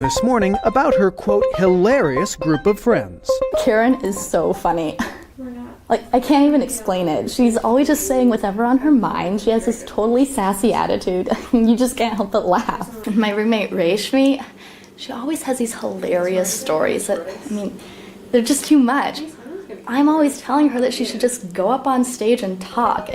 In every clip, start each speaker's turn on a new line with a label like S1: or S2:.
S1: This morning about her, quote, hilarious group of friends.
S2: Karen is so funny. Like, I can't even explain it. She's always just saying whatever on her mind. She has this totally sassy attitude. You just can't help but laugh. And my roommate Rashmi, she always has these hilarious stories that, they're just too much. I'm always telling her that she should just go up on stage and talk.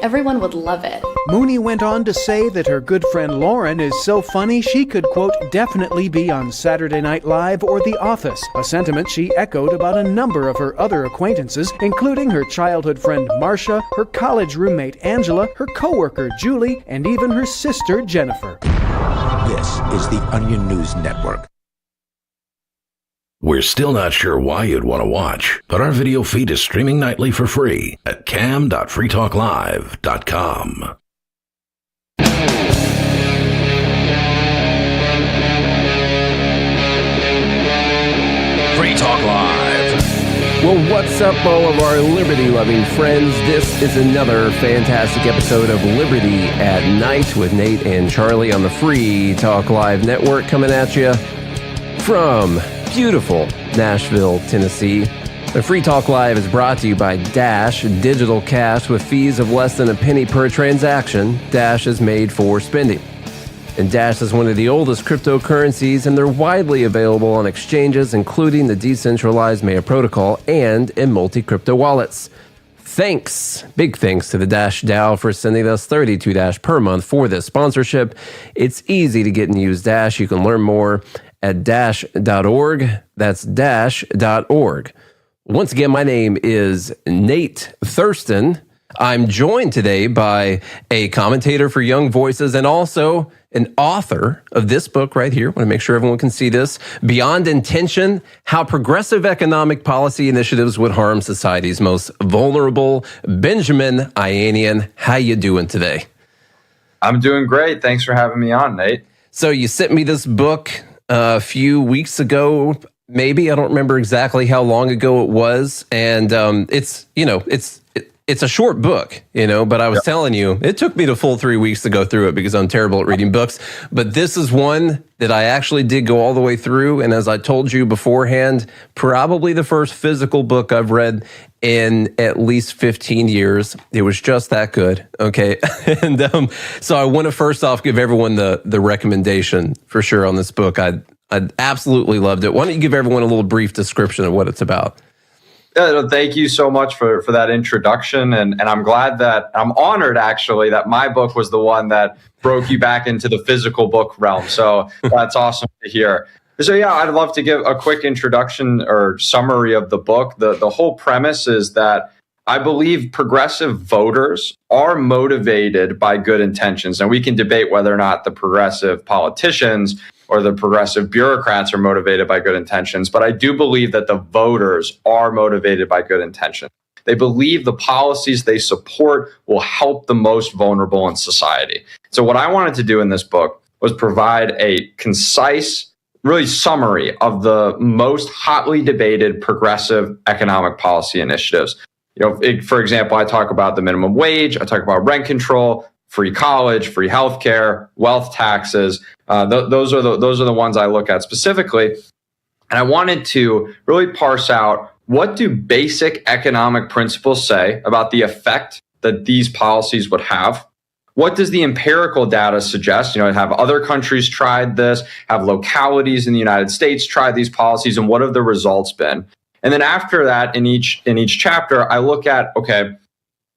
S2: Everyone would love it.
S1: Mooney went on to say that her good friend Lauren is so funny she could, quote, definitely be on Saturday Night Live or The Office, a sentiment she echoed about a number of her other acquaintances, including her childhood friend Marcia, her college roommate Angela, her coworker Julie, and even her sister Jennifer.
S3: This is the Onion News Network.
S4: We're still not sure why you'd want to watch, but our video feed is streaming nightly for free at cam.freetalklive.com. Free Talk Live.
S5: Well, what's up, all of our liberty-loving friends? This is another fantastic episode of Liberty at Night with Nate and Charlie on the Free Talk Live Network, coming at you from beautiful Nashville, Tennessee. The Free Talk Live is brought to you by Dash Digital Cash with fees of less than a penny per transaction. Dash is made for spending. And Dash is one of the oldest cryptocurrencies, and they're widely available on exchanges, including the decentralized Maya protocol and in multi-crypto wallets. Thanks, big thanks to the Dash DAO for sending us 32 Dash per month for this sponsorship. It's easy to get and use Dash. You can learn more at dash.org. That's dash.org. Once again, my name is Nate Thurston. I'm joined today by a commentator for Young Voices and also an author of this book right here. I want to make sure everyone can see this. Beyond Intention, How Progressive Economic Policy Initiatives Would Harm Society's Most Vulnerable. Benjamin Ayanian, how you doing today?
S6: I'm doing great. Thanks for having me on, Nate.
S5: So you sent me this book a few weeks ago, maybe. I don't remember exactly how long ago it was. And it's a short book, but I was telling you, it took me the full 3 weeks to go through it because I'm terrible at reading books. But this is one that I actually did go all the way through. And as I told you beforehand, probably the first physical book I've read in at least 15 years. It was just that good. Okay. And so I want to first off give everyone the recommendation for sure on this book. I absolutely loved it. Why don't you give everyone a little brief description of what it's about?
S6: Thank you so much for that introduction. And I'm honored actually that my book was the one that broke you back into the physical book realm. So that's awesome to hear. So yeah, I'd love to give a quick introduction or summary of the book. The whole premise is that I believe progressive voters are motivated by good intentions. And we can debate whether or not the progressive politicians or the progressive bureaucrats are motivated by good intentions. But I do believe that the voters are motivated by good intention. They believe the policies they support will help the most vulnerable in society. So what I wanted to do in this book was provide a concise, really summary of the most hotly debated progressive economic policy initiatives. For example, I talk about the minimum wage, I talk about rent control, free college, free healthcare, wealth taxes. Those are the ones I look at specifically. And I wanted to really parse out, what do basic economic principles say about the effect that these policies would have? What does the empirical data suggest? Have other countries tried this? Have localities in the United States tried these policies? And what have the results been? And then after that, in each chapter, I look at, okay,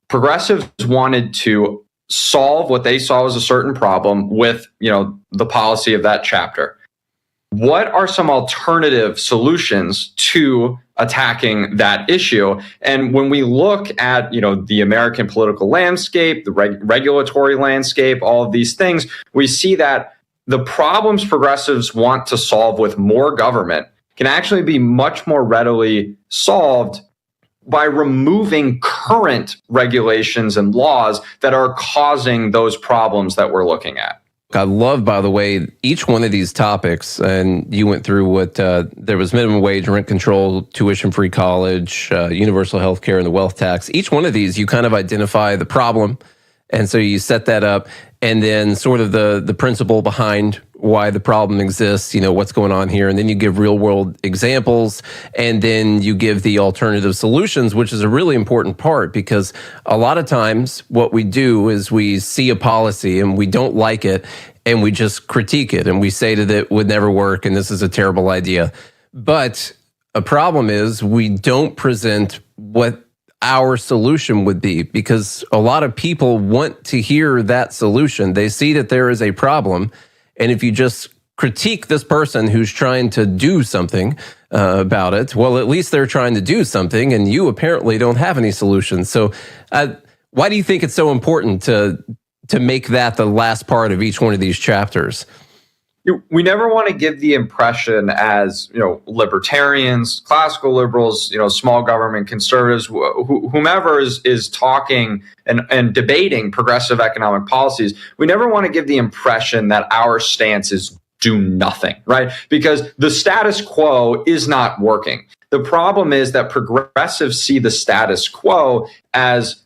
S6: progressives wanted to solve what they saw as a certain problem with, the policy of that chapter. What are some alternative solutions to attacking that issue? And when we look at, the American political landscape, the regulatory landscape, all of these things, we see that the problems progressives want to solve with more government can actually be much more readily solved by removing current regulations and laws that are causing those problems that we're looking at.
S5: I love, by the way, each one of these topics, and you went through what there was minimum wage, rent control, tuition-free college, universal health care, and the wealth tax. Each one of these, you kind of identify the problem And so you set that up, and then sort of the principle behind why the problem exists, what's going on here. And then you give real world examples, and then you give the alternative solutions, which is a really important part, because a lot of times what we do is we see a policy and we don't like it, and we just critique it, and we say that it would never work, and this is a terrible idea. But a problem is we don't present what our solution would be, because a lot of people want to hear that solution. They see that there is a problem, and if you just critique this person who's trying to do something about it, well, at least they're trying to do something, and you apparently don't have any solutions. So why do you think it's so important to make that the last part of each one of these chapters?
S6: We never want to give the impression as, libertarians, classical liberals, small government conservatives, whomever is talking and debating progressive economic policies. We never want to give the impression that our stance is do nothing, right? Because the status quo is not working. The problem is that progressives see the status quo as,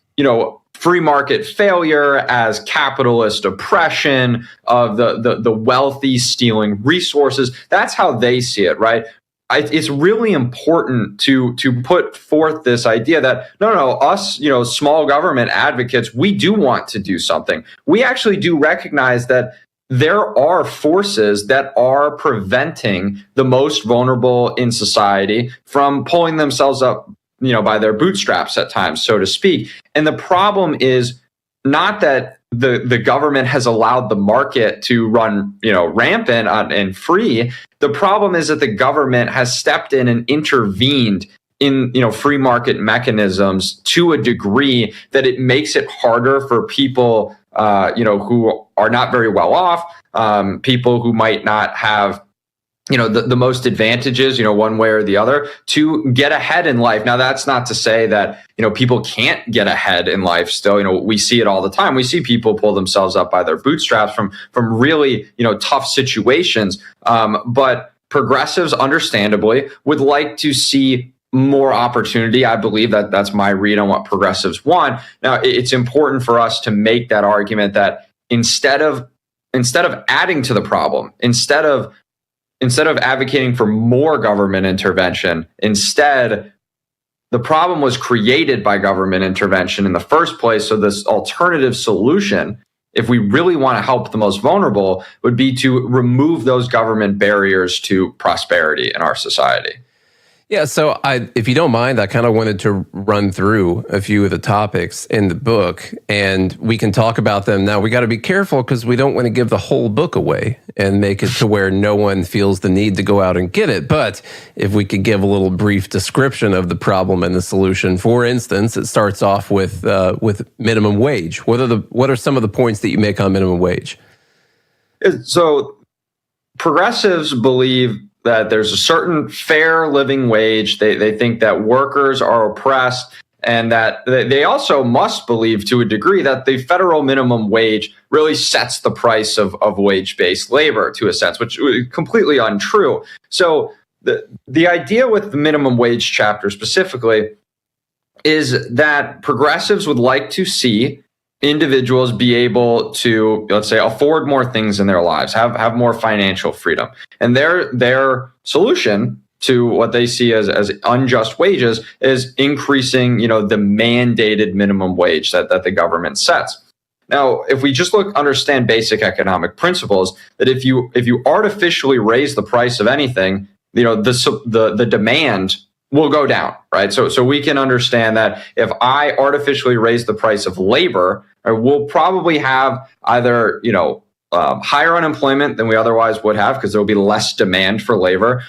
S6: free market failure, as capitalist oppression of the wealthy stealing resources. That's how they see it, right? It's really important to put forth this idea that no, us, small government advocates, we do want to do something. We actually do recognize that there are forces that are preventing the most vulnerable in society from pulling themselves up by their bootstraps at times, so to speak. And the problem is not that the government has allowed the market to run, rampant and free. The problem is that the government has stepped in and intervened in, free market mechanisms to a degree that it makes it harder for people, who are not very well off, people who might not have the most advantages, one way or the other, to get ahead in life. Now, that's not to say that, people can't get ahead in life still. We see it all the time. We see people pull themselves up by their bootstraps from really, tough situations. But progressives, understandably, would like to see more opportunity. I believe that that's my read on what progressives want. Now, it's important for us to make that argument that instead of adding to the problem, instead of advocating for more government intervention, instead, the problem was created by government intervention in the first place. So this alternative solution, if we really want to help the most vulnerable, would be to remove those government barriers to prosperity in our society.
S5: Yeah, so if you don't mind, I kind of wanted to run through a few of the topics in the book, and we can talk about them. Now, we got to be careful because we don't want to give the whole book away and make it to where no one feels the need to go out and get it. But if we could give a little brief description of the problem and the solution. For instance, it starts off with minimum wage. What are some of the points that you make on minimum wage?
S6: So progressives believe that there's a certain fair living wage. They think that workers are oppressed, and that they also must believe to a degree that the federal minimum wage really sets the price of wage-based labor to a sense, which is completely untrue. So the idea with the minimum wage chapter specifically is that progressives would like to see individuals be able to, let's say, afford more things in their lives, have more financial freedom. And their solution to what they see as unjust wages is increasing, the mandated minimum wage that the government sets. Now, if we just understand basic economic principles, that if you artificially raise the price of anything, the demand will go down, right? So we can understand that if I artificially raise the price of labor, we'll probably have either, higher unemployment than we otherwise would have because there will be less demand for labor,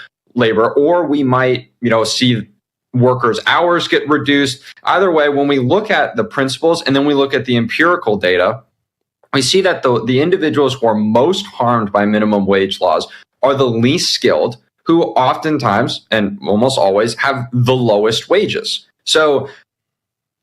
S6: or we might, see workers' hours get reduced. Either way, when we look at the principles and then we look at the empirical data, we see that the individuals who are most harmed by minimum wage laws are the least skilled, who oftentimes and almost always have the lowest wages. So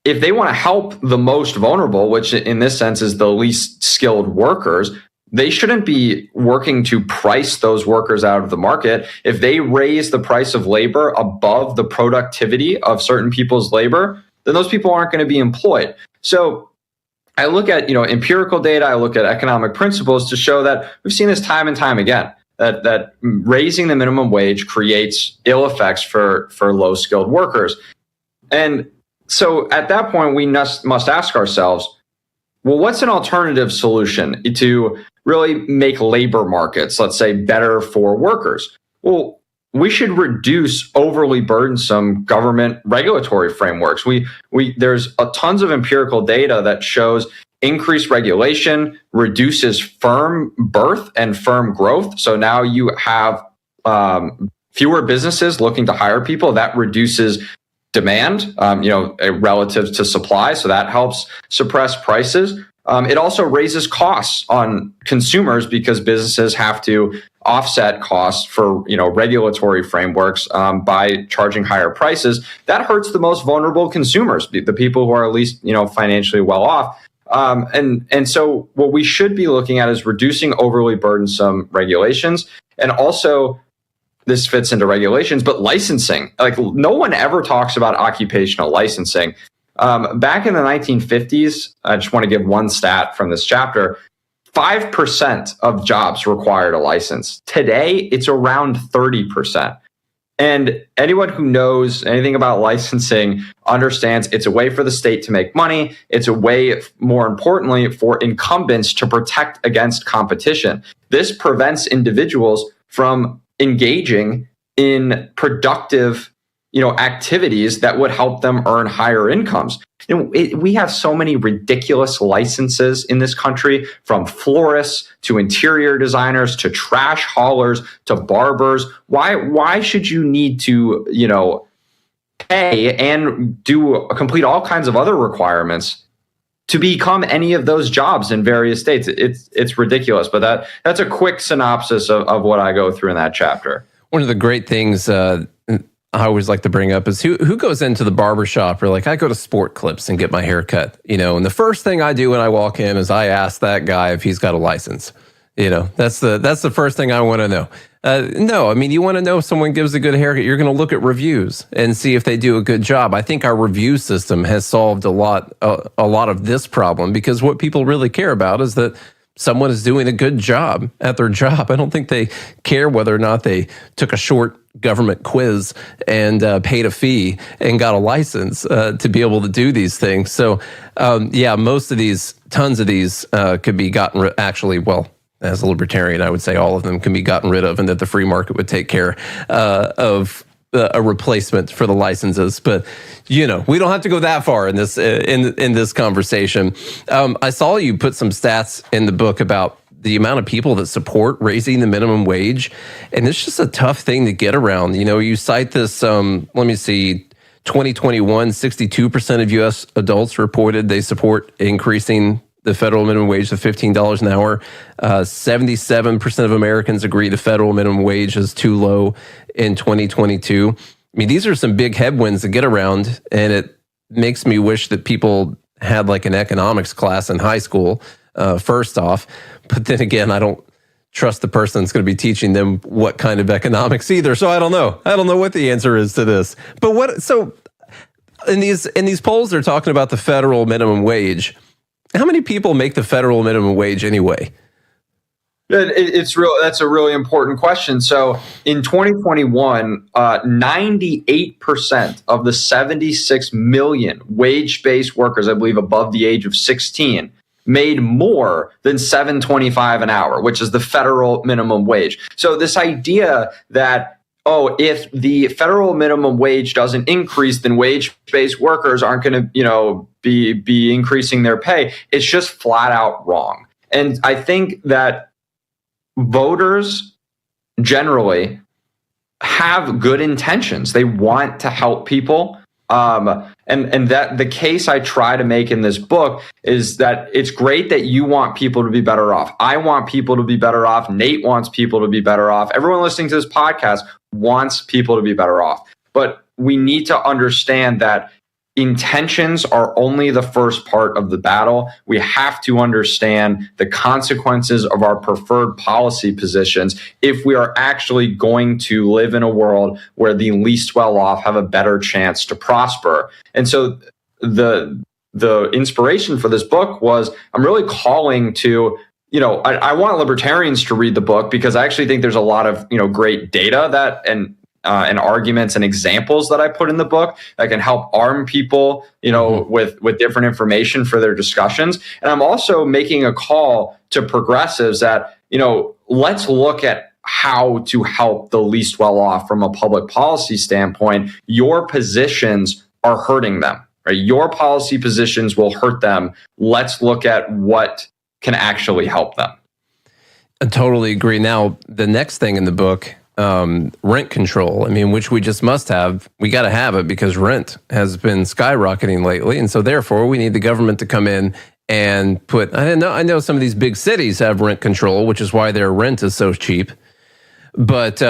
S6: if they want to help the most vulnerable, which in this sense is the least skilled workers, they shouldn't be working to price those workers out of the market. If they raise the price of labor above the productivity of certain people's labor, then those people aren't going to be employed. So I look at, empirical data, I look at economic principles to show that we've seen this time and time again, that raising the minimum wage creates ill effects for low skilled workers. And so at that point, we must ask ourselves, well, what's an alternative solution to really make labor markets, let's say, better for workers? Well, we should reduce overly burdensome government regulatory frameworks. There's tons of empirical data that shows increased regulation reduces firm birth and firm growth. So now you have fewer businesses looking to hire people. That reduces demand, relative to supply. So that helps suppress prices. It also raises costs on consumers because businesses have to offset costs for regulatory frameworks by charging higher prices. That hurts the most vulnerable consumers, the people who are least financially well off. And so what we should be looking at is reducing overly burdensome regulations, and also this fits into regulations, but licensing. Like, no one ever talks about occupational licensing. Back in the 1950s, I just want to give one stat from this chapter, 5% of jobs required a license. Today, it's around 30%. And anyone who knows anything about licensing understands it's a way for the state to make money. It's a way, more importantly, for incumbents to protect against competition. This prevents individuals from engaging in productive activities that would help them earn higher incomes. We have so many ridiculous licenses in this country, from florists to interior designers to trash haulers to barbers. Why should you need to, pay and complete all kinds of other requirements to become any of those jobs in various states? It's ridiculous. But that's a quick synopsis of what I go through in that chapter.
S5: One of the great things I always like to bring up is who goes into the barbershop, or like, I go to Sport Clips and get my hair cut, and the first thing I do when I walk in is I ask that guy if he's got a license. That's the first thing I want to know. No, I mean, you want to know if someone gives a good haircut, you're going to look at reviews and see if they do a good job. I think our review system has solved a lot of this problem, because what people really care about is that someone is doing a good job at their job. I don't think they care whether or not they took a short government quiz and paid a fee and got a license to be able to do these things. So, tons of these could be gotten as a libertarian, I would say all of them can be gotten rid of, and that the free market would take care of a replacement for the licenses. But we don't have to go that far in this in this conversation. I saw you put some stats in the book about the amount of people that support raising the minimum wage, and it's just a tough thing to get around. You cite this. 2021, 62% of U.S. adults reported they support increasing the federal minimum wage to $15 an hour. 77% of Americans agree the federal minimum wage is too low in 2022. I mean, these are some big headwinds to get around, and it makes me wish that people had like an economics class in high school, first off. But then again, I don't trust the person that's going to be teaching them what kind of economics either. So I don't know. I don't know what the answer is to this. But so in these polls, they're talking about the federal minimum wage. How many people make the federal minimum wage anyway?
S6: That's a really important question. So in 2021, 98% of the 76 million wage-based workers, I believe above the age of 16, made more than $7.25 an hour, which is the federal minimum wage. So this idea that, if the federal minimum wage doesn't increase, then wage-based workers aren't going to, be increasing their pay, it's just flat out wrong. And I think that voters generally have good intentions. They want to help people. And that the case I try to make in this book is that it's great that you want people to be better off. I want people to be better off. Nate wants people to be better off. Everyone listening to this podcast wants people to be better off. But we need to understand that intentions are only the first part of the battle. We have to understand the consequences of our preferred policy positions if we are actually going to live in a world where the least well-off have a better chance to prosper. And so the the inspiration for this book was I'm really calling to, I want libertarians to read the book because I actually think there's a lot of, great data that and arguments and examples that I put in the book that can help arm people, with different information for their discussions. And I'm also making a call to progressives that, let's look at how to help the least well off from a public policy standpoint. Your positions are hurting them, right? Your policy positions will hurt them. Let's look at what can actually help them.
S5: I totally agree. Now, the next thing in the book, rent control, which we just must have. We got to have it because rent has been skyrocketing lately. And so therefore we need the government to come in and I know some of these big cities have rent control, which is why their rent is so cheap. But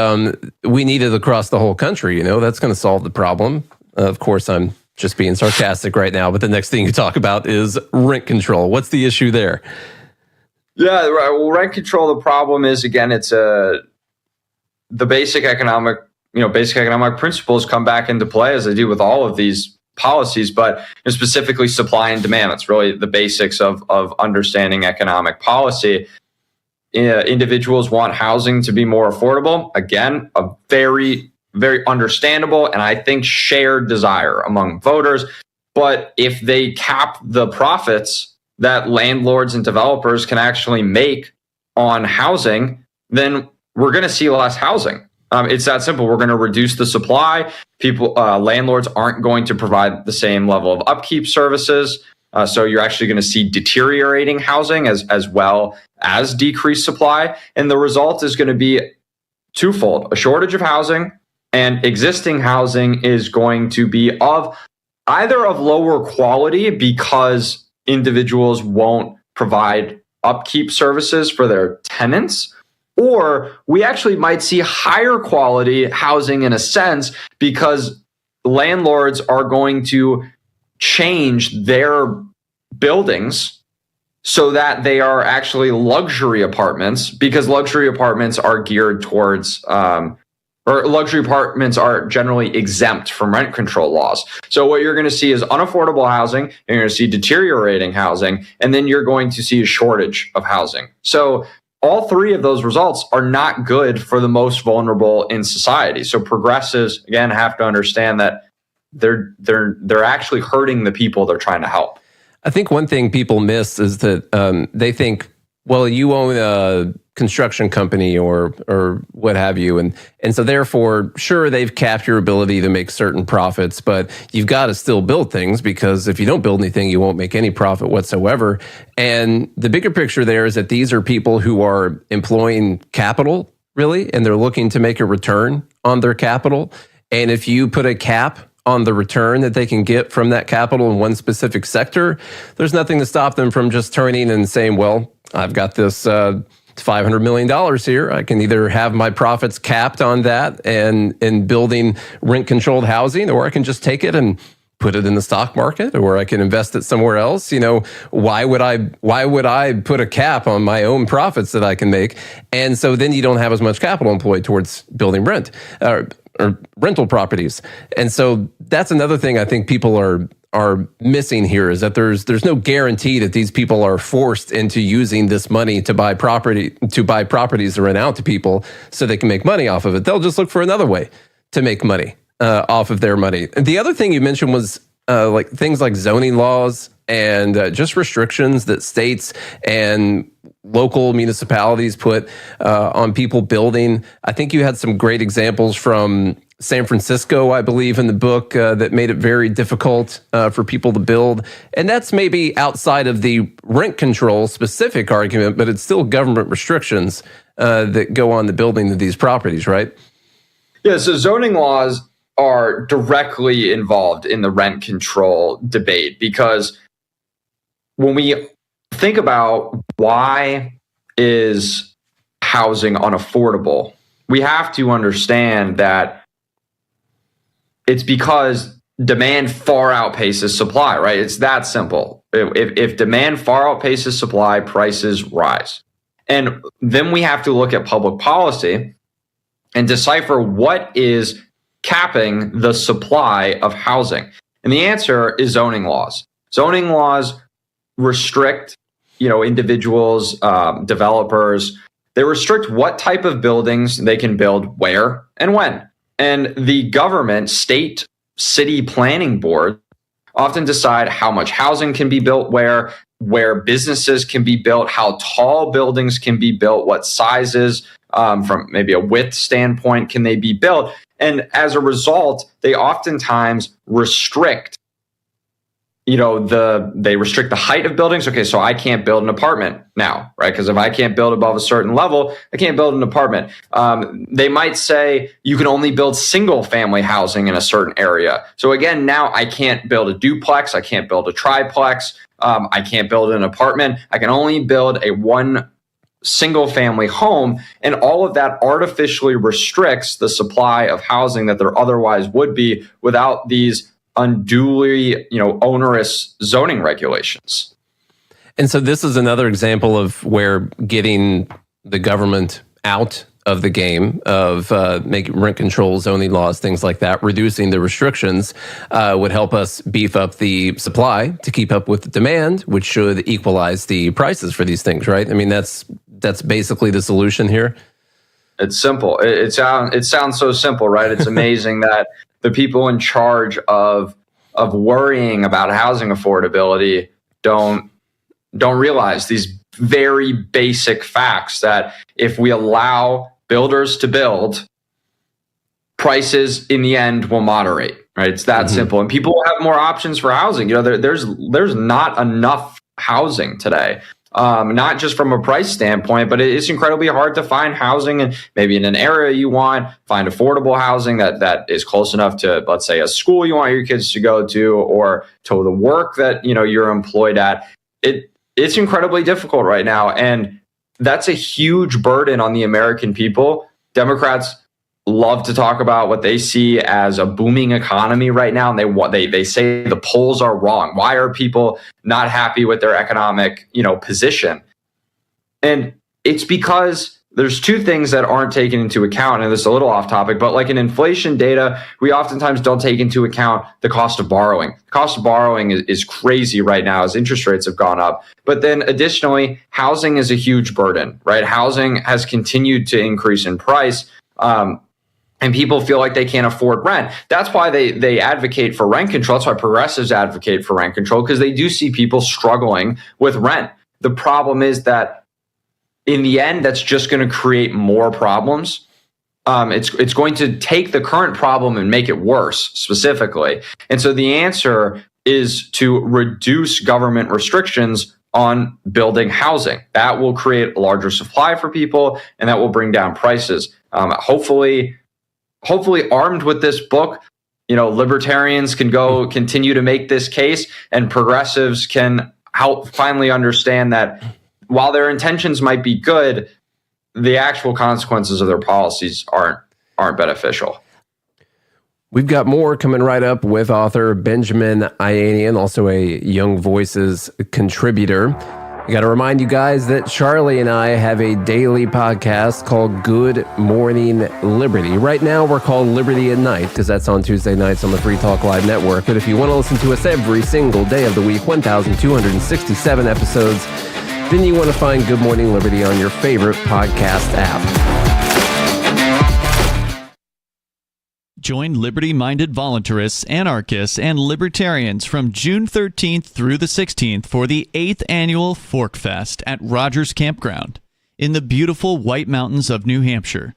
S5: we need it across the whole country. That's going to solve the problem. Of course, I'm just being sarcastic right now, but the next thing you talk about is rent control. What's the issue there?
S6: Yeah, right. Well, rent control, the problem is, again, it's the basic economic principles come back into play as they do with all of these policies, but specifically supply and demand. That's really the basics of understanding economic policy. Individuals want housing to be more affordable. Again, a very, very understandable and I think shared desire among voters. But if they cap the profits that landlords and developers can actually make on housing, then we're going to see less housing. It's that simple. We're going to reduce the supply. Landlords aren't going to provide the same level of upkeep services. So you're actually going to see deteriorating housing as well as decreased supply. And the result is going to be twofold: a shortage of housing, and existing housing is going to be either of lower quality because individuals won't provide upkeep services for their tenants, or we actually might see higher quality housing in a sense because landlords are going to change their buildings so that they are actually luxury apartments, because luxury apartments are geared towards or luxury apartments are generally exempt from rent control laws. So what you're going to see is unaffordable housing, you're going to see deteriorating housing, and then you're going to see a shortage of housing. So all three of those results are not good for the most vulnerable in society. So progressives, again, have to understand that they're actually hurting the people they're trying to help.
S5: I think one thing people miss is that they think, well, you own a construction company or what have you, and so therefore, sure, they've capped your ability to make certain profits, but you've got to still build things, because if you don't build anything, you won't make any profit whatsoever. And the bigger picture there is that these are people who are employing capital, really, and they're looking to make a return on their capital. And if you put a cap on the return that they can get from that capital in one specific sector, there's nothing to stop them from just turning and saying, well, I've got this $500 million here. I can either have my profits capped on that and building rent-controlled housing, or I can just take it and put it in the stock market, or I can invest it somewhere else. Why would I put a cap on my own profits that I can make? And so then you don't have as much capital employed towards building rent or rental properties. And so that's another thing I think people are missing here, is that there's no guarantee that these people are forced into using this money to buy properties to rent out to people so they can make money off of it. They'll just look for another way to make money off of their money. And the other thing you mentioned was like things like zoning laws and just restrictions that states and local municipalities put on people building. I think you had some great examples from San Francisco, I believe, in the book that made it very difficult for people to build. And that's maybe outside of the rent control specific argument, but it's still government restrictions that go on the building of these properties, right?
S6: Yeah, so zoning laws are directly involved in the rent control debate, because when we think about why is housing unaffordable, we have to understand that it's because demand far outpaces supply, right? It's that simple. If demand far outpaces supply, prices rise. And then we have to look at public policy and decipher what is capping the supply of housing. And the answer is zoning laws. Zoning laws restrict, individuals, developers. They restrict what type of buildings they can build, where, and when. And the government, state, city planning board often decide how much housing can be built where businesses can be built, how tall buildings can be built, what sizes, from maybe a width standpoint, can they be built. And as a result, they oftentimes restrict they restrict the height of buildings. Okay, so I can't build an apartment now, right? Because if I can't build above a certain level, I can't build an apartment. They might say you can only build single family housing in a certain area. So again, now I can't build a duplex. I can't build a triplex. I can't build an apartment. I can only build a one single family home. And all of that artificially restricts the supply of housing that there otherwise would be without these unduly, onerous zoning regulations.
S5: And so this is another example of where getting the government out of the game of making rent control, zoning laws, things like that, reducing the restrictions would help us beef up the supply to keep up with the demand, which should equalize the prices for these things, right? I mean, that's basically the solution here.
S6: It's simple. It sounds so simple, right? It's amazing that the people in charge of worrying about housing affordability don't realize these very basic facts that if we allow builders to build, prices in the end will moderate, right? It's that simple. And people will have more options for housing. There's not enough housing today. Not just from a price standpoint, but it's incredibly hard to find housing and maybe in an area you want, find affordable housing that is close enough to, let's say, a school you want your kids to go to or to the work that, you're employed at. It's incredibly difficult right now. And that's a huge burden on the American people. Democrats love to talk about what they see as a booming economy right now, and they say the polls are wrong. Why are people not happy with their economic, position? And it's because there's two things that aren't taken into account, and this is a little off topic, but like in inflation data, we oftentimes don't take into account the cost of borrowing. The cost of borrowing is crazy right now as interest rates have gone up. But then additionally, housing is a huge burden, right? Housing has continued to increase in price. And people feel like they can't afford rent. That's why they advocate for rent control. That's why progressives advocate for rent control, because they do see people struggling with rent. The problem is that in the end, that's just going to create more problems. It's going to take the current problem and make it worse specifically. And so the answer is to reduce government restrictions on building housing. That will create a larger supply for people, and that will bring down prices. Hopefully armed with this book, libertarians can go continue to make this case, and progressives can help finally understand that while their intentions might be good, the actual consequences of their policies aren't beneficial.
S5: We've got more coming right up with author Benjamin Ayanian, also a Young Voices contributor. I got to remind you guys that Charlie and I have a daily podcast called Good Morning Liberty. Right now, we're called Liberty at Night because that's on Tuesday nights on the Free Talk Live Network. But if you want to listen to us every single day of the week, 1,267 episodes, then you want to find Good Morning Liberty on your favorite podcast app.
S7: Join liberty-minded voluntarists, anarchists, and libertarians from June 13th through the 16th for the 8th annual Fork Fest at Rogers Campground in the beautiful White Mountains of New Hampshire.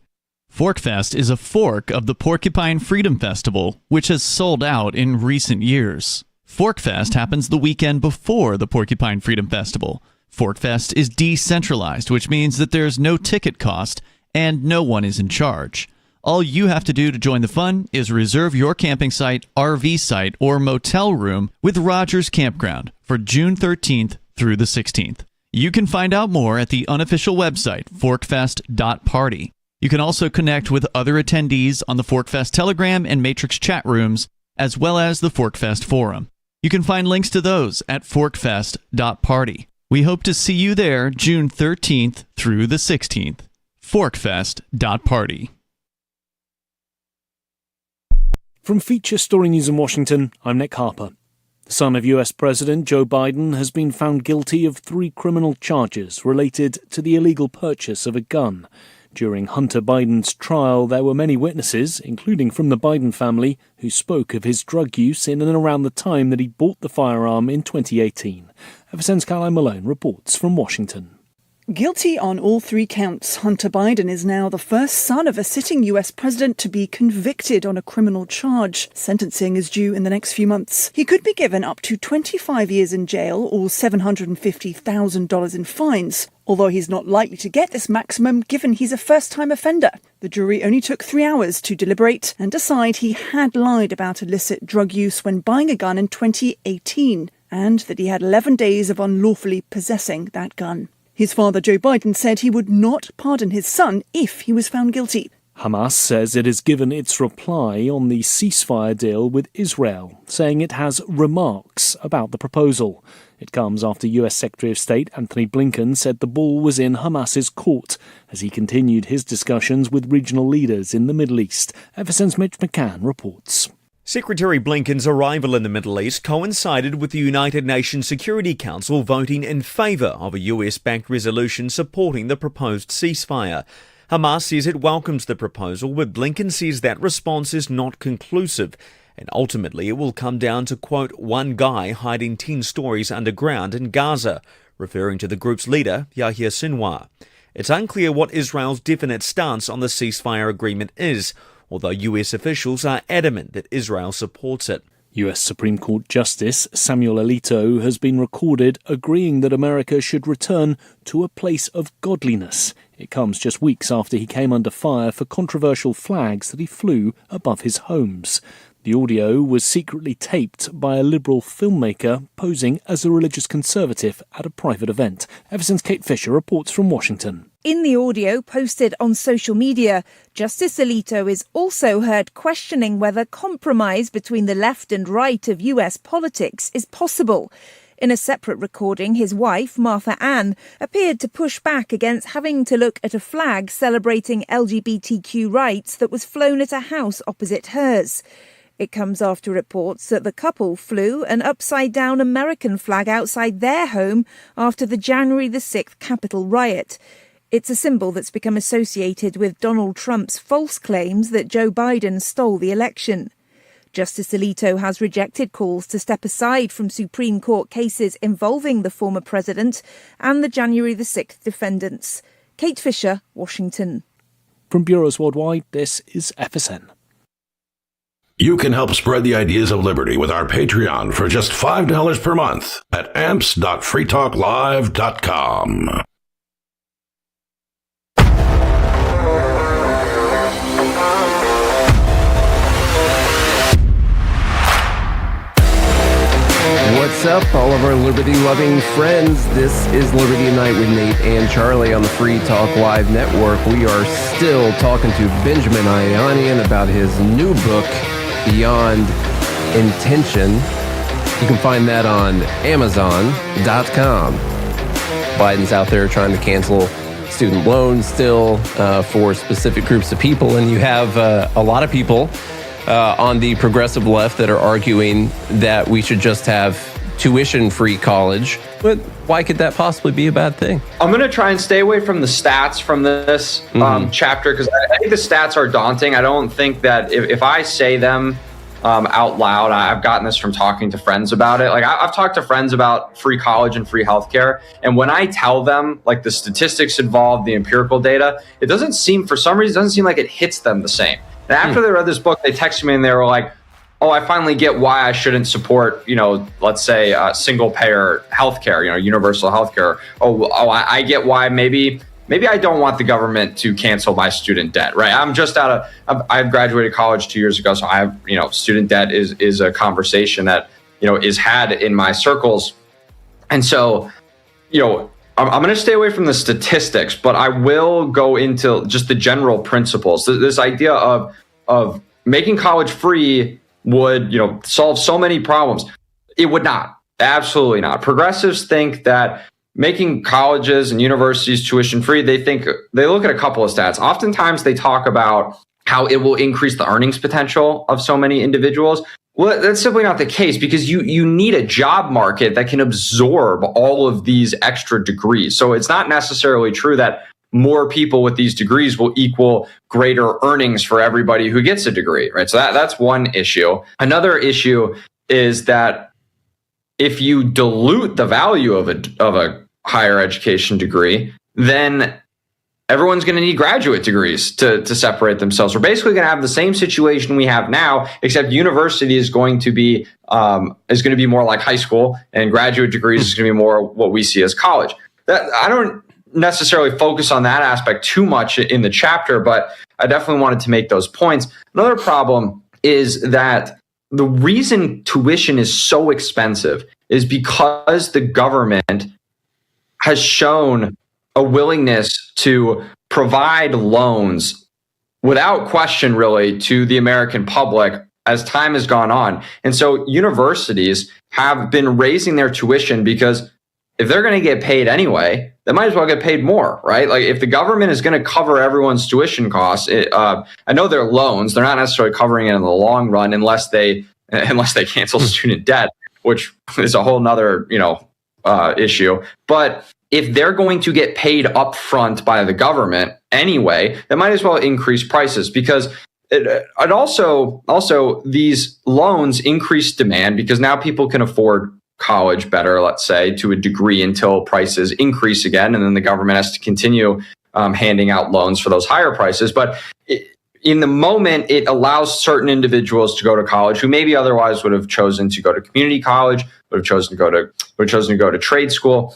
S7: Fork Fest is a fork of the Porcupine Freedom Festival, which has sold out in recent years. Fork Fest happens the weekend before the Porcupine Freedom Festival. Fork Fest is decentralized, which means that there's no ticket cost and no one is in charge. All you have to do to join the fun is reserve your camping site, RV site, or motel room with Rogers Campground for June 13th through the 16th. You can find out more at the unofficial website, forkfest.party. You can also connect with other attendees on the Forkfest Telegram and Matrix chat rooms, as well as the Forkfest Forum. You can find links to those at forkfest.party. We hope to see you there June 13th through the 16th. Forkfest.party.
S8: From Feature Story News in Washington, I'm Nick Harper. The son of US President Joe Biden has been found guilty of 3 criminal charges related to the illegal purchase of a gun. During Hunter Biden's trial, there were many witnesses, including from the Biden family, who spoke of his drug use in and around the time that he bought the firearm in 2018. FSN's Caroline Malone reports from Washington.
S9: Guilty on all 3 counts, Hunter Biden is now the first son of a sitting US president to be convicted on a criminal charge. Sentencing is due in the next few months. He could be given up to 25 years in jail or $750,000 in fines, although he's not likely to get this maximum given he's a first-time offender. The jury only took 3 hours to deliberate and decide he had lied about illicit drug use when buying a gun in 2018, and that he had 11 days of unlawfully possessing that gun. His father, Joe Biden, said he would not pardon his son if he was found guilty.
S8: Hamas says it has given its reply on the ceasefire deal with Israel, saying it has remarks about the proposal. It comes after US Secretary of State Antony Blinken said the ball was in Hamas's court as he continued his discussions with regional leaders in the Middle East. FSN's Mitch McCann reports.
S10: Secretary Blinken's arrival in the Middle East coincided with the United Nations Security Council voting in favour of a US-backed resolution supporting the proposed ceasefire. Hamas says it welcomes the proposal, but Blinken says that response is not conclusive, and ultimately it will come down to, quote, one guy hiding 10 stories underground in Gaza, referring to the group's leader, Yahya Sinwar. It's unclear what Israel's definite stance on the ceasefire agreement is, although US officials are adamant that Israel supports it.
S8: US Supreme Court Justice Samuel Alito has been recorded agreeing that America should return to a place of godliness. It comes just weeks after he came under fire for controversial flags that he flew above his homes. The audio was secretly taped by a liberal filmmaker posing as a religious conservative at a private event. FSN's Kate Fisher reports from Washington.
S11: In the audio posted on social media, Justice Alito is also heard questioning whether compromise between the left and right of US politics is possible. In a separate recording, his wife, Martha Ann, appeared to push back against having to look at a flag celebrating LGBTQ rights that was flown at a house opposite hers. It comes after reports that the couple flew an upside-down American flag outside their home after the January the 6th Capitol riot. It's a symbol that's become associated with Donald Trump's false claims that Joe Biden stole the election. Justice Alito has rejected calls to step aside from Supreme Court cases involving the former president and the January the 6th defendants. Kate Fisher, Washington.
S8: From bureaus worldwide, this is FSN.
S4: You can help spread the ideas of liberty with our Patreon for just $5 per month at amps.freetalklive.com.
S5: What's up, all of our liberty-loving friends? This is Liberty at Night with Nate and Charlie on the Free Talk Live Network. We are still talking to Benjamin Ayanian about his new book, Beyond Intention. You can find that on Amazon.com. Biden's out there trying to cancel student loans still for specific groups of people, and you have a lot of people on the progressive left that are arguing that we should just have tuition-free college. But why could that possibly be a bad thing?
S6: I'm going to try and stay away from the stats from this chapter because I think the stats are daunting. I don't think that if I say them out loud, I've gotten this from talking to friends about it. Like I've talked to friends about free college and free healthcare. And when I tell them like the statistics involved, the empirical data, it doesn't seem, for some reason, it doesn't seem like it hits them the same. And after they read this book, they texted me and they were like, oh, I finally get why I shouldn't support, let's say single payer healthcare, universal healthcare. I get why maybe I don't want the government to cancel my student debt, right? I'm just I graduated college 2 years ago. So I have, student debt is a conversation that, is had in my circles. And so, I'm going to stay away from the statistics, but I will go into just the general principles. This idea of making college free would, solve so many problems. It would not. Absolutely not. Progressives think that making colleges and universities tuition free, they look at a couple of stats. Oftentimes they talk about how it will increase the earnings potential of so many individuals. Well, that's simply not the case, because you need a job market that can absorb all of these extra degrees. So it's not necessarily true that more people with these degrees will equal greater earnings for everybody who gets a degree, right? So that's one issue. Another issue is that if you dilute the value of a higher education degree, then everyone's going to need graduate degrees to separate themselves. We're basically going to have the same situation we have now, except university is going to be more like high school, and graduate degrees is going to be more what we see as college. I don't necessarily focus on that aspect too much in the chapter, but I definitely wanted to make those points. Another problem is that the reason tuition is so expensive is because the government has shown a willingness to provide loans without question, really, to the American public as time has gone on. And so universities have been raising their tuition because if they're going to get paid anyway, they might as well get paid more, right? Like if the government is going to cover everyone's tuition costs, I know they're loans. They're not necessarily covering it in the long run unless they cancel student debt, which is a whole nother, issue. But if they're going to get paid up front by the government anyway, they might as well increase prices, because it also these loans increase demand because now people can afford college better, let's say, to a degree until prices increase again. And then the government has to continue handing out loans for those higher prices. But in the moment, it allows certain individuals to go to college who maybe otherwise would have chosen to go to community college, would have chosen to go to trade school.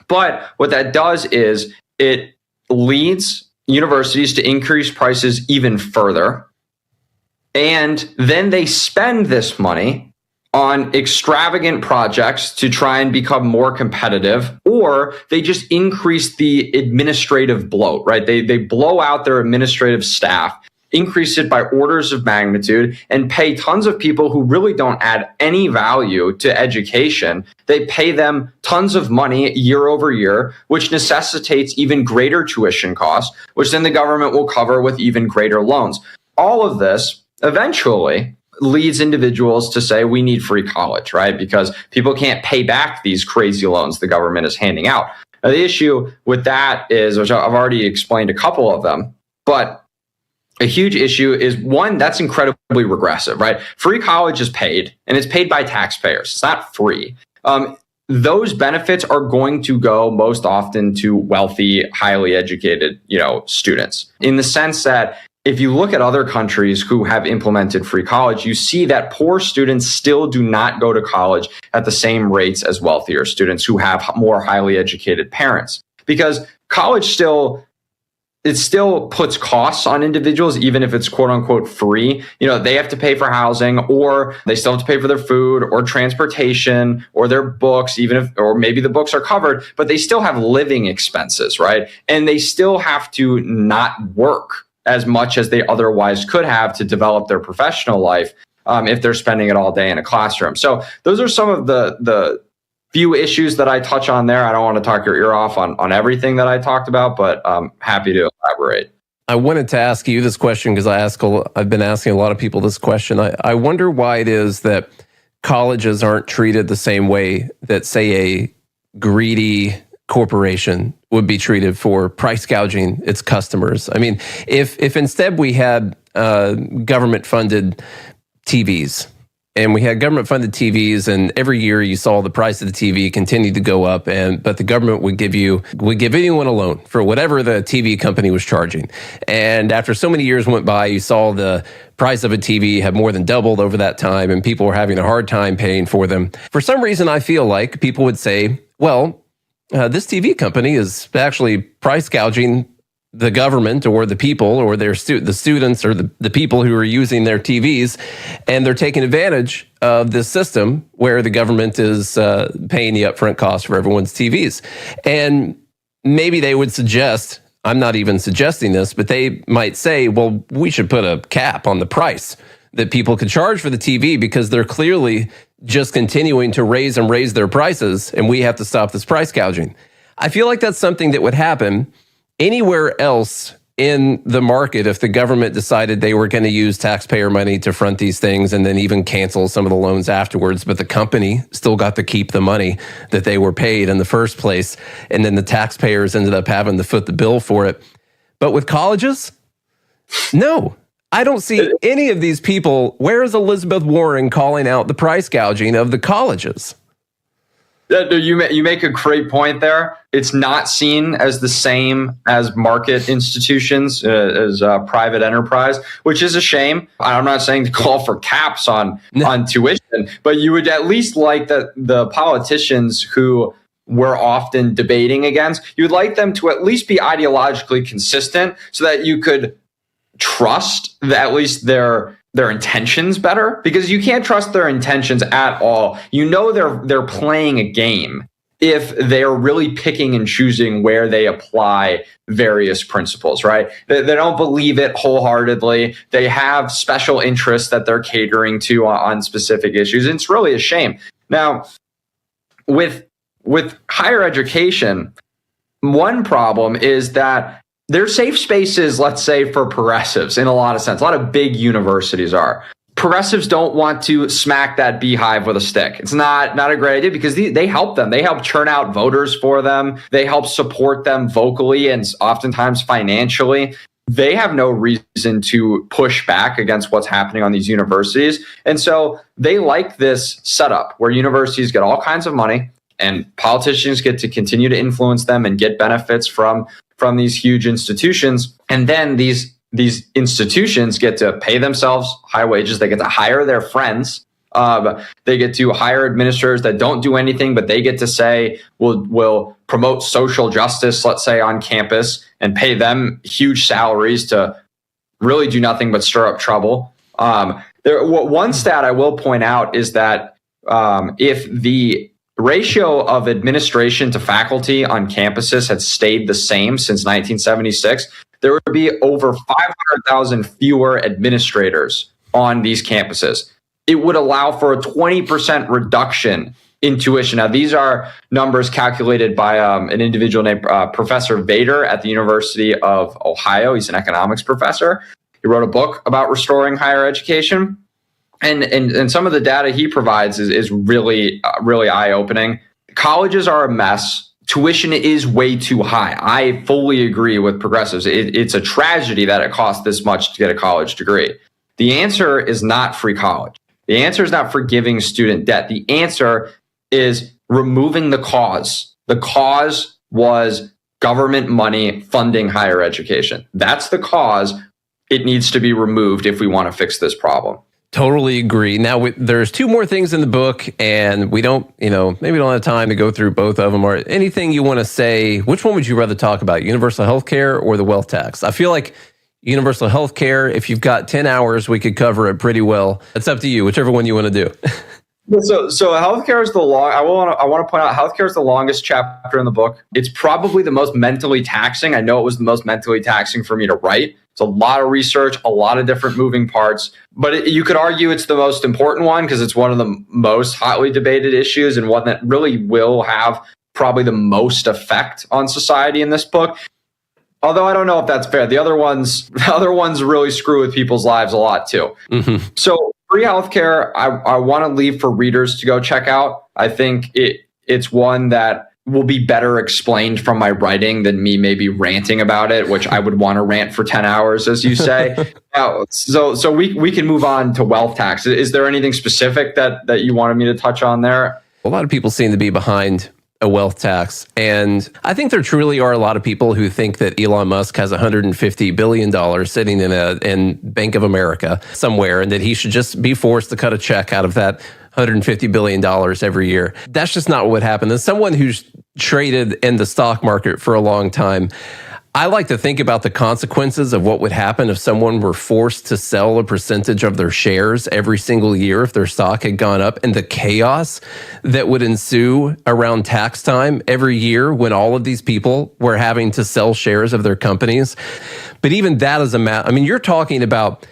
S6: But what that does is it leads universities to increase prices even further. And then they spend this money on extravagant projects to try and become more competitive, or they just increase the administrative bloat, right? They blow out their administrative staff, increase it by orders of magnitude, and pay tons of people who really don't add any value to education. They pay them tons of money year over year, which necessitates even greater tuition costs, which then the government will cover with even greater loans. All of this eventually leads individuals to say we need free college, right? Because people can't pay back these crazy loans the government is handing out. Now, the issue with that is, which I've already explained a couple of them, but a huge issue is, one, that's incredibly regressive, right? Free college is paid, and it's paid by taxpayers. It's not free. Those benefits are going to go most often to wealthy, highly educated, students, in the sense that if you look at other countries who have implemented free college, you see that poor students still do not go to college at the same rates as wealthier students who have more highly educated parents, because college still puts costs on individuals, even if it's quote unquote free. They have to pay for housing, or they still have to pay for their food or transportation or their books, or maybe the books are covered, but they still have living expenses, right? And they still have to not work as much as they otherwise could have to develop their professional life if they're spending it all day in a classroom. So those are some of the few issues that I touch on there. I don't want to talk your ear off on everything that I talked about, but I'm happy to elaborate.
S5: I wanted to ask you this question because I've been asking a lot of people this question. I wonder why it is that colleges aren't treated the same way that, say, a greedy corporation would be treated for price gouging its customers. I mean, if instead we had government-funded TVs, and we had government-funded TVs, and every year you saw the price of the TV continue to go up, but the government would give anyone a loan for whatever the TV company was charging. And after so many years went by, you saw the price of a TV have more than doubled over that time, and people were having a hard time paying for them. For some reason, I feel like people would say, well, this TV company is actually price gouging the government or the people or the students or the people who are using their TVs, and they're taking advantage of this system where the government is paying the upfront cost for everyone's TVs. And maybe they would suggest, I'm not even suggesting this, but they might say, well, we should put a cap on the price that people could charge for the TV, because they're clearly just continuing to raise their prices, and we have to stop this price gouging. I feel like that's something that would happen anywhere else in the market if the government decided they were going to use taxpayer money to front these things and then even cancel some of the loans afterwards. But the company still got to keep the money that they were paid in the first place. And then the taxpayers ended up having to foot the bill for it. But with colleges, no. I don't see any of these people. Where is Elizabeth Warren calling out the price gouging of the colleges?
S6: You make a great point there. It's not seen as the same as market institutions, as private enterprise, which is a shame. I'm not saying to call for caps on tuition, but you would at least like the politicians who we're often debating against, you'd like them to at least be ideologically consistent so that you could trust at least their intentions better, because you can't trust their intentions at all. You know they're playing a game if they're really picking and choosing where they apply various principles, right? They don't believe it wholeheartedly. They have special interests that they're catering to on specific issues. And it's really a shame. Now, with higher education, one problem is that they're safe spaces, let's say, for progressives in a lot of sense. A lot of big universities are. Progressives don't want to smack that beehive with a stick. It's not a great idea because they help them. They help churn out voters for them. They help support them vocally and oftentimes financially. They have no reason to push back against what's happening on these universities. And so they like this setup where universities get all kinds of money and politicians get to continue to influence them and get benefits from these huge institutions. And then these institutions get to pay themselves high wages. They get to hire their friends. They get to hire administrators that don't do anything, but they get to say, we'll promote social justice, let's say, on campus and pay them huge salaries to really do nothing but stir up trouble. One stat I will point out is that if the ratio of administration to faculty on campuses had stayed the same since 1976, there would be over 500,000 fewer administrators on these campuses. It would allow for a 20% reduction in tuition. Now, these are numbers calculated by an individual named Professor Vader at the University of Ohio. He's an economics professor. He wrote a book about restoring higher education. And some of the data he provides is really, really eye-opening. Colleges are a mess. Tuition is way too high. I fully agree with progressives. It's a tragedy that it costs this much to get a college degree. The answer is not free college. The answer is not forgiving student debt. The answer is removing the cause. The cause was government money funding higher education. That's the cause. It needs to be removed if we want to fix this problem.
S5: Totally agree. Now, there's two more things in the book, and we don't, maybe we don't have time to go through both of them. Or anything you want to say, which one would you rather talk about, universal health care or the wealth tax? I feel like universal health care, if you've got 10 hours, we could cover it pretty well. It's up to you, whichever one you want to do.
S6: So healthcare is I want to point out healthcare is the longest chapter in the book. It's probably the most mentally taxing. I know it was the most mentally taxing for me to write. It's a lot of research, a lot of different moving parts, but you could argue it's the most important one because it's one of the most hotly debated issues and one that really will have probably the most effect on society in this book. Although I don't know if that's fair. The other ones really screw with people's lives a lot too. Mm-hmm. So free healthcare, I want to leave for readers to go check out. I think it's one that will be better explained from my writing than me maybe ranting about it, which I would want to rant for 10 hours, as you say. Now, so we can move on to wealth tax. Is there anything specific that you wanted me to touch on there?
S5: A lot of people seem to be behind a wealth tax. And I think there truly are a lot of people who think that Elon Musk has $150 billion sitting in Bank of America somewhere, and that he should just be forced to cut a check out of that $150 billion every year. That's just not what would happen. As someone who's traded in the stock market for a long time, I like to think about the consequences of what would happen if someone were forced to sell a percentage of their shares every single year if their stock had gone up, and the chaos that would ensue around tax time every year when all of these people were having to sell shares of their companies. But even that is you're talking about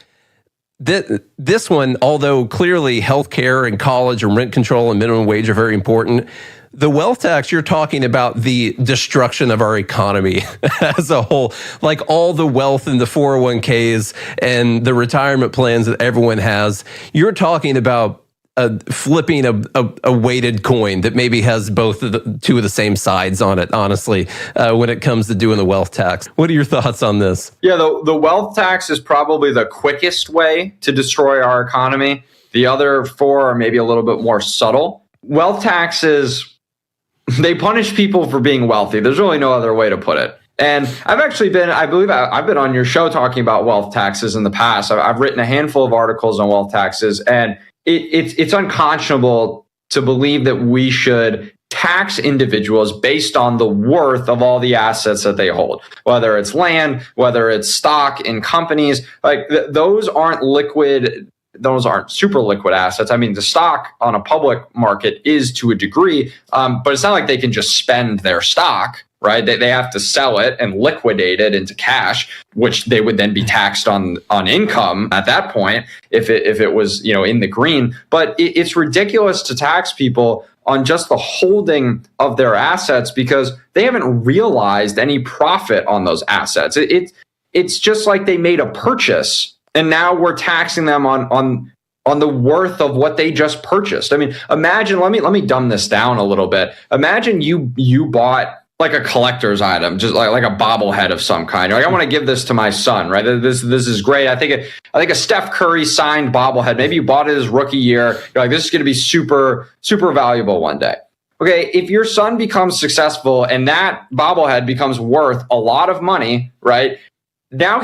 S5: this one, although clearly healthcare and college and rent control and minimum wage are very important, the wealth tax, you're talking about the destruction of our economy as a whole, like all the wealth in the 401ks and the retirement plans that everyone has. You're talking about flipping a weighted coin that maybe has two of the same sides on it, honestly, when it comes to doing the wealth tax. What are your thoughts on this?
S6: Yeah, the wealth tax is probably the quickest way to destroy our economy. The other four are maybe a little bit more subtle. Wealth taxes, they punish people for being wealthy. There's really no other way to put it. And I've been on your show talking about wealth taxes in the past. I've written a handful of articles on wealth taxes, and it's unconscionable to believe that we should tax individuals based on the worth of all the assets that they hold, whether it's land, whether it's stock in companies. Like those aren't liquid. Those aren't super liquid assets. I mean, the stock on a public market is to a degree, but it's not like they can just spend their stock, right? They have to sell it and liquidate it into cash, which they would then be taxed on income at that point if it was, in the green. But it's ridiculous to tax people on just the holding of their assets because they haven't realized any profit on those assets. It's just like they made a purchase and now we're taxing them on the worth of what they just purchased. I mean, imagine, let me dumb this down a little bit. Imagine you bought like a collector's item, just like a bobblehead of some kind. You're like, I want to give this to my son, right? This is great. I think a Steph Curry signed bobblehead. Maybe you bought it his rookie year. You're like, this is going to be super, super valuable one day. Okay, if your son becomes successful and that bobblehead becomes worth a lot of money, right? Now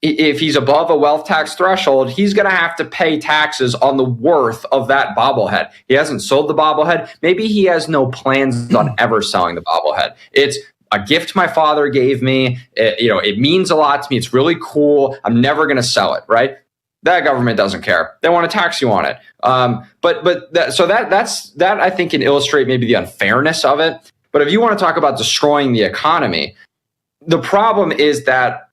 S6: if he's above a wealth tax threshold, he's going to have to pay taxes on the worth of that bobblehead. He hasn't sold the bobblehead. Maybe he has no plans on ever selling the bobblehead. It's a gift my father gave me. It means a lot to me. It's really cool. I'm never going to sell it, right? That government doesn't care. They want to tax you on it. That I think can illustrate maybe the unfairness of it. But if you want to talk about destroying the economy, the problem is that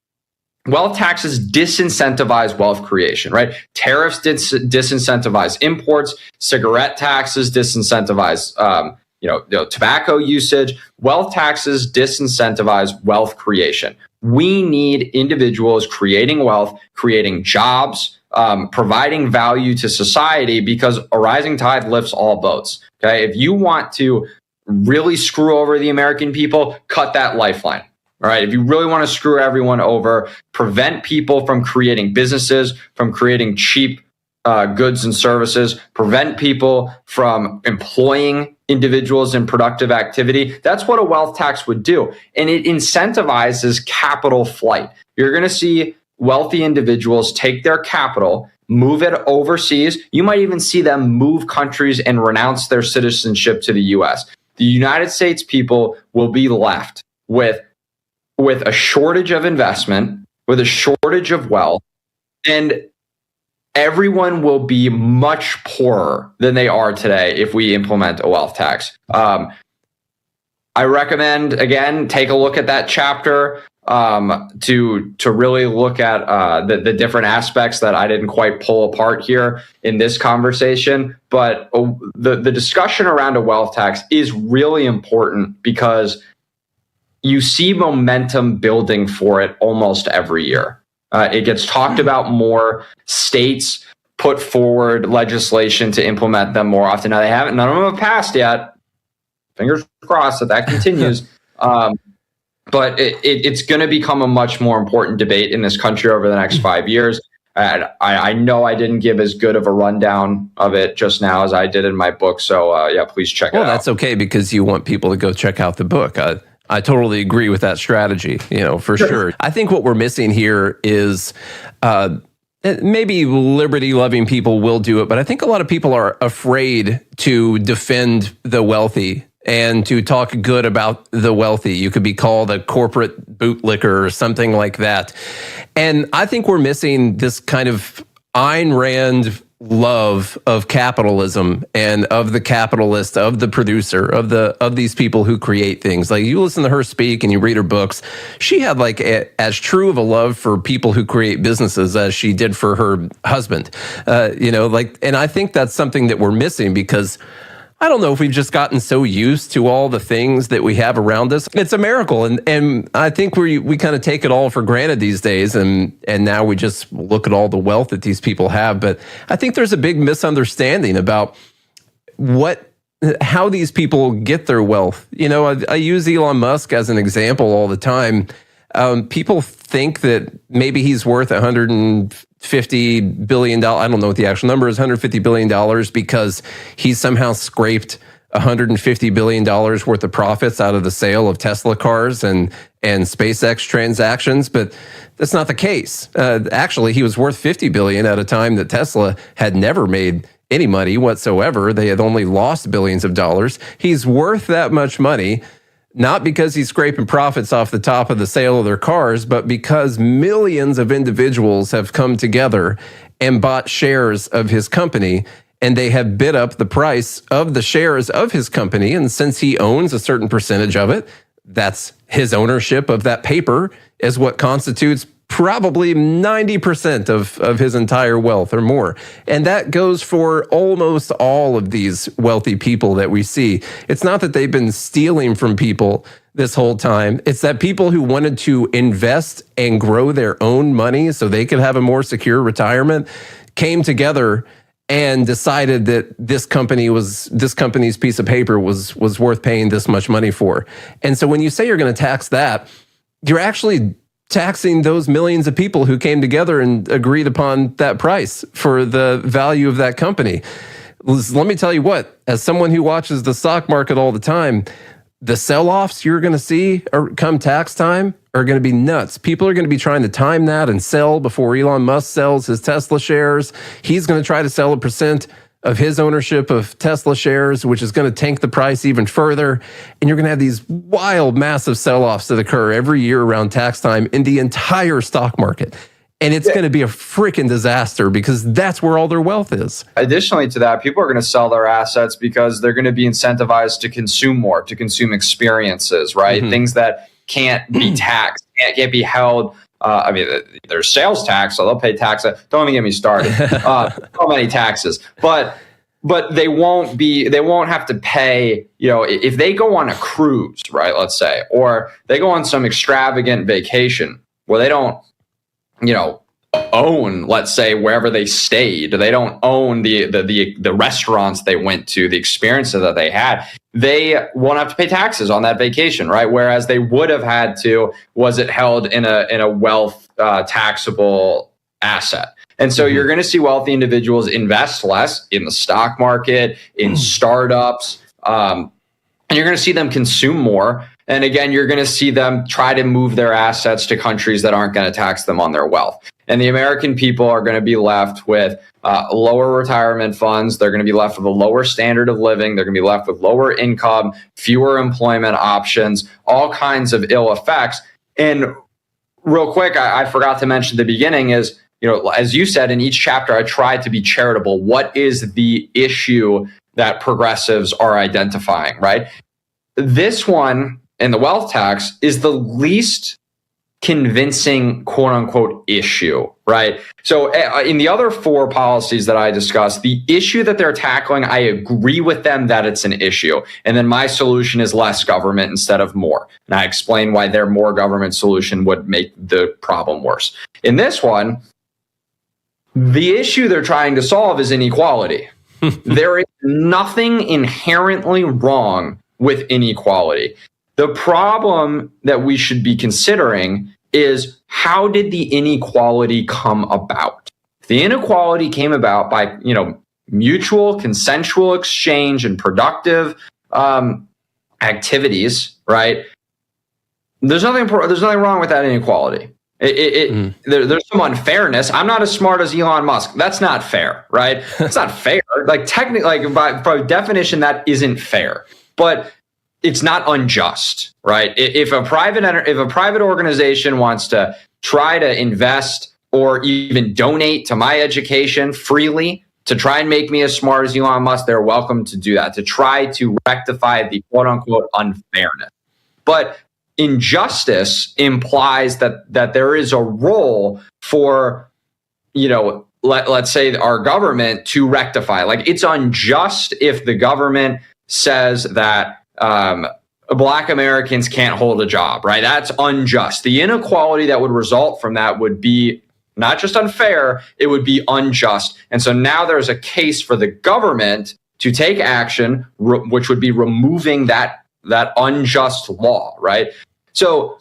S6: wealth taxes disincentivize wealth creation, right? Tariffs disincentivize imports. Cigarette taxes disincentivize, tobacco usage. Wealth taxes disincentivize wealth creation. We need individuals creating wealth, creating jobs, providing value to society because a rising tide lifts all boats. Okay, if you want to really screw over the American people, cut that lifeline. All right. If you really want to screw everyone over, prevent people from creating businesses, from creating cheap goods and services, prevent people from employing individuals in productive activity. That's what a wealth tax would do. And it incentivizes capital flight. You're going to see wealthy individuals take their capital, move it overseas. You might even see them move countries and renounce their citizenship to the U.S. The United States people will be left with a shortage of investment, with a shortage of wealth, and everyone will be much poorer than they are today if we implement a wealth tax. I recommend, again, take a look at that chapter to really look at the different aspects that I didn't quite pull apart here in this conversation. But the discussion around a wealth tax is really important because you see momentum building for it almost every year. It gets talked about more. States put forward legislation to implement them more often. Now, they haven't. None of them have passed yet. Fingers crossed that continues. But it's going to become a much more important debate in this country over the next 5 years. I know I didn't give as good of a rundown of it just now as I did in my book. So, please check it out.
S5: Well, that's okay because you want people to go check out the book. I totally agree with that strategy, for sure. I think what we're missing here is maybe liberty-loving people will do it, but I think a lot of people are afraid to defend the wealthy and to talk good about the wealthy. You could be called a corporate bootlicker or something like that. And I think we're missing this kind of Ayn Rand love of capitalism and of the capitalist, of the producer, of these people who create things. Like you listen to her speak and you read her books, she had like as true of a love for people who create businesses as she did for her husband. And I think that's something that we're missing because I don't know if we've just gotten so used to all the things that we have around us. It's a miracle. And I think we kind of take it all for granted these days. And now we just look at all the wealth that these people have. But I think there's a big misunderstanding about how these people get their wealth. You know, I use Elon Musk as an example all the time. People think that maybe he's worth $150 billion. I don't know what the actual number is, $150 billion, because he's somehow scraped $150 billion worth of profits out of the sale of Tesla cars and SpaceX transactions. But that's not the case. Actually, he was worth $50 billion at a time that Tesla had never made any money whatsoever. They had only lost billions of dollars. He's worth that much money, not because he's scraping profits off the top of the sale of their cars, but because millions of individuals have come together and bought shares of his company, and they have bid up the price of the shares of his company. And since he owns a certain percentage of it, that's his ownership of that paper is what constitutes probably 90% of his entire wealth or more. And that goes for almost all of these wealthy people that we see. It's not that they've been stealing from people this whole time. It's that people who wanted to invest and grow their own money so they could have a more secure retirement came together and decided that this company's piece of paper was worth paying this much money for. And so when you say you're going to tax that, you're actually taxing those millions of people who came together and agreed upon that price for the value of that company. Let me tell you what, as someone who watches the stock market all the time, the sell-offs you're going to see come tax time are going to be nuts. People are going to be trying to time that and sell before Elon Musk sells his Tesla shares. He's going to try to sell 1% of his ownership of Tesla shares, which is going to tank the price even further. And you're going to have these wild, massive sell-offs that occur every year around tax time in the entire stock market. And it's going to be a freaking disaster because that's where all their wealth is.
S6: Additionally to that, people are going to sell their assets because they're going to be incentivized to consume more, to consume experiences, right? Mm-hmm. Things that can't be taxed, can't be held. I mean, there's sales tax, so they'll pay tax. Don't even get me started. So many taxes, but they won't have to pay. You know, if they go on a cruise, right? Let's say, or they go on some extravagant vacation where they don't, you know, own, let's say, wherever they stayed. They don't own the restaurants they went to, the experiences that they had. They won't have to pay taxes on that vacation, right? Whereas they would have had to, was it held in a wealth taxable asset. And so you're going to see wealthy individuals invest less in the stock market, in startups, and you're going to see them consume more. And again, you're going to see them try to move their assets to countries that aren't going to tax them on their wealth. And the American people are going to be left with lower retirement funds. They're going to be left with a lower standard of living. They're going to be left with lower income, fewer employment options, all kinds of ill effects. And real quick, I forgot to mention at the beginning is, you know, as you said, in each chapter, I tried to be charitable. What is the issue that progressives are identifying, right? This one, and the wealth tax, is the least convincing quote unquote issue, right? So in the other four policies that I discussed, the issue that they're tackling, I agree with them that it's an issue. And then my solution is less government instead of more. And I explain why their more government solution would make the problem worse. In this one, the issue they're trying to solve is inequality. There is nothing inherently wrong with inequality. The problem that we should be considering is, how did the inequality come about? The inequality came about by, you know, mutual consensual exchange and productive activities, right? There's nothing wrong with that inequality. There's some unfairness. I'm not as smart as Elon Musk. That's not fair, right? It's not fair. Like technically, like by definition, that isn't fair. But it's not unjust, right? If a private organization wants to try to invest or even donate to my education freely to try and make me as smart as Elon Musk, they're welcome to do that, to try to rectify the quote unquote unfairness. But injustice implies that there is a role for, you know, let's say our government to rectify. Like, it's unjust if the government says that Black Americans can't hold a job, right? That's unjust. The inequality that would result from that would be not just unfair, it would be unjust. And so now there's a case for the government to take action, which would be removing that unjust law, right? So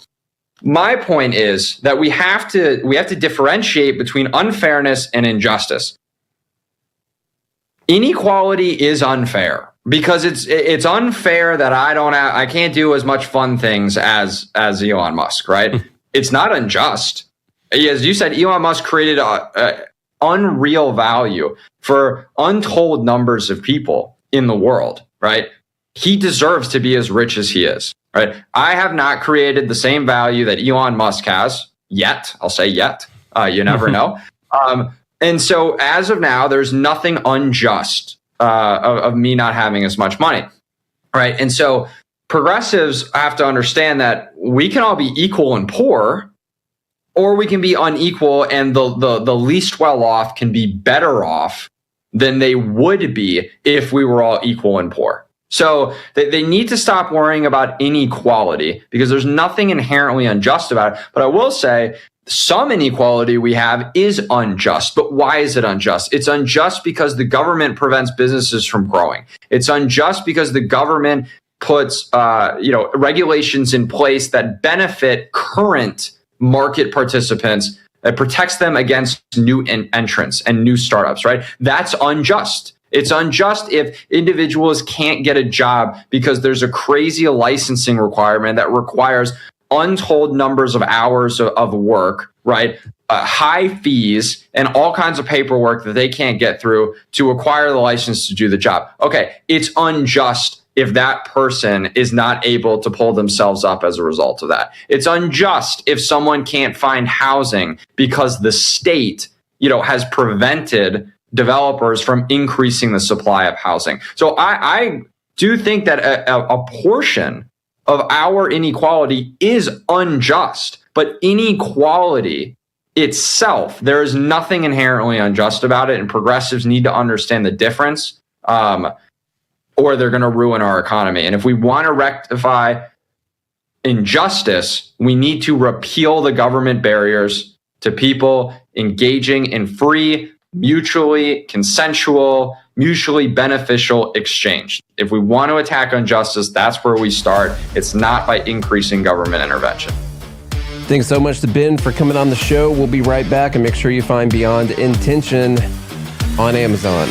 S6: my point is that we have to differentiate between unfairness and injustice. Inequality is unfair because it's unfair that I can't do as much fun things as Elon Musk, right? It's not unjust. As you said, Elon Musk created unreal value for untold numbers of people in the world, right? He deserves to be as rich as he is, right? I have not created the same value that Elon Musk has yet. I'll say yet. You never know. And so as of now, there's nothing unjust of me not having as much money, right? And so progressives have to understand that we can all be equal and poor, or we can be unequal and the least well off can be better off than they would be if we were all equal and poor. So they need to stop worrying about inequality because there's nothing inherently unjust about it. But I will say some inequality we have is unjust. But why is it unjust? It's unjust because the government prevents businesses from growing. It's unjust because the government puts regulations in place that benefit current market participants. It protects them against new entrants and new startups, right? That's unjust. It's unjust if individuals can't get a job because there's a crazy licensing requirement that requires untold numbers of hours of work, right? High fees and all kinds of paperwork that they can't get through to acquire the license to do the job. Okay, it's unjust if that person is not able to pull themselves up as a result of that. It's unjust if someone can't find housing because the state, has prevented developers from increasing the supply of housing. So I do think that a portion of our inequality is unjust, but inequality itself, there is nothing inherently unjust about it, and progressives need to understand the difference, or they're going to ruin our economy. And if we want to rectify injustice, we need to repeal the government barriers to people engaging in free, mutually consensual, mutually beneficial exchange. If we want to attack injustice, that's where we start. It's not by increasing government intervention.
S5: Thanks so much to Ben for coming on the show. We'll be right back, and make sure you find Beyond Intention on Amazon.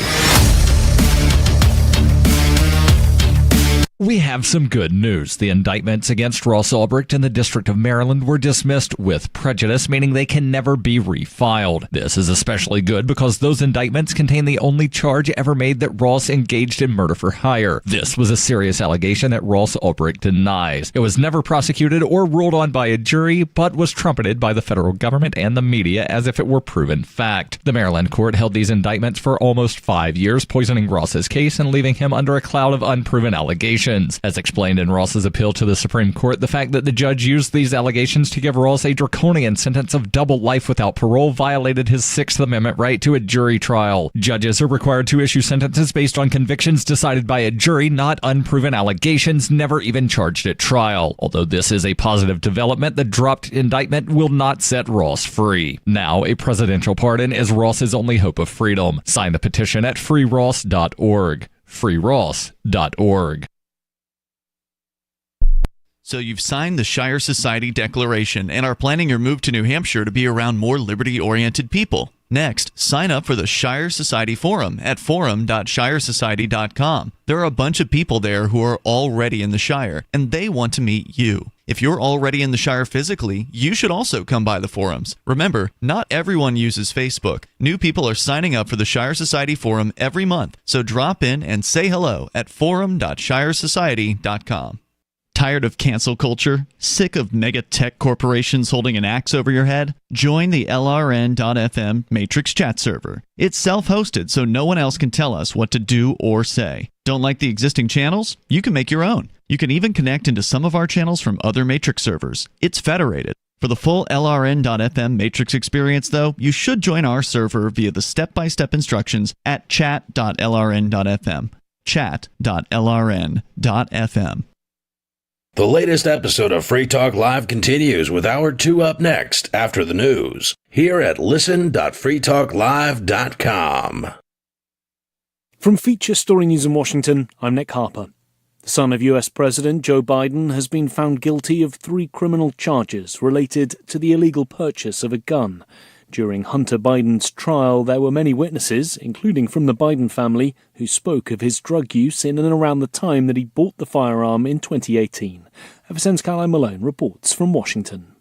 S12: We have some good news. The indictments against Ross Ulbricht in the District of Maryland were dismissed with prejudice, meaning they can never be refiled. This is especially good because those indictments contain the only charge ever made that Ross engaged in murder for hire. This was a serious allegation that Ross Ulbricht denies. It was never prosecuted or ruled on by a jury, but was trumpeted by the federal government and the media as if it were proven fact. The Maryland court held these indictments for almost 5 years, poisoning Ross's case and leaving him under a cloud of unproven allegations. As explained in Ross's appeal to the Supreme Court, the fact that the judge used these allegations to give Ross a draconian sentence of double life without parole violated his Sixth Amendment right to a jury trial. Judges are required to issue sentences based on convictions decided by a jury, not unproven allegations never even charged at trial. Although this is a positive development, the dropped indictment will not set Ross free. Now, a presidential pardon is Ross's only hope of freedom. Sign the petition at freeross.org. freeross.org.
S7: So you've signed the Shire Society Declaration and are planning your move to New Hampshire to be around more liberty-oriented people. Next, sign up for the Shire Society Forum at forum.shiresociety.com. There are a bunch of people there who are already in the Shire, and they want to meet you. If you're already in the Shire physically, you should also come by the forums. Remember, not everyone uses Facebook. New people are signing up for the Shire Society Forum every month, so drop in and say hello at forum.shiresociety.com. Tired of cancel culture? Sick of mega tech corporations holding an axe over your head? Join the LRN.FM Matrix chat server. It's self-hosted, so no one else can tell us what to do or say. Don't like the existing channels? You can make your own. You can even connect into some of our channels from other Matrix servers. It's federated. For the full LRN.FM Matrix experience, though, you should join our server via the step-by-step instructions at chat.lrn.fm. Chat.lrn.fm.
S4: The latest episode of Free Talk Live continues with Hour 2 up next after the news here at listen.freetalklive.com.
S8: From Feature Story News in Washington, I'm Nick Harper. The son of US President Joe Biden has been found guilty of 3 criminal charges related to the illegal purchase of a gun. During Hunter Biden's trial, there were many witnesses, including from the Biden family, who spoke of his drug use in and around the time that he bought the firearm in 2018. FSN's Caroline Malone reports from Washington.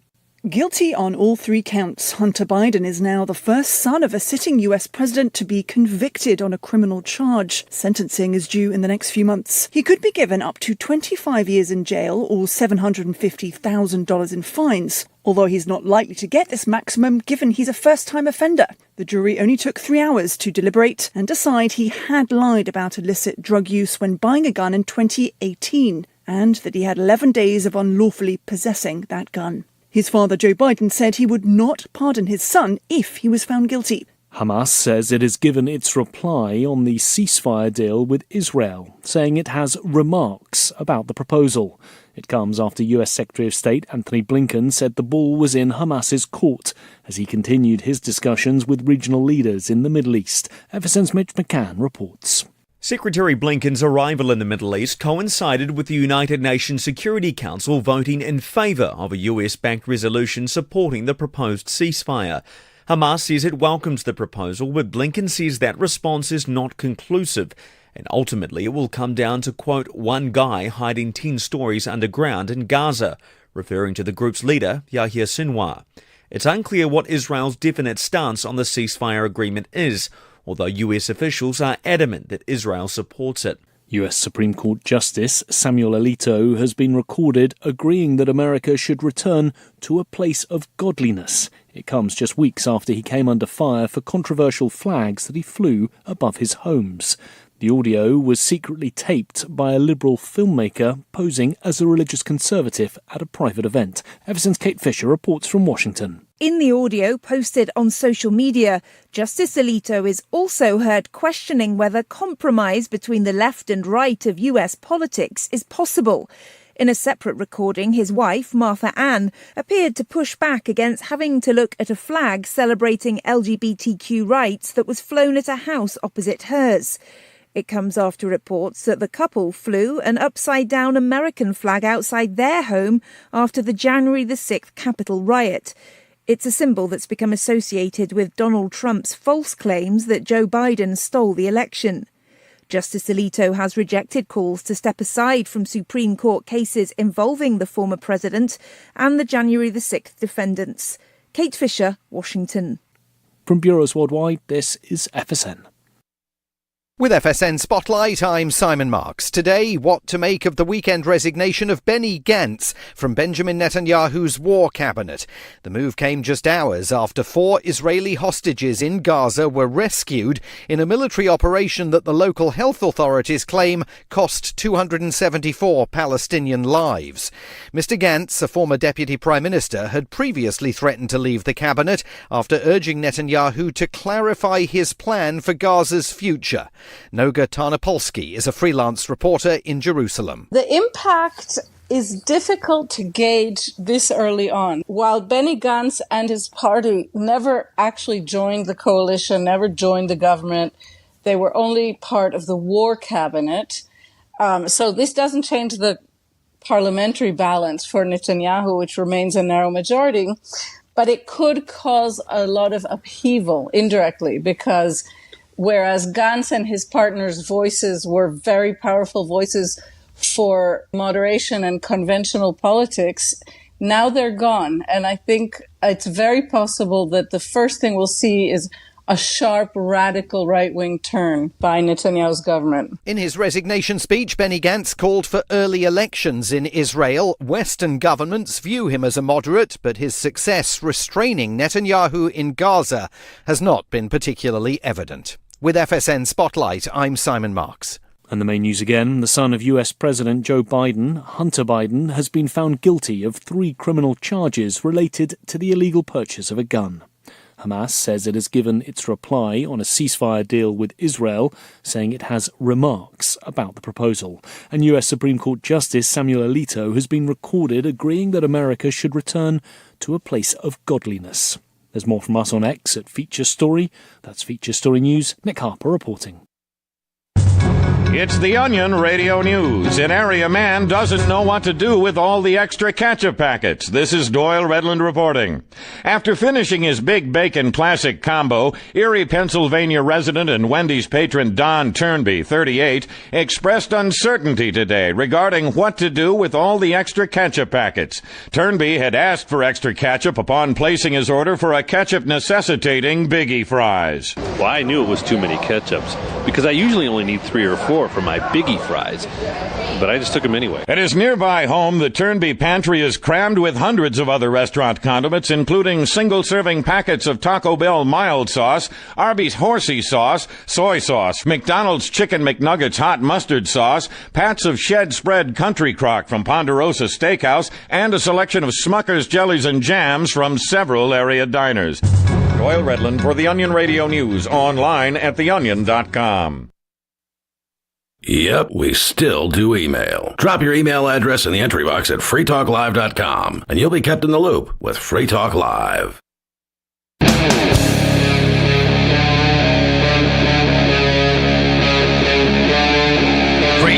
S9: Guilty on all 3 counts, Hunter Biden is now the first son of a sitting US president to be convicted on a criminal charge. Sentencing is due in the next few months. He could be given up to 25 years in jail or $750,000 in fines, although he's not likely to get this maximum given he's a first-time offender. The jury only took 3 hours to deliberate and decide he had lied about illicit drug use when buying a gun in 2018, and that he had 11 days of unlawfully possessing that gun. His father, Joe Biden, said he would not pardon his son if he was found guilty.
S8: Hamas says it has given its reply on the ceasefire deal with Israel, saying it has remarks about the proposal. It comes after US Secretary of State Antony Blinken said the ball was in Hamas's court as he continued his discussions with regional leaders in the Middle East. FSN's Mitch McCann reports.
S10: Secretary Blinken's arrival in the Middle East coincided with the United Nations Security Council voting in favour of a US-backed resolution supporting the proposed ceasefire. Hamas says it welcomes the proposal, but Blinken says that response is not conclusive, and ultimately it will come down to, quote, one guy hiding 10 stories underground in Gaza, referring to the group's leader, Yahya Sinwar. It's unclear what Israel's definite stance on the ceasefire agreement is, although US officials are adamant that Israel supports it.
S8: US Supreme Court Justice Samuel Alito has been recorded agreeing that America should return to a place of godliness. It comes just weeks after he came under fire for controversial flags that he flew above his homes. The audio was secretly taped by a liberal filmmaker posing as a religious conservative at a private event. FSN's Kate Fisher reports from Washington.
S11: In the audio posted on social media, Justice Alito is also heard questioning whether compromise between the left and right of US politics is possible. In a separate recording, his wife, Martha Ann, appeared to push back against having to look at a flag celebrating LGBTQ rights that was flown at a house opposite hers. It comes after reports that the couple flew an upside-down American flag outside their home after the January the 6th Capitol riot. It's a symbol that's become associated with Donald Trump's false claims that Joe Biden stole the election. Justice Alito has rejected calls to step aside from Supreme Court cases involving the former president and the January the 6th defendants. Kate Fisher, Washington.
S8: From Bureaus Worldwide, this is FSN.
S13: With FSN Spotlight, I'm Simon Marks. Today, what to make of the weekend resignation of Benny Gantz from Benjamin Netanyahu's war cabinet. The move came just hours after 4 Israeli hostages in Gaza were rescued in a military operation that the local health authorities claim cost 274 Palestinian lives. Mr. Gantz, a former deputy prime minister, had previously threatened to leave the cabinet after urging Netanyahu to clarify his plan for Gaza's future. Noga Tarnopolsky is a freelance reporter in Jerusalem.
S14: The impact is difficult to gauge this early on. While Benny Gantz and his party never actually joined the coalition, never joined the government, they were only part of the war cabinet. So this doesn't change the parliamentary balance for Netanyahu, which remains a narrow majority, but it could cause a lot of upheaval indirectly because whereas Gantz and his partners' voices were very powerful voices for moderation and conventional politics, now they're gone. And I think it's very possible that the first thing we'll see is a sharp, radical right-wing turn by Netanyahu's government.
S13: In his resignation speech, Benny Gantz called for early elections in Israel. Western governments view him as a moderate, but his success restraining Netanyahu in Gaza has not been particularly evident. With FSN Spotlight, I'm Simon Marks.
S8: And the main news again, the son of US President Joe Biden, Hunter Biden, has been found guilty of 3 criminal charges related to the illegal purchase of a gun. Hamas says it has given its reply on a ceasefire deal with Israel, saying it has remarks about the proposal. And US Supreme Court Justice Samuel Alito has been recorded agreeing that America should return to a place of godliness. There's more from us on X at Feature Story. That's Feature Story News. Nick Harper reporting.
S15: It's the Onion Radio News. An area man doesn't know what to do with all the extra ketchup packets. This is Doyle Redland reporting. After finishing his Big Bacon Classic combo, Erie, Pennsylvania resident and Wendy's patron Don Turnby, 38, expressed uncertainty today regarding what to do with all the extra ketchup packets. Turnby had asked for extra ketchup upon placing his order for a ketchup necessitating Biggie fries.
S16: Well, I knew it was too many ketchups because I usually only need 3 or 4 for my Biggie fries, but I just took them anyway.
S15: At his nearby home, the Turnby pantry is crammed with hundreds of other restaurant condiments, including single-serving packets of Taco Bell mild sauce, Arby's horsey sauce, soy sauce, McDonald's Chicken McNuggets hot mustard sauce, pats of shed spread country crock from Ponderosa Steakhouse, and a selection of Smucker's jellies and jams from several area diners. Doyle Redland for the Onion Radio News, online at theonion.com.
S4: Yep, we still do email. Drop your email address in the entry box at freetalklive.com, and you'll be kept in the loop with Free Talk Live.
S5: Free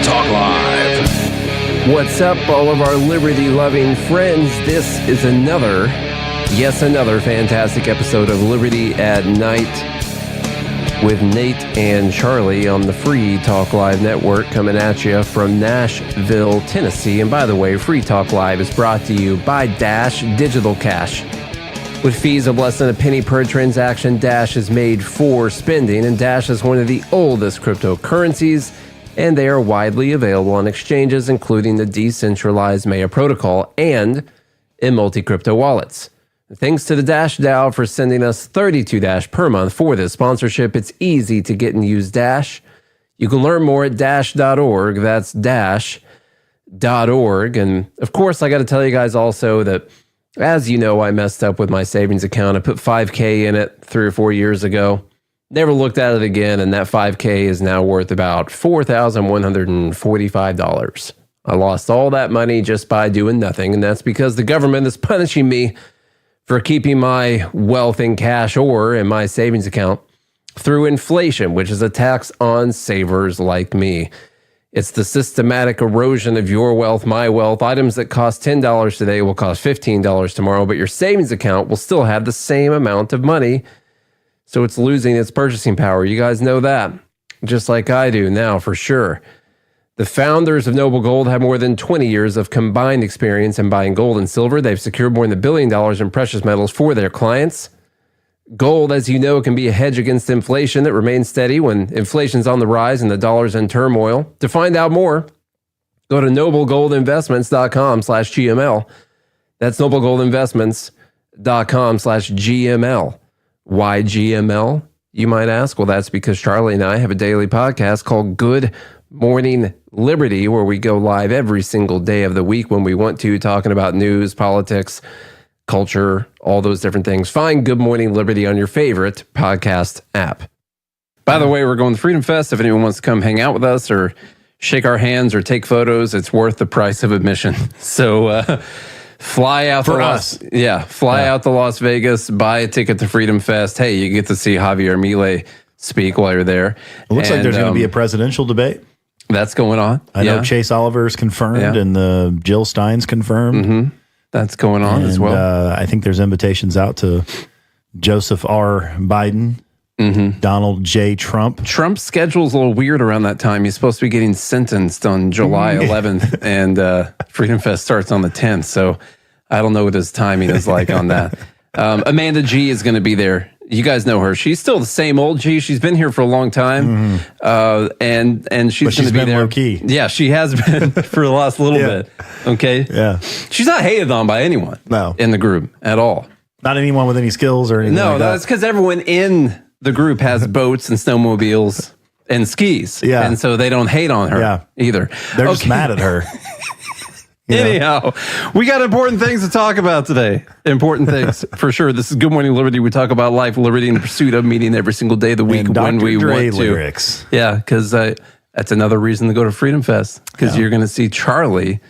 S5: Talk Live. What's up, all of our liberty-loving friends? This is another fantastic episode of Liberty at Night with Nate and Charlie on the Free Talk Live network, coming at you from Nashville, Tennessee. And by the way, Free Talk Live is brought to you by Dash Digital Cash. With fees of less than a penny per transaction, Dash is made for spending, and Dash is one of the oldest cryptocurrencies, and they are widely available on exchanges, including the decentralized Maya protocol and in multi-crypto wallets. Thanks to the Dash DAO for sending us 32 Dash per month for this sponsorship. It's easy to get and use Dash. You can learn more at dash.org. That's dash.org. And of course, I got to tell you guys also that, as you know, I messed up with my savings account. I put $5K in it 3 or 4 years ago. Never looked at it again, and that $5K is now worth about $4,145. I lost all that money just by doing nothing, and that's because the government is punishing me for keeping my wealth in cash or in my savings account through inflation, which is a tax on savers like me. It's the systematic erosion of your wealth, my wealth. Items that cost $10 today will cost $15 tomorrow, but your savings account will still have the same amount of money, so it's losing its purchasing power. You guys know that, just like I do now for sure. The founders of Noble Gold have more than 20 years of combined experience in buying gold and silver. They've secured more than $1 billion in precious metals for their clients. Gold, as you know, can be a hedge against inflation that remains steady when inflation's on the rise and the dollar's in turmoil. To find out more, go to noblegoldinvestments.com/GML. That's noblegoldinvestments.com/GML. Why GML, you might ask? Well, that's because Charlie and I have a daily podcast called Good Morning Liberty, where we go live every single day of the week when we want to, talking about news, politics, culture, all those different things. Find Good Morning Liberty on your favorite podcast app. By the way, we're going to Freedom Fest. If anyone wants to come hang out with us or shake our hands or take photos, it's worth the price of admission. So fly out
S17: for us.
S5: Fly out to Las Vegas, buy a ticket to Freedom Fest. Hey, you get to see Javier Milei speak while you're there.
S17: It looks like there's going to be a presidential debate.
S5: That's going on.
S17: I know Chase Oliver's confirmed and Jill Stein's confirmed.
S5: Mm-hmm. That's going on as well.
S17: I think there's invitations out to Joseph R. Biden, Donald J. Trump.
S5: Trump's schedule's a little weird around that time. He's supposed to be getting sentenced on July 11th, and Freedom Fest starts on the 10th. So I don't know what his timing is like on that. Amanda G is going to be there. You guys know her. She's still the same old G. She's been here for a long time, and she's going to be there.
S17: Low key.
S5: Yeah, she has been for the last little bit. Okay.
S17: Yeah.
S5: She's not hated on by anyone.
S17: No.
S5: In the group at all.
S17: Not anyone with any skills or anything.
S5: No,
S17: like that.
S5: that's because everyone in the group has boats and snowmobiles and skis.
S17: Yeah.
S5: And so they don't hate on her either.
S17: They're just mad at her.
S5: Anyhow, we got important things to talk about today. Important things, for sure. This is Good Morning Liberty. We talk about life, liberty, and the pursuit of meaning every single day of the week
S17: And
S5: when
S17: Dr.
S5: we
S17: Dre
S5: want to.
S17: lyrics.
S5: Yeah, because that's another reason to go to Freedom Fest, because you're going to see Charlie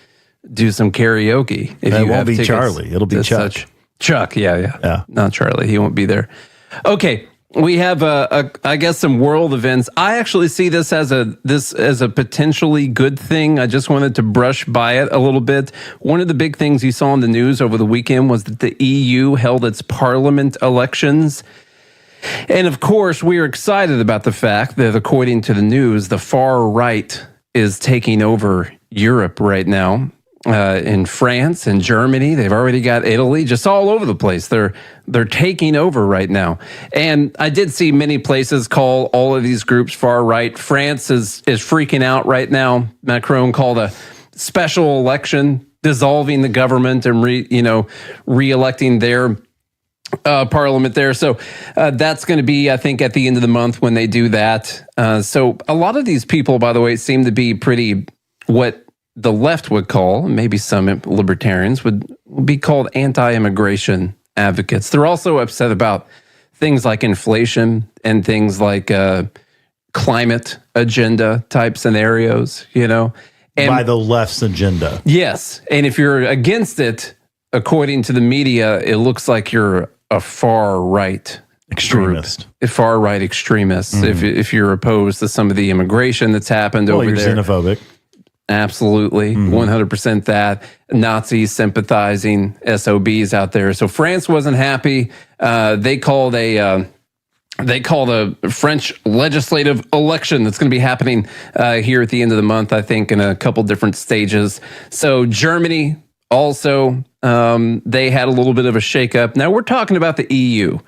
S5: do some karaoke. If
S17: It
S5: you
S17: won't
S5: have
S17: be
S5: tickets
S17: Charlie. It'll be
S5: to
S17: Chuck.
S5: Chuck, yeah. Not Charlie. He won't be there. Okay. We have, I guess, some world events. I actually see this as a potentially good thing. I just wanted to brush by it a little bit. One of the big things you saw in the news over the weekend was that the EU held its parliament elections. And of course, we are excited about the fact that, according to the news, the far right is taking over Europe right now. In France and Germany, they've already got Italy, just all over the place. They're taking over right now. And I did see many places call all of these groups far right. France is freaking out right now. Macron called a special election, dissolving the government and re-electing their parliament there. So that's going to be, I think, at the end of the month when they do that. So a lot of these people, by the way, seem to be pretty what the left would call, maybe some libertarians would be called anti-immigration advocates. They're also upset about things like inflation and things like climate agenda type scenarios, And
S17: by the left's agenda.
S5: Yes. And if you're against it, according to the media, it looks like you're a far right
S17: extremist.
S5: Far right extremist. If you're opposed to some of the immigration that's happened over
S17: you're
S5: there.
S17: Xenophobic.
S5: Absolutely. 100% that. Nazis sympathizing SOBs out there. So France wasn't happy. They called a French legislative election that's going to be happening here at the end of the month, I think, in a couple different stages. So Germany also, they had a little bit of a shakeup. Now we're talking about the EU.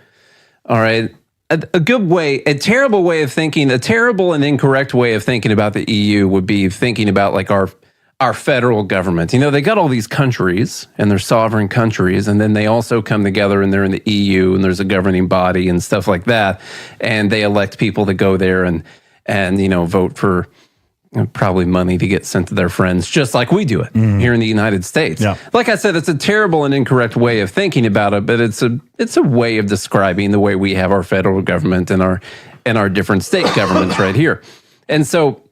S5: All right. A good way, a terrible way of thinking, a terrible and incorrect way of thinking about the EU would be thinking about like our federal government. They got all these countries and they're sovereign countries, and then they also come together and they're in the EU and there's a governing body and stuff like that. And they elect people to go there and vote for probably money to get sent to their friends, just like we do it here in the United States. Yeah. Like I said, it's a terrible and incorrect way of thinking about it, but it's a way of describing the way we have our federal government and our different state governments right here. And so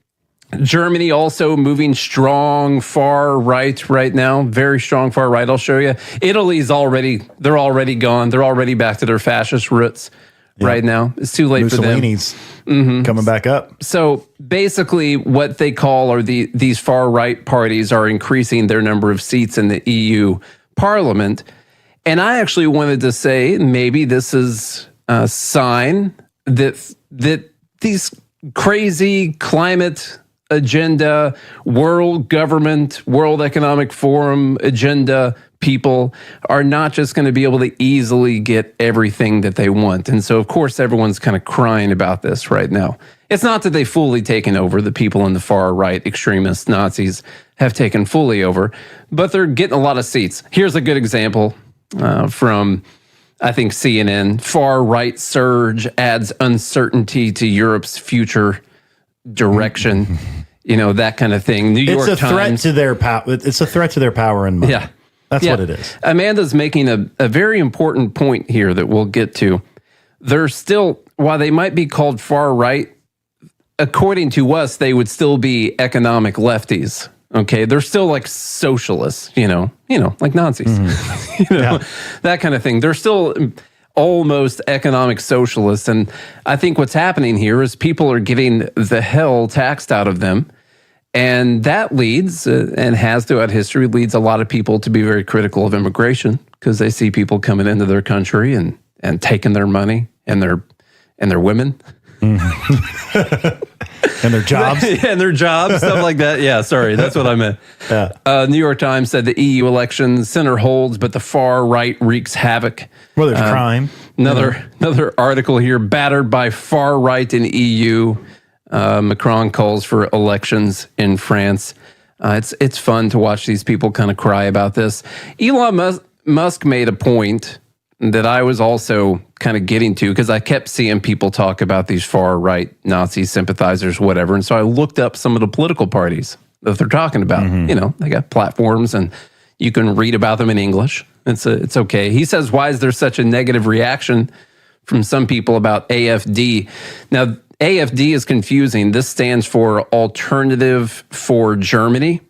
S5: Germany also moving strong far right now, very strong far right. I'll show you. Italy's they're already gone. They're already back to their fascist roots. Right now. It's too late for them.
S17: Mussolini's coming back up.
S5: So basically what they call are these far right parties are increasing their number of seats in the EU Parliament. And I actually wanted to say maybe this is a sign that these crazy climate agenda, world government, World Economic Forum agenda people are not just going to be able to easily get everything that they want. And so, of course, everyone's kind of crying about this right now. It's not that they've fully taken over. The people in the far right, extremists, Nazis, have taken fully over, but they're getting a lot of seats. Here's a good example from, I think, CNN. Far right surge adds uncertainty to Europe's future direction. That kind of thing. New York Times.
S17: It's a threat to their power. It's a threat to their power and money.
S5: Yeah.
S17: That's what it is.
S5: Amanda's making a very important point here that we'll get to. They're still, while they might be called far right, according to us, they would still be economic lefties. Okay, they're still like socialists, like Nazis, that kind of thing. They're still almost economic socialists. And I think what's happening here is people are getting the hell taxed out of them. And that leads, and has throughout history, leads a lot of people to be very critical of immigration because they see people coming into their country and taking their money and their women.
S17: And their jobs.
S5: And their jobs, stuff like that. Yeah, sorry, that's what I meant. Yeah. New York Times said the EU election center holds, but the far right wreaks havoc.
S17: Well, there's crime.
S5: Another article here, battered by far right in EU. Macron calls for elections in France. It's fun to watch these people kind of cry about this. Elon Musk made a point that I was also kind of getting to, because I kept seeing people talk about these far-right Nazi sympathizers, whatever. And so I looked up some of the political parties that they're talking about. You know, they got platforms and you can read about them in English. It's okay. He says, why is there such a negative reaction from some people about AFD? Now, AFD is confusing. This stands for Alternative for Germany.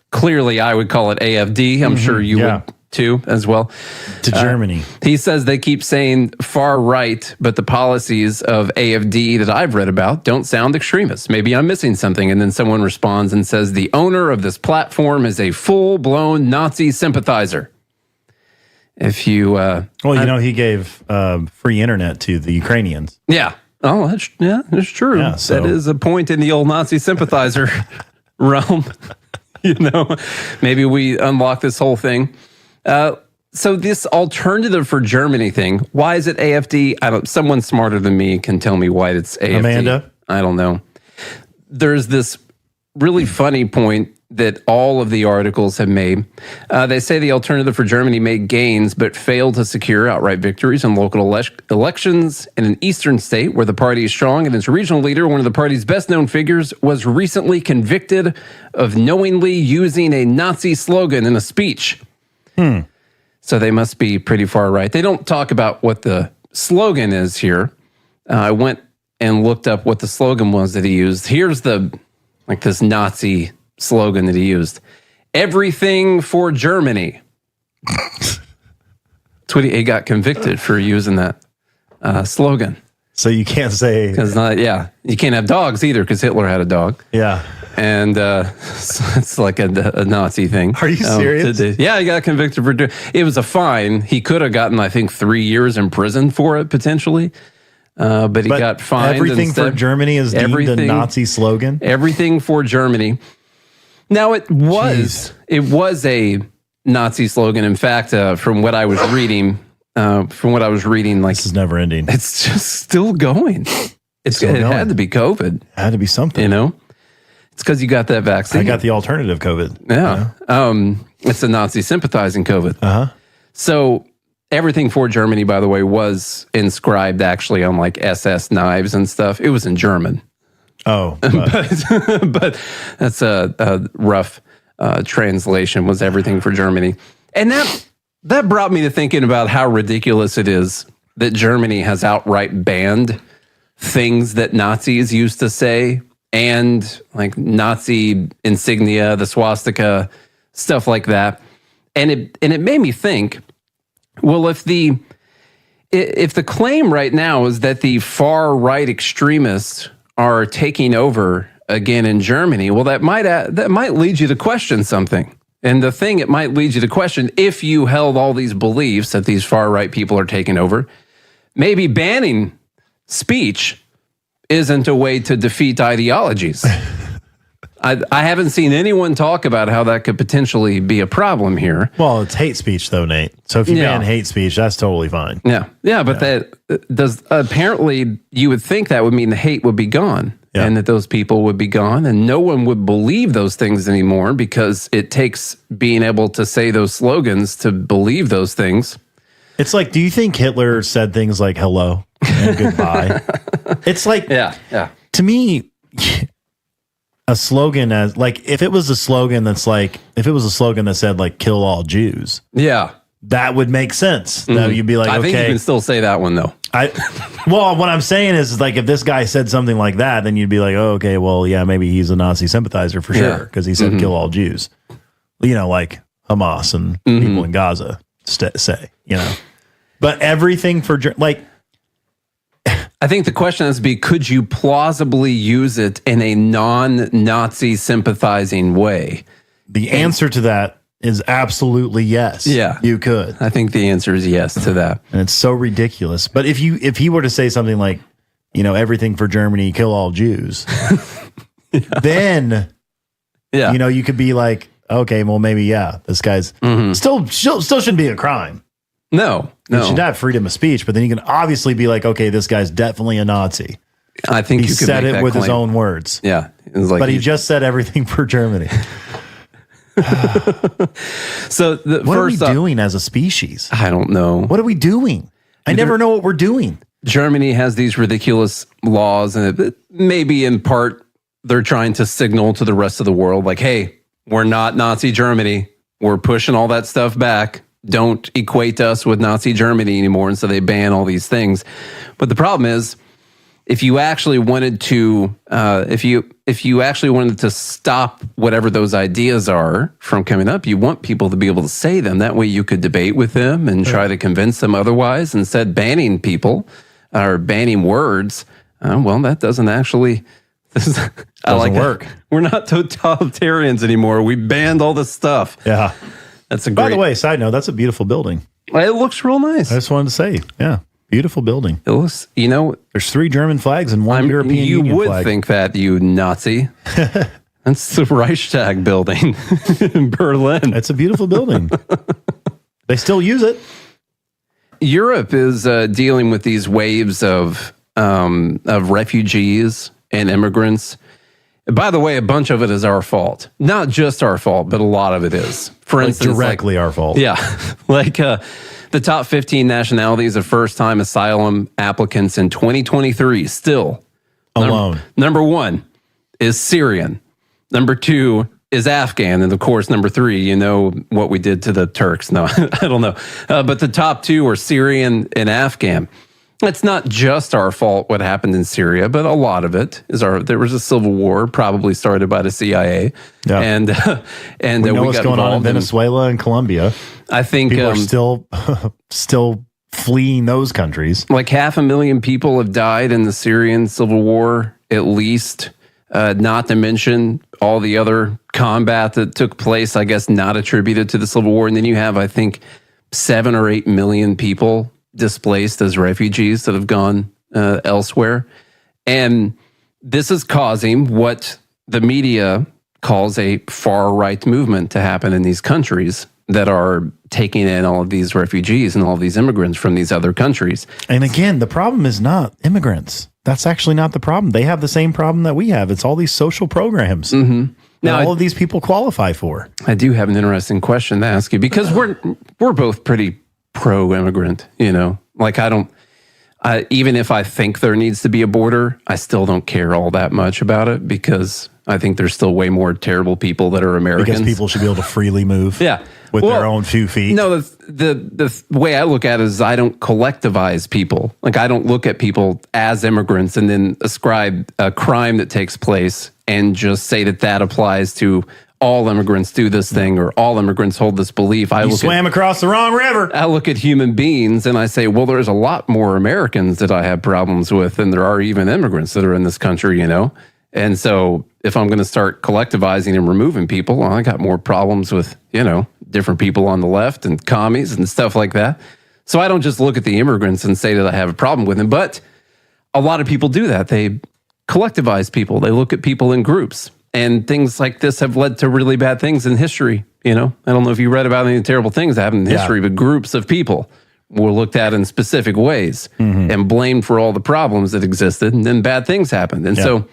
S5: Clearly, I would call it AFD. I'm sure you would too, as well.
S17: To Germany.
S5: He says they keep saying far right, but the policies of AFD that I've read about don't sound extremist. Maybe I'm missing something. And then someone responds and says the owner of this platform is a full-blown Nazi sympathizer. If you...
S17: he gave free internet to the Ukrainians.
S5: Yeah. Oh, that's true.
S17: Yeah, so.
S5: That is a point in the old Nazi sympathizer realm. You know, maybe we unlock this whole thing. So this Alternative for Germany thing, why is it AFD? Someone smarter than me can tell me why it's AFD.
S17: Amanda?
S5: I don't know. There's this really funny point that all of the articles have made. They say the Alternative for Germany made gains, but failed to secure outright victories in local elections in an eastern state where the party is strong, and its regional leader, one of the party's best-known figures, was recently convicted of knowingly using a Nazi slogan in a speech. So they must be pretty far right. They don't talk about what the slogan is here. I went and looked up what the slogan was that he used. Here's this Nazi slogan that he used. Everything for Germany. That's what he got convicted for using that slogan.
S17: So you can't say...
S5: Because you can't have dogs either, because Hitler had a dog.
S17: Yeah.
S5: And so it's like a Nazi thing.
S17: Are you serious?
S5: Yeah, he got convicted for doing it. Was a fine. He could have gotten, I think, 3 years in prison for it, potentially. But he got fined.
S17: Everything for Germany is deemed a Nazi slogan?
S5: Everything for Germany. Now, it was a Nazi slogan. In fact, from what I was reading, like,
S17: this is never ending.
S5: It's just still going. It had to be COVID.
S17: It had to be something.
S5: You know? It's because you got that vaccine.
S17: I got the alternative COVID.
S5: Yeah. It's a Nazi sympathizing COVID. So everything for Germany, by the way, was inscribed actually on like SS knives and stuff. It was in German.
S17: Oh.
S5: But that's a rough translation, was everything for Germany. And that brought me to thinking about how ridiculous it is that Germany has outright banned things that Nazis used to say, and like Nazi insignia, the swastika, stuff like that. And it made me think, well, if the claim right now is that the far right extremists are taking over again in Germany, well, that might lead you to question something. And the thing it might lead you to question, if you held all these beliefs that these far right people are taking over, maybe banning speech isn't a way to defeat ideologies. I haven't seen anyone talk about how that could potentially be a problem here.
S17: Well, it's hate speech, though, Nate. So if you ban hate speech, that's totally fine.
S5: Yeah, but that does apparently you would think that would mean the hate would be gone, and that those people would be gone, and no one would believe those things anymore, because it takes being able to say those slogans to believe those things.
S17: It's like, do you think Hitler said things like hello and goodbye? It's like, to me, a slogan as like, if it was a slogan that's like, if it was a slogan that said like kill all Jews, that would make sense. That you'd be like,
S5: I think you can still say that one though.
S17: Well, what I'm saying is like, if this guy said something like that, then you'd be like, oh, okay, well, yeah, maybe he's a Nazi sympathizer for sure, because he said kill all Jews. You know, like Hamas and people in Gaza say, you know. But everything for like,
S5: I think the question has to be, could you plausibly use it in a non-Nazi sympathizing way?
S17: The answer to that is absolutely yes.
S5: Yeah,
S17: you could.
S5: I think the answer is yes to that.
S17: And it's so ridiculous. But if he were to say something like, you know, everything for Germany, kill all Jews, then, you know, you could be like, okay, well, maybe, this guy's still shouldn't be a crime.
S5: No.
S17: You should have freedom of speech, but then you can obviously be like, okay, this guy's definitely a Nazi.
S5: I think
S17: he said it with his own words.
S5: Yeah.
S17: But he just said everything for Germany.
S5: So
S17: what are we doing as a species?
S5: I don't know.
S17: What are we doing? I never know what we're doing.
S5: Germany has these ridiculous laws, and maybe in part they're trying to signal to the rest of the world, like, hey, we're not Nazi Germany. We're pushing all that stuff back. Don't equate us with Nazi Germany anymore. And so they ban all these things. But the problem is, if you actually wanted to, if you actually wanted to stop whatever those ideas are from coming up, you want people to be able to say them. That way you could debate with them and try to convince them otherwise. Instead, banning people or banning words, well, that doesn't actually
S17: doesn't work.
S5: We're not totalitarians anymore. We banned all this stuff.
S17: Yeah.
S5: That's a great.
S17: By the way, side note, that's a beautiful building.
S5: It looks real nice.
S17: I just wanted to say, yeah. Beautiful building.
S5: It looks,
S17: there's 3 German flags and 1 European Union flag.
S5: You would think that, you Nazi. That's the Reichstag building in Berlin.
S17: It's a beautiful building. They still use it.
S5: Europe is dealing with these waves of refugees and immigrants. By the way, a bunch of it is our fault. Not just our fault, but a lot of it is. For instance,
S17: directly our fault.
S5: Yeah. The top 15 nationalities of first-time asylum applicants in 2023 still.
S17: Alone.
S5: Number 1 is Syrian. Number 2 is Afghan. And of course, number 3, you know what we did to the Turks. No, I don't know. But the top 2 are Syrian and Afghan. It's not just our fault what happened in Syria, but a lot of it is there was a civil war probably started by the CIA.
S17: Yeah.
S5: And
S17: we know what's going on in Venezuela and Colombia.
S5: I think
S17: people are still fleeing those countries.
S5: Like 500,000 people have died in the Syrian civil war, at least, not to mention all the other combat that took place, I guess, not attributed to the civil war. And then you have, I think, 7 or 8 million people displaced as refugees that have gone elsewhere. And this is causing what the media calls a far-right movement to happen in these countries that are taking in all of these refugees and all of these immigrants from these other countries.
S17: And again, the problem is not immigrants. That's actually not the problem. They have the same problem that we have. It's all these social programs.
S5: Mm-hmm.
S17: Now, all of these people qualify for.
S5: I do have an interesting question to ask you, because we're both pretty pro-immigrant, like even if I think there needs to be a border, I still don't care all that much about it, because I think there's still way more terrible people that are Americans.
S17: Because people should be able to freely move.
S5: Yeah.
S17: With their own 2 feet.
S5: No, the way I look at it is I don't collectivize people. Like, I don't look at people as immigrants and then ascribe a crime that takes place and just say that applies to all immigrants do this thing or all immigrants hold this belief.
S17: You swam across the wrong river.
S5: I look at human beings and I say, well, there's a lot more Americans that I have problems with than there are even immigrants that are in this country, And so if I'm going to start collectivizing and removing people, well, I got more problems with, different people on the left and commies and stuff like that. So I don't just look at the immigrants and say that I have a problem with them. But a lot of people do that. They collectivize people. They look at people in groups. And things like this have led to really bad things in history. I don't know if you read about any terrible things that happened in history, but groups of people were looked at in specific ways and blamed for all the problems that existed. And then bad things happened. And so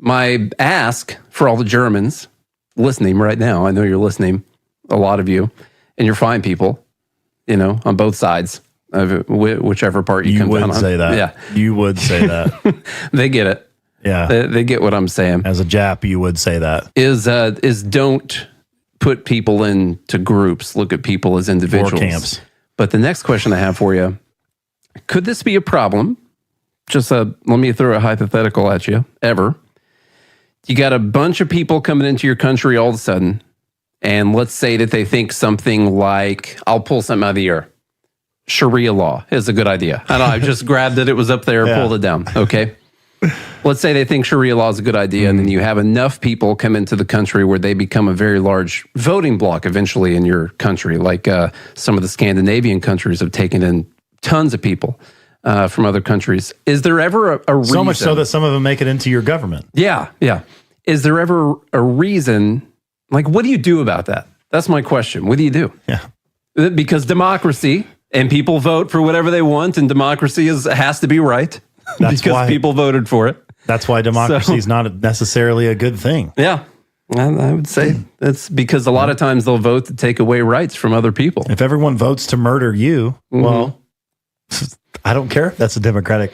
S5: my ask for all the Germans listening right now, I know you're listening, a lot of you, and you're fine people, on both sides of whichever part you come down on.
S17: You would say that.
S5: Yeah.
S17: You would say that.
S5: They get it.
S17: Yeah.
S5: They get what I'm saying.
S17: As a Jap, you would say that.
S5: Is don't put people into groups. Look at people as individuals.
S17: Or camps.
S5: But the next question I have for you, could this be a problem? Just let me throw a hypothetical at you. You got a bunch of people coming into your country all of a sudden, and let's say that they think something like, I'll pull something out of the air. Sharia law is a good idea. I know, I just grabbed it. It was up there, pulled it down. Okay. Let's say they think Sharia law is a good idea, and then you have enough people come into the country where they become a very large voting bloc eventually in your country, like some of the Scandinavian countries have taken in tons of people from other countries. Is there ever a reason?
S17: So much so that some of them make it into your government.
S5: Yeah. Is there ever a reason? Like, what do you do about that? That's my question. What do you do?
S17: Yeah.
S5: Because democracy, and people vote for whatever they want, and democracy has to be right. That's because people voted for it.
S17: That's why democracy is not necessarily a good thing.
S5: Yeah. I would say that's because a lot of times they'll vote to take away rights from other people.
S17: If everyone votes to murder you, well, I don't care if that's a Democratic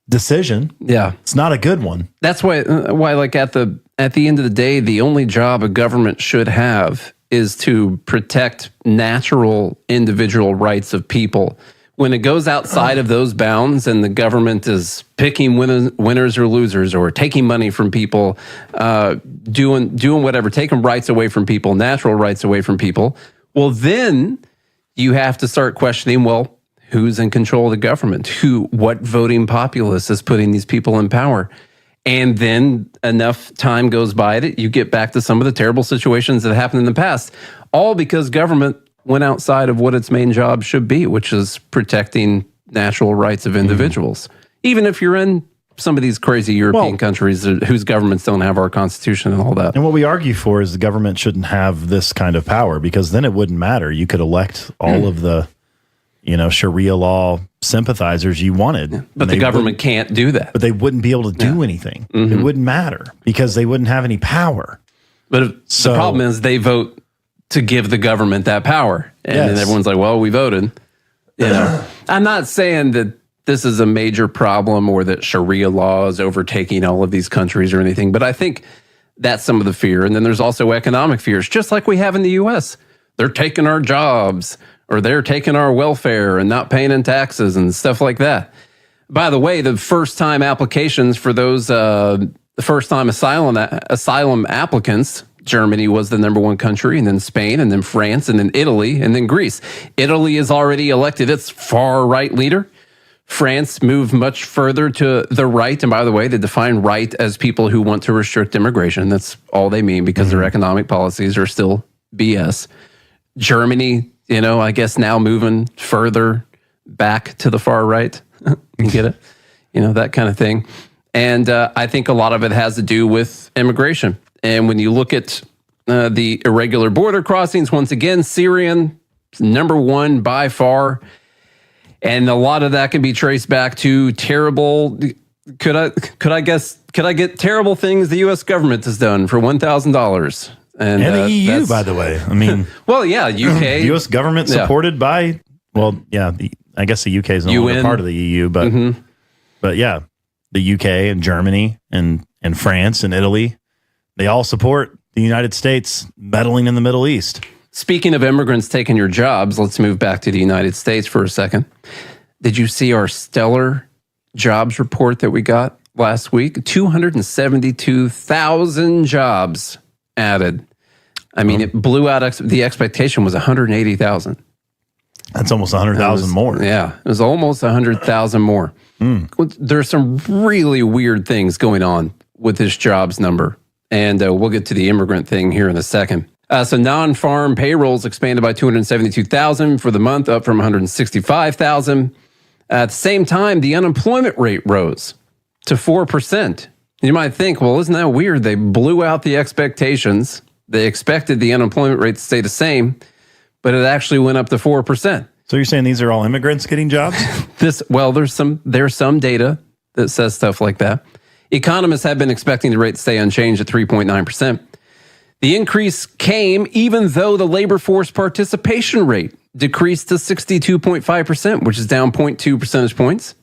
S17: decision.
S5: Yeah,
S17: it's not a good one.
S5: That's why like at the end of the day, the only job a government should have is to protect natural individual rights of people. When it goes outside of those bounds and the government is picking winners or losers or taking money from people, doing whatever, taking rights away from people, natural rights away from people, well, then you have to start questioning, well, who's in control of the government? What voting populace is putting these people in power? And then enough time goes by that you get back to some of the terrible situations that happened in the past, all because government went outside of what its main job should be, which is protecting natural rights of individuals. Even if you're in some of these crazy European countries whose governments don't have our constitution and all that.
S17: And what we argue for is the government shouldn't have this kind of power, because then it wouldn't matter. You could elect all of the, Sharia law sympathizers you wanted.
S5: But the government can't do that.
S17: But they wouldn't be able to do anything. It wouldn't matter because they wouldn't have any power.
S5: But the problem is they vote to give the government that power. And then everyone's like, well, we voted. I'm not saying that this is a major problem or that Sharia law is overtaking all of these countries or anything, but I think that's some of the fear. And then there's also economic fears, just like we have in the U.S. They're taking our jobs, or they're taking our welfare and not paying in taxes and stuff like that. By the way, the first-time applications for those first-time asylum applicants, Germany was the number one country, and then Spain, and then France, and then Italy, and then Greece. Italy has already elected its far-right leader. France moved much further to the right. And by the way, they define right as people who want to restrict immigration. That's all they mean, because their economic policies are still BS. Germany, I guess now moving further back to the far right. You get it? That kind of thing. And I think a lot of it has to do with immigration. And when you look at the irregular border crossings, once again, Syrian, number one by far. And a lot of that can be traced back to terrible, could I get terrible things the U.S. government has done for $1,000. And
S17: the EU, by the way. I mean,
S5: well, yeah, UK.
S17: U.S. government supported by, I guess the UK is no longer part of the EU, but yeah, the UK and Germany and France and Italy, they all support the United States meddling in the Middle East.
S5: Speaking of immigrants taking your jobs, let's move back to the United States for a second. Did you see our stellar jobs report that we got last week? 272,000 jobs added. I mean, it blew out. The expectation was 180,000.
S17: That's almost 100,000 more.
S5: Yeah, it was almost 100,000 more. There's some really weird things going on with this jobs number. And we'll get to the immigrant thing here in a second. So non-farm payrolls expanded by 272,000 for the month, up from 165,000. At the same time, the unemployment rate rose to 4%. You might think, well, isn't that weird? They blew out the expectations. They expected the unemployment rate to stay the same, but it actually went up to 4%.
S17: So you're saying these are all immigrants getting jobs?
S5: There's some data that says stuff like that. Economists have been expecting the rate to stay unchanged at 3.9%. The increase came even though the labor force participation rate decreased to 62.5%, which is down 0.2 percentage points.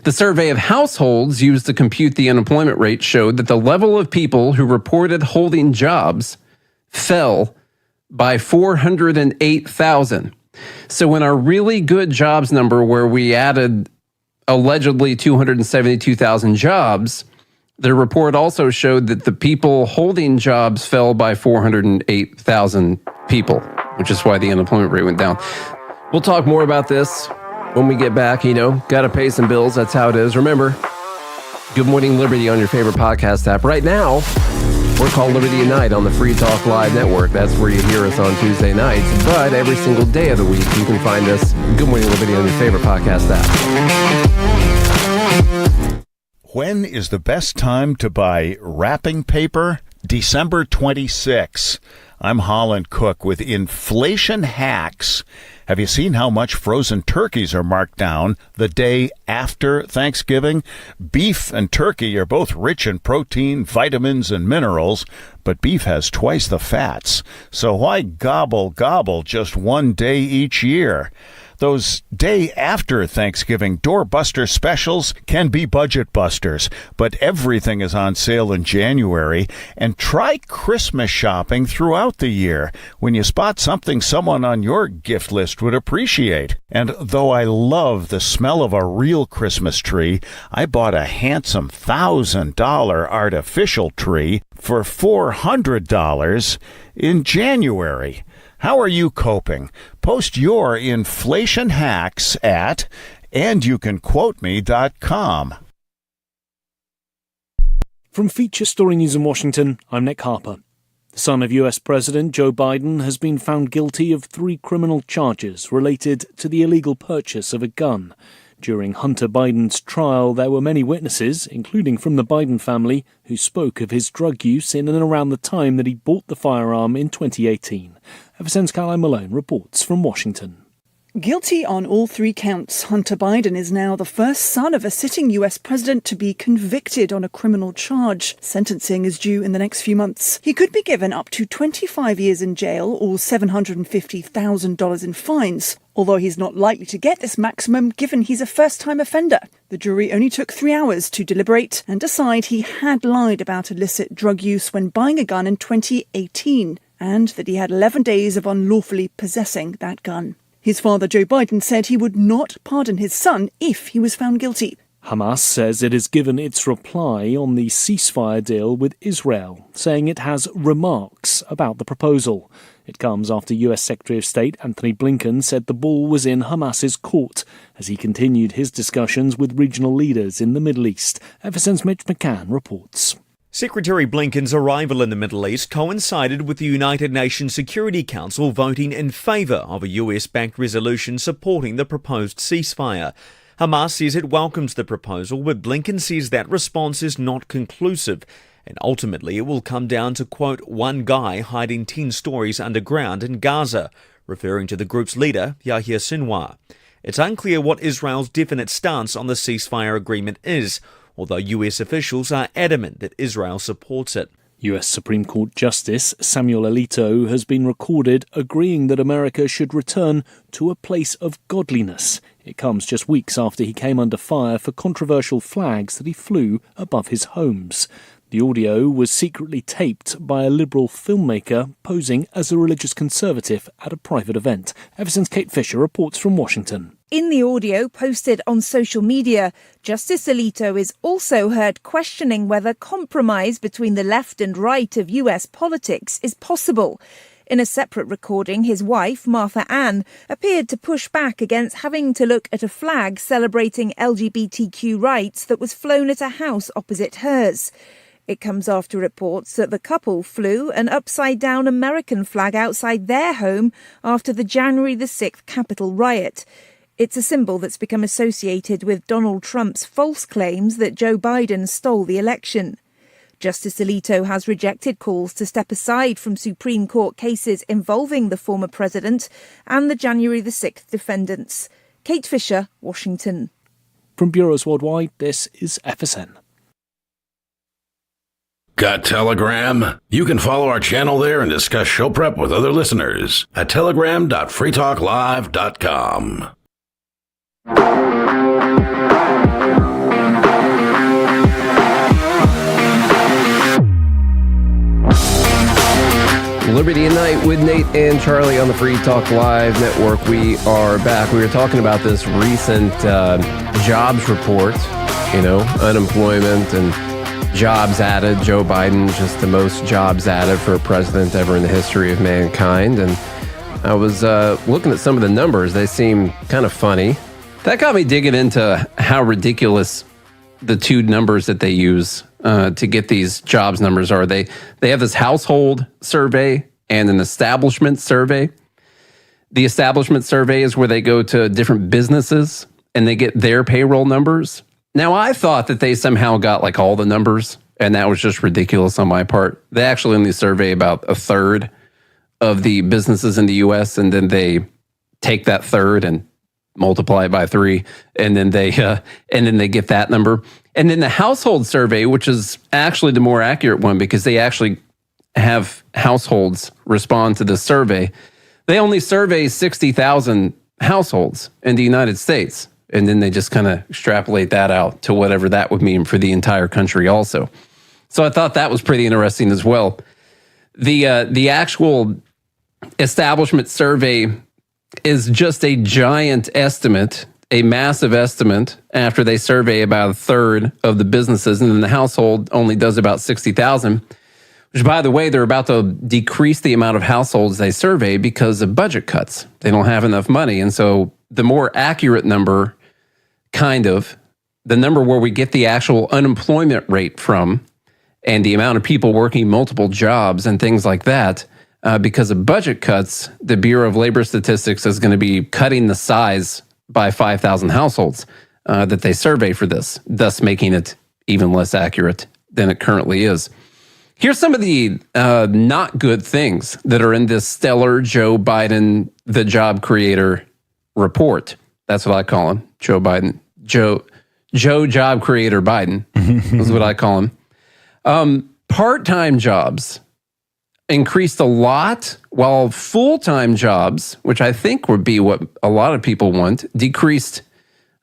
S5: The survey of households used to compute the unemployment rate showed that the level of people who reported holding jobs fell by 408,000. So in our really good jobs number, where we added allegedly 272,000 jobs, the report also showed that the people holding jobs fell by 408,000 people, which is why the unemployment rate went down. We'll talk more about this when we get back. Got to pay some bills. That's how it is. Remember, Good Morning Liberty on your favorite podcast app. Right now, we're called Liberty at Night on the Free Talk Live Network. That's where you hear us on Tuesday nights. But every single day of the week, you can find us, Good Morning Liberty, on your favorite podcast app.
S18: When is the best time to buy wrapping paper? December 26.
S15: I'm Holland Cook with Inflation Hacks. Have you seen how much frozen turkeys are marked down the day after Thanksgiving? Beef and turkey are both rich in protein, vitamins, and minerals, but beef has twice the fats. So why gobble just one day each year? Those day after Thanksgiving doorbuster specials can be budget busters, but everything is on sale in January. And try Christmas shopping throughout the year when you spot something someone on your gift list would appreciate. And though I love the smell of a real Christmas tree, I bought a handsome $1,000 artificial tree for $400 in January. How are you coping? Post your inflation hacks at andyoucanquoteme.com.
S8: From Feature Story News in Washington, I'm Nick Harper. The son of US President Joe Biden has been found guilty of 3 criminal charges related to the illegal purchase of a gun. During Hunter Biden's trial, there were many witnesses, including from the Biden family, who spoke of his drug use in and around the time that he bought the firearm in 2018. FSN's Caroline Malone reports from Washington.
S9: Guilty on all 3 counts, Hunter Biden is now the first son of a sitting US president to be convicted on a criminal charge. Sentencing is due in the next few months. He could be given up to 25 years in jail or $750,000 in fines, although he's not likely to get this maximum given he's a first-time offender. The jury only took 3 hours to deliberate and decide he had lied about illicit drug use when buying a gun in 2018, and that he had 11 days of unlawfully possessing that gun. His father, Joe Biden, said he would not pardon his son if he was found guilty.
S8: Hamas says it has given its reply on the ceasefire deal with Israel, saying it has remarks about the proposal. It comes after US Secretary of State Antony Blinken said the ball was in Hamas's court as he continued his discussions with regional leaders in the Middle East. FSN's Mitch McCann reports.
S10: Secretary Blinken's arrival in the Middle East coincided with the United Nations Security Council voting in favour of a US-backed resolution supporting the proposed ceasefire. Hamas says it welcomes the proposal, but Blinken says that response is not conclusive, and ultimately it will come down to, quote, one guy hiding 10 stories underground in Gaza, referring to the group's leader, Yahya Sinwar. It's unclear what Israel's definite stance on the ceasefire agreement is, although US officials are adamant that Israel supports it.
S8: US Supreme Court Justice Samuel Alito has been recorded agreeing that America should return to a place of godliness. It comes just weeks after he came under fire for controversial flags that he flew above his homes. The audio was secretly taped by a liberal filmmaker posing as a religious conservative at a private event. FSN's Kate Fisher reports from Washington.
S11: In the audio posted on social media, Justice Alito is also heard questioning whether compromise between the left and right of US politics is possible. In a separate recording, his wife, Martha Ann, appeared to push back against having to look at a flag celebrating LGBTQ rights that was flown at a house opposite hers. It comes after reports that the couple flew an upside-down American flag outside their home after the January the 6th Capitol riot. It's a symbol that's become associated with Donald Trump's false claims that Joe Biden stole the election. Justice Alito has rejected calls to step aside from Supreme Court cases involving the former president and the January the 6th defendants. Kate Fisher, Washington.
S8: From Bureaus Worldwide, this is FSN.
S4: Got Telegram? You can follow our channel there and discuss show prep with other listeners at telegram.freetalklive.com.
S5: Liberty at Night with Nate and Charlie on the Free Talk Live Network. We are back. We were talking about this recent jobs report, unemployment and jobs added. Joe Biden, just the most jobs added for a president ever in the history of mankind. And I was looking at some of the numbers. They seem kind of funny. That got me digging into how ridiculous the two numbers that they use to get these jobs numbers are. They have this household survey and an establishment survey. The establishment survey is where they go to different businesses and they get their payroll numbers. Now, I thought that they somehow got like all the numbers, and that was just ridiculous on my part. They actually only survey about a third of the businesses in the U.S., and then they take that third and multiply it by 3, and then they get that number. And then the household survey, which is actually the more accurate one because they actually have households respond to this survey. They only survey 60,000 households in the United States, and then they just kind of extrapolate that out to whatever that would mean for the entire country also. So I thought that was pretty interesting as well. The actual establishment survey is just a giant estimate, a massive estimate after they survey about a third of the businesses, and then the household only does about 60,000, which, by the way, they're about to decrease the amount of households they survey because of budget cuts. They don't have enough money. And so the more accurate number, the number where we get the actual unemployment rate from and the amount of people working multiple jobs and things like that, because of budget cuts, the Bureau of Labor Statistics is going to be cutting the size by 5,000 households that they survey for this, thus making it even less accurate than it currently is. Here's some of the not good things that are in this stellar Joe Biden, the job creator report. That's what I call him, Joe Biden. Joe Job Creator Biden is what I call him. Part-time jobs increased a lot, while full-time jobs, which I think would be what a lot of people want, decreased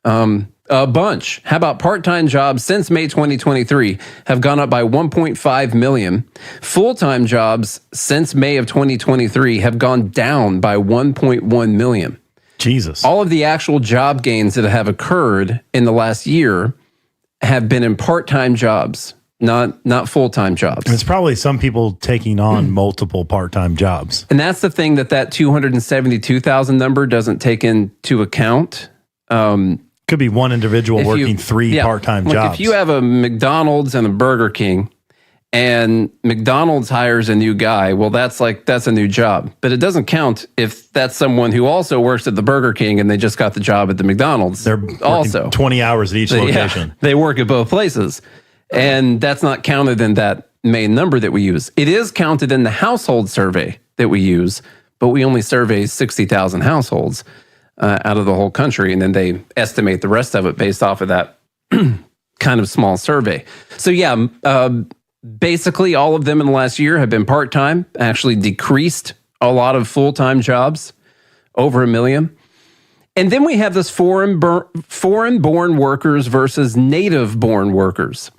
S5: a bunch. How about part-time jobs since May 2023 have gone up by 1.5 million. Full-time jobs since May of 2023 have gone down by 1.1 million.
S17: Jesus.
S5: All of the actual job gains that have occurred in the last year have been in part-time jobs, not full-time jobs.
S17: And it's probably some people taking on multiple part-time jobs.
S5: And that's the thing that 272,000 number doesn't take into account.
S17: Could be one individual working 3 part-time jobs.
S5: If you have a McDonald's and a Burger King, and McDonald's hires a new guy, well, that's a new job. But it doesn't count if that's someone who also works at the Burger King and they just got the job at the McDonald's.
S17: They're also 20 hours at each location.
S5: Yeah, they work at both places. And that's not counted in that main number that we use. It is counted in the household survey that we use, but we only survey 60,000 households out of the whole country, and then they estimate the rest of it based off of that kind of small survey. So yeah, basically all of them in the last year have been part-time, actually decreased a lot of full-time jobs, over 1 million. And then we have this foreign-born workers versus native-born workers.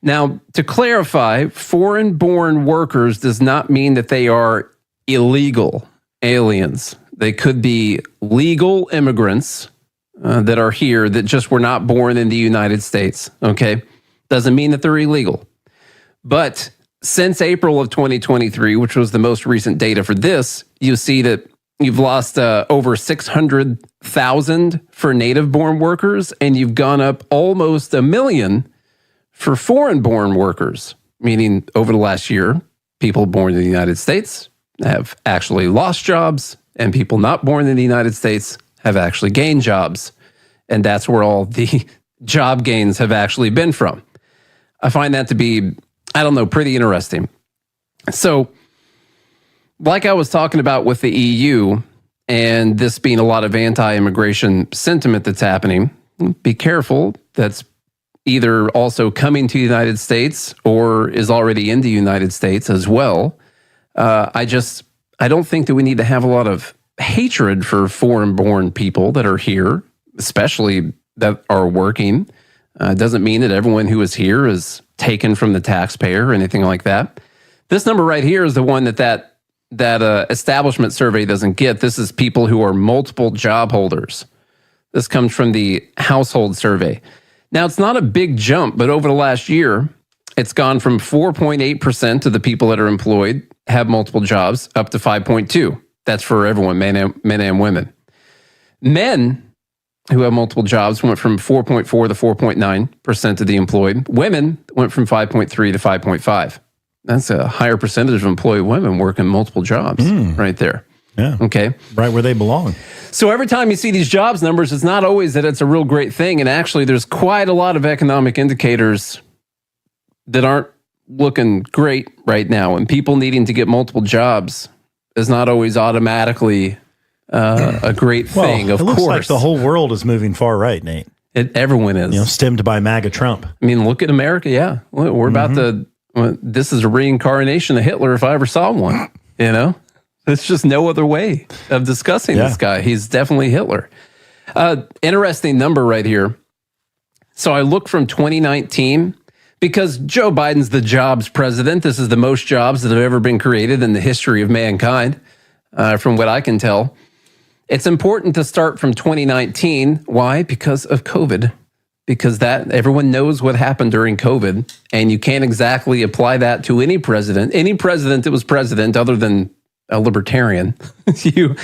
S5: Now, to clarify, foreign-born workers does not mean that they are illegal aliens. They could be legal immigrants that are here that just were not born in the United States, okay? Doesn't mean that they're illegal. But since April of 2023, which was the most recent data for this, you see that you've lost over 600,000 for native-born workers, and you've gone up almost 1 million for foreign-born workers, meaning over the last year, people born in the United States have actually lost jobs, and people not born in the United States have actually gained jobs. And that's where all the job gains have actually been from. I find that to be, pretty interesting. So, like I was talking about with the EU, and this being a lot of anti-immigration sentiment that's happening, be careful. That's either also coming to the United States or is already in the United States as well. I don't think that we need to have a lot of hatred for foreign-born people that are here, especially that are working. Doesn't mean that everyone who is here is taken from the taxpayer or anything like that. This number right here is the one that establishment survey doesn't get. This is people who are multiple job holders. This comes from the household survey. Now, it's not a big jump, but over the last year, it's gone from 4.8% of the people that are employed have multiple jobs up to 5.2%. That's for everyone, men and women. Men who have multiple jobs went from 4.4% to 4.9% of the employed. Women went from 5.3% to 5.5%. That's a higher percentage of employed women working multiple jobs right there.
S17: Yeah.
S5: Okay.
S17: Right where they belong.
S5: So every time you see these jobs numbers, it's not always that it's a real great thing. And actually, there's quite a lot of economic indicators that aren't looking great right now. And people needing to get multiple jobs is not always automatically a great thing. Of
S17: it looks
S5: course,
S17: like the whole world is moving far right, Nate.
S5: Everyone is.
S17: Stemmed by MAGA Trump.
S5: I mean, look at America. Yeah, we're about to. This is a reincarnation of Hitler if I ever saw one. There's just no other way of discussing this guy. He's definitely Hitler. Interesting number right here. So I look from 2019 because Joe Biden's the jobs president. This is the most jobs that have ever been created in the history of mankind, from what I can tell. It's important to start from 2019. Why? Because of COVID. Because everyone knows what happened during COVID, and you can't exactly apply that to any president. Any president that was president, other than a libertarian, you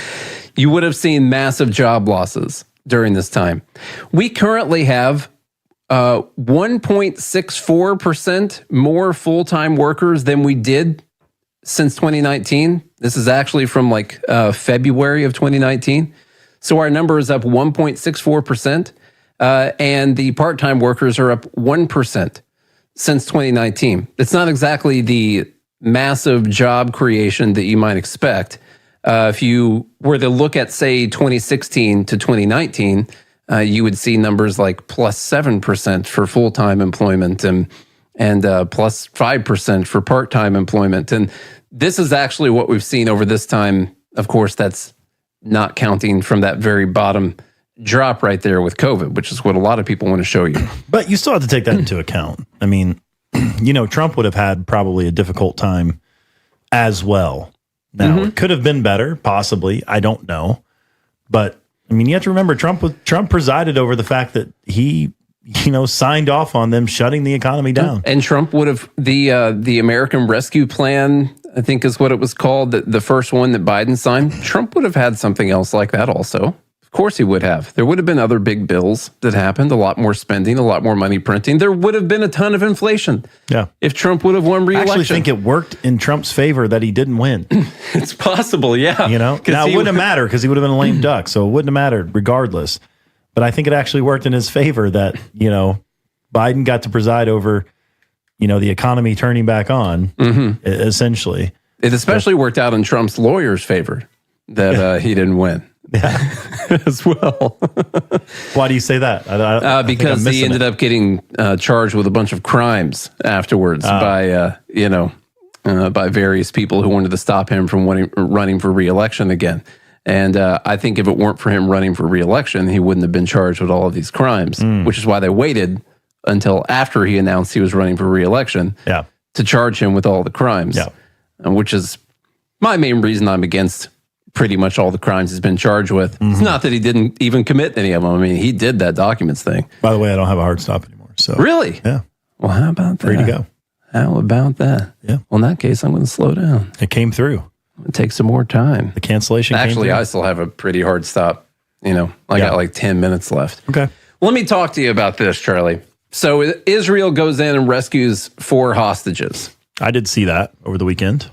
S5: would have seen massive job losses during this time. We currently have 1.64% more full-time workers than we did since 2019. This is actually from February of 2019. So our number is up 1.64%. And the part-time workers are up 1% since 2019. It's not exactly the massive job creation that you might expect. If you were to look at, say, 2016 to 2019, you would see numbers like plus 7% for full-time employment and plus 5% for part-time employment. And this is actually what we've seen over this time. Of course, that's not counting from that very bottom drop right there with COVID, which is what a lot of people want to show you.
S17: But you still have to take that into account. I mean, Trump would have had probably a difficult time as well. Now, it could have been better, possibly. I don't know. But, I mean, you have to remember, Trump presided over the fact that he, signed off on them shutting the economy down.
S5: And Trump would have, the American Rescue Plan, I think is what it was called, the first one that Biden signed, Trump would have had something else like that also. Of course he would have. There would have been other big bills that happened, a lot more spending, a lot more money printing. There would have been a ton of inflation. Yeah. If Trump would have won re-election.
S17: I actually think it worked in Trump's favor that he didn't win.
S5: It's possible, yeah.
S17: Now it wouldn't have mattered because he would have been a lame duck, so it wouldn't have mattered regardless. But I think it actually worked in his favor that, Biden got to preside over, the economy turning back on, essentially.
S5: It especially worked out in Trump's lawyer's favor that he didn't win. Yeah, as well.
S17: Why do you say that?
S5: Because he ended up getting charged with a bunch of crimes afterwards by various people who wanted to stop him from running for re-election again. And I think if it weren't for him running for re-election, he wouldn't have been charged with all of these crimes, which is why they waited until after he announced he was running for re-election to charge him with all the crimes, which is my main reason I'm against pretty much all the crimes he's been charged with. It's not that he didn't even commit any of them. I mean, he did that documents thing.
S17: By the way, I don't have a hard stop anymore. So
S5: really?
S17: Yeah.
S5: Well, how about that?
S17: Free to go.
S5: How about that?
S17: Yeah.
S5: Well, in that case, I'm going to slow down.
S17: It came through.
S5: It takes some more time.
S17: The cancellation
S5: Actually,
S17: came through.
S5: I still have a pretty hard stop. I got like 10 minutes left.
S17: Okay.
S5: Let me talk to you about this, Charlie. So Israel goes in and rescues 4 hostages.
S17: I did see that over the weekend.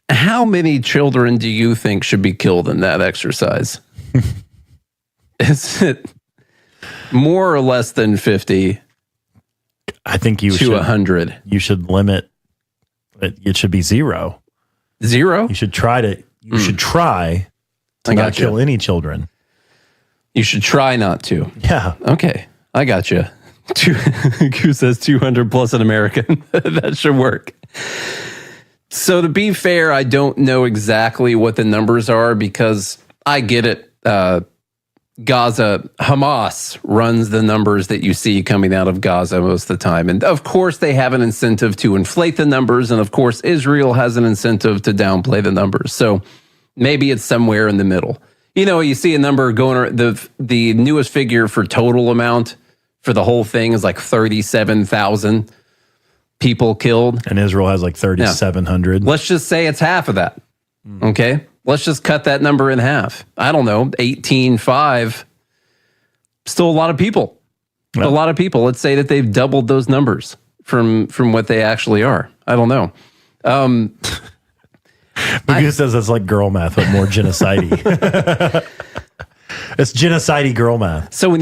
S5: How many children do you think should be killed in that exercise? Is it more or less than 50?
S17: I think you
S5: to
S17: should
S5: 100.
S17: You should limit. It should be 0.
S5: 0?
S17: You should try to. You should try to not kill any children.
S5: You should try not to.
S17: Yeah.
S5: Okay, I got you. Who says 200 plus an American? That should work. So to be fair, I don't know exactly what the numbers are because I get it. Gaza, Hamas runs the numbers that you see coming out of Gaza most of the time. And of course, they have an incentive to inflate the numbers. And of course, Israel has an incentive to downplay the numbers. So maybe it's somewhere in the middle. You see a number going, the newest figure for total amount for the whole thing is like 37,000 people killed.
S17: And Israel has like 3,700.
S5: Let's just say it's half of that. Okay. Let's just cut that number in half. I don't know, 18.5. Still a lot of people. Yeah. A lot of people. Let's say that they've doubled those numbers from what they actually are. I don't know.
S17: Who says that's like girl math, but more genocide-y. It's genocide-y girl math.
S5: So when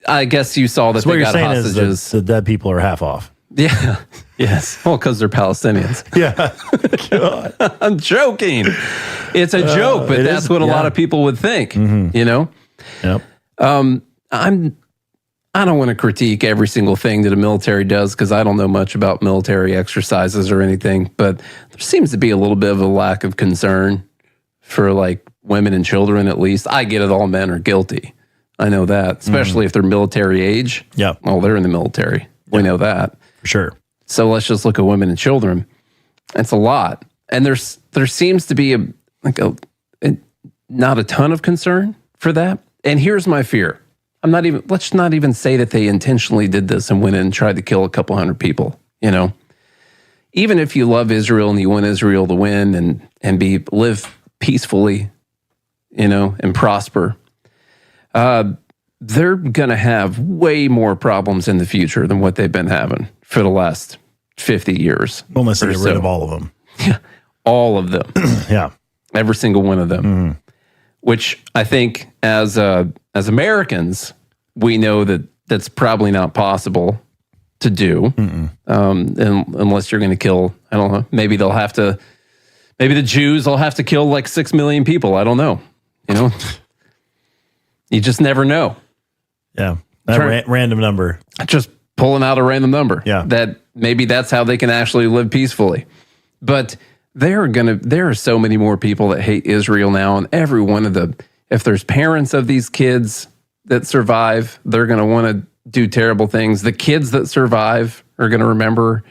S5: I guess you saw that
S17: so
S5: they
S17: what
S5: got
S17: you're saying
S5: hostages.
S17: is the dead people are half off.
S5: Yeah. Yes. Well, because they're Palestinians.
S17: Yeah. God.
S5: I'm joking. It's a joke, but that's what a lot of people would think. You know.
S17: Yep.
S5: I don't want to critique every single thing that a military does because I don't know much about military exercises or anything, but there seems to be a little bit of a lack of concern for like women and children, at least. I get it, all men are guilty. I know that, especially if they're military age.
S17: Yeah.
S5: Oh, they're in the military. We know that.
S17: For sure.
S5: So let's just look at women and children. It's a lot. And there seems to be not a ton of concern for that. And here's my fear. Let's not even say that they intentionally did this and went in and tried to kill a couple hundred people, you know. Even if you love Israel and you want Israel to win and live peacefully, you know, and prosper, they're going to have way more problems in the future than what they've been having for the last 50 years.
S17: Unless they get rid of all of them.
S5: Yeah, all of them.
S17: Yeah.
S5: Every single one of them. Which I think as Americans, we know that that's probably not possible to do unless you're going to kill, I don't know, maybe the Jews will have to kill like 6 million people. I don't know. You know, you just never know.
S17: Yeah. That random number.
S5: Just pulling out a random number.
S17: Yeah.
S5: That maybe that's how they can actually live peacefully. But there are so many more people that hate Israel now, and every one of if there's parents of these kids that survive, they're going to want to do terrible things. The kids that survive are going to remember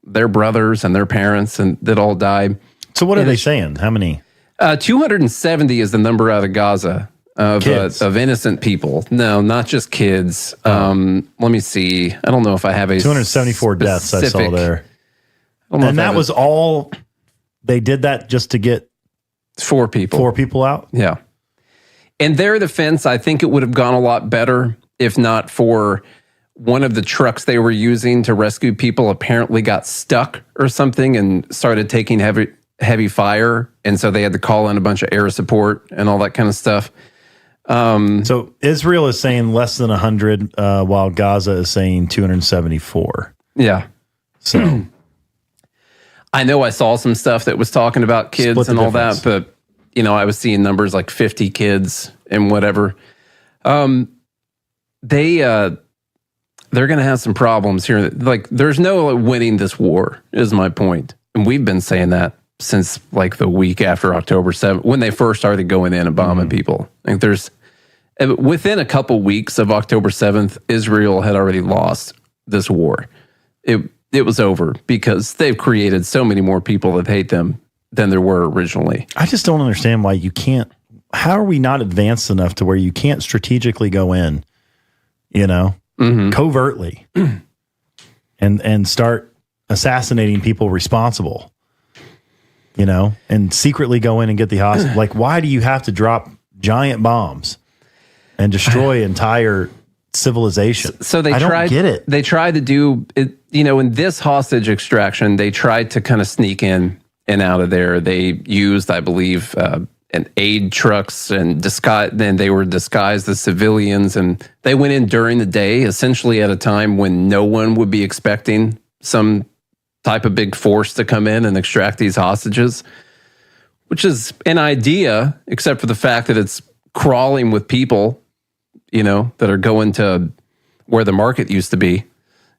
S5: their brothers and their parents and that all died.
S17: So what are they saying? How many?
S5: 270 is the number out of Gaza of innocent people. No, not just kids. Let me see. I don't know if I have a
S17: 274 deaths I saw there.
S5: And
S17: that was all. They did that just to get
S5: 4 people.
S17: 4 people out?
S5: Yeah. In their defense, I think it would have gone a lot better if not for one of the trucks they were using to rescue people apparently got stuck or something and started taking heavy fire. And so they had to call in a bunch of air support and all that kind of stuff.
S17: So Israel is saying less than 100, while Gaza is saying 274.
S5: Yeah.
S17: So
S5: I know I saw some stuff that was talking about kids and all that, but you know, I was seeing numbers like 50 kids and whatever. They're going to have some problems here. Like, there's no winning this war, is my point. And we've been saying that since like the week after October 7th, when they first started going in and bombing people. Like, within a couple weeks of October 7th, Israel had already lost this war. It was over because they've created so many more people that hate them than there were originally.
S17: I just don't understand why you can't. How are we not advanced enough to where you can't strategically go in, you know, covertly and start assassinating people responsible, you know, and secretly go in and get the hostage? Like, why do you have to drop giant bombs and destroy entire civilization?
S5: So they
S17: I don't get it.
S5: They tried to do it, you know, in this hostage extraction, they tried to kind of sneak in and out of there. They used, I believe, and aid trucks and then they were disguised as civilians, and they went in during the day, essentially at a time when no one would be expecting some type of big force to come in and extract these hostages, which is an idea, except for the fact that it's crawling with people, you know, that are going to where the market used to be,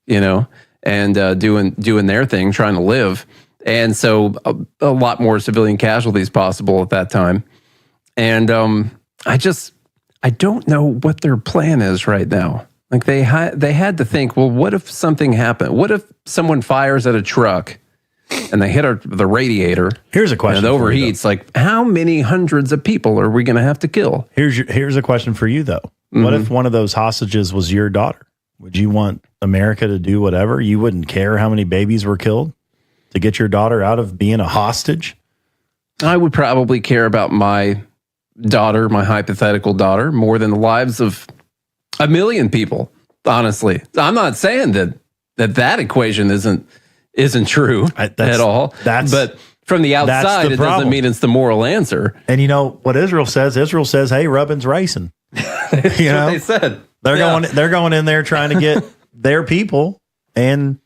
S5: you know, and doing their thing, trying to live. And so a lot more civilian casualties possible at that time. And I don't know what their plan is right now. Like they had to think, well, what if something happened? What if someone fires at a truck and they hit the radiator?
S17: Here's a question.
S5: And it overheats. Like, how many hundreds of people are we going to have to kill?
S17: Here's a question for you, though. What if one of those hostages was your daughter? Would you want America to do whatever? You wouldn't care how many babies were killed to get your daughter out of being a hostage?
S5: I would probably care about my daughter, my hypothetical daughter, more than the lives of 1 million people, honestly. I'm not saying that equation isn't true at all. But from the outside, it doesn't mean it's the moral answer.
S17: And you know what Israel says? Israel says, hey, Rubin's racing.
S5: That's what they said.
S17: They're going in there trying to get their people, and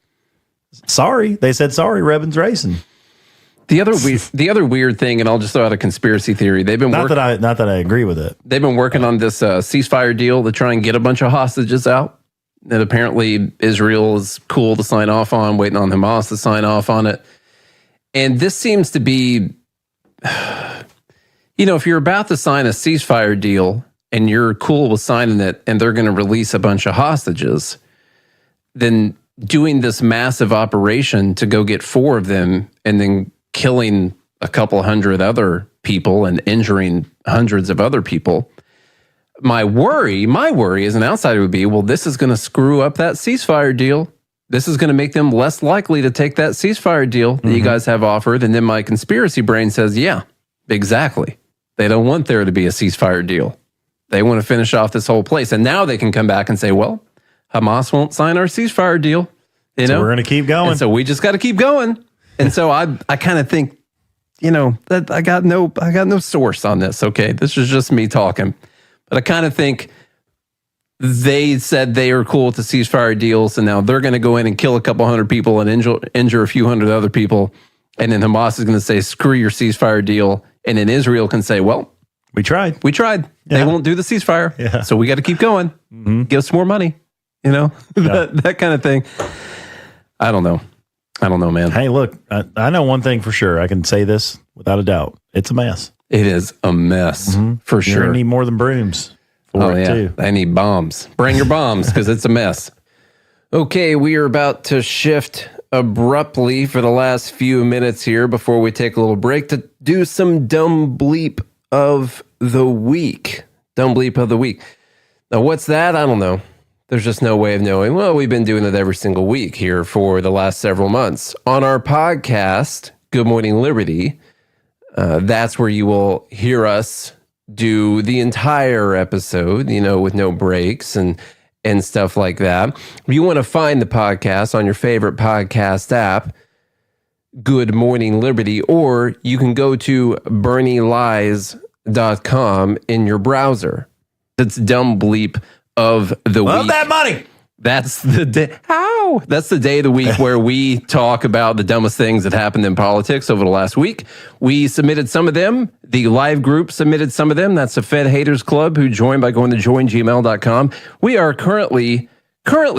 S17: sorry. They said, sorry, Rebens racing.
S5: The other weird thing, and I'll just throw out a conspiracy theory. They've been
S17: not that I agree with it.
S5: They've been working on this ceasefire deal to try and get a bunch of hostages out. That apparently Israel is cool to sign off on, waiting on Hamas to sign off on it. And this seems to be, if you're about to sign a ceasefire deal and you're cool with signing it, and they're going to release a bunch of hostages, then doing this massive operation to go get 4 of them and then killing a couple hundred other people and injuring hundreds of other people. My worry as an outsider would be, well, this is going to screw up that ceasefire deal. This is going to make them less likely to take that ceasefire deal that you guys have offered. And then my conspiracy brain says, yeah, exactly. They don't want there to be a ceasefire deal. They want to finish off this whole place. And now they can come back and say, well, Hamas won't sign our ceasefire deal.
S17: So we're going to keep going.
S5: And so we just got to keep going. And so I kind of think, that I got no source on this. Okay, this is just me talking. But I kind of think they said they are cool with the ceasefire deals, and now they're going to go in and kill a couple hundred people and injure a few hundred other people. And then Hamas is going to say, screw your ceasefire deal. And then Israel can say, well,
S17: we tried.
S5: Yeah. They won't do the ceasefire.
S17: Yeah.
S5: So we got to keep going. Give us more money. That kind of thing. I don't know, man.
S17: Hey, look, I know one thing for sure. I can say this without a doubt. It's a mess.
S5: It is a mess for sure.
S17: You need more than brooms for it too.
S5: I need bombs. Bring your bombs because it's a mess. Okay, we are about to shift abruptly for the last few minutes here before we take a little break to do some dumb bleep of the week. Dumb bleep of the week. Now, what's that? I don't know. There's just no way of knowing. Well, we've been doing it every single week here for the last several months. On our podcast, Good Morning Liberty, that's where you will hear us do the entire episode, with no breaks and stuff like that. If you want to find the podcast on your favorite podcast app, Good Morning Liberty, or you can go to BernieLies.com in your browser. That's dumb bleep of the week.
S17: Love that money.
S5: That's the day. How? That's the day of the week where we talk about the dumbest things that happened in politics over the last week. We submitted some of them. The live group submitted some of them. That's the Fed Haters Club, who joined by going to joingml.com. We are currently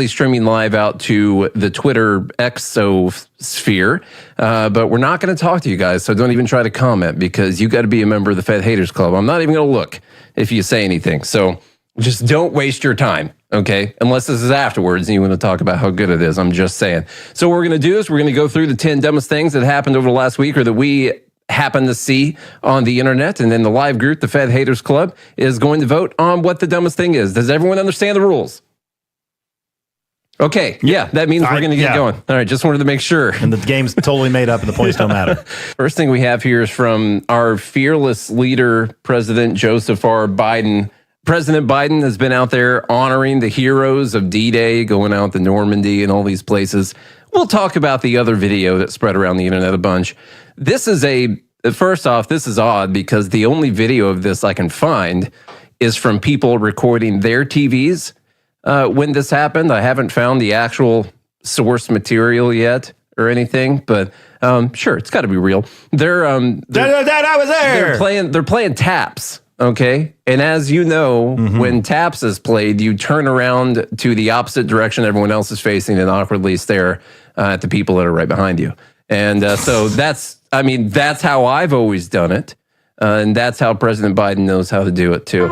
S5: streaming live out to the Twitter exosphere, but we're not going to talk to you guys, so don't even try to comment because you got to be a member of the Fed Haters Club. I'm not even going to look if you say anything, so just don't waste your time, okay? Unless this is afterwards and you want to talk about how good it is. I'm just saying. So what we're going to do is we're going to go through the 10 dumbest things that happened over the last week or that we happen to see on the internet, and then the live group, the Fed Haters Club, is going to vote on what the dumbest thing is. Does everyone understand the rules? Okay, yeah, that means we're going to get going. All right, just wanted to make sure.
S17: And the game's totally made up and the points don't matter.
S5: First thing we have here is from our fearless leader, President Joseph R. Biden. President Biden has been out there honoring the heroes of D-Day, going out to Normandy and all these places. We'll talk about the other video that spread around the internet a bunch. First off, this is odd because the only video of this I can find is from people recording their TVs when this happened. I haven't found the actual source material yet or anything, but sure, it's got to be real. I was there. They're playing taps. Okay. And as you know, when taps is played, you turn around to the opposite direction everyone else is facing and awkwardly stare at the people that are right behind you. And so that's how I've always done it. And that's how President Biden knows how to do it too.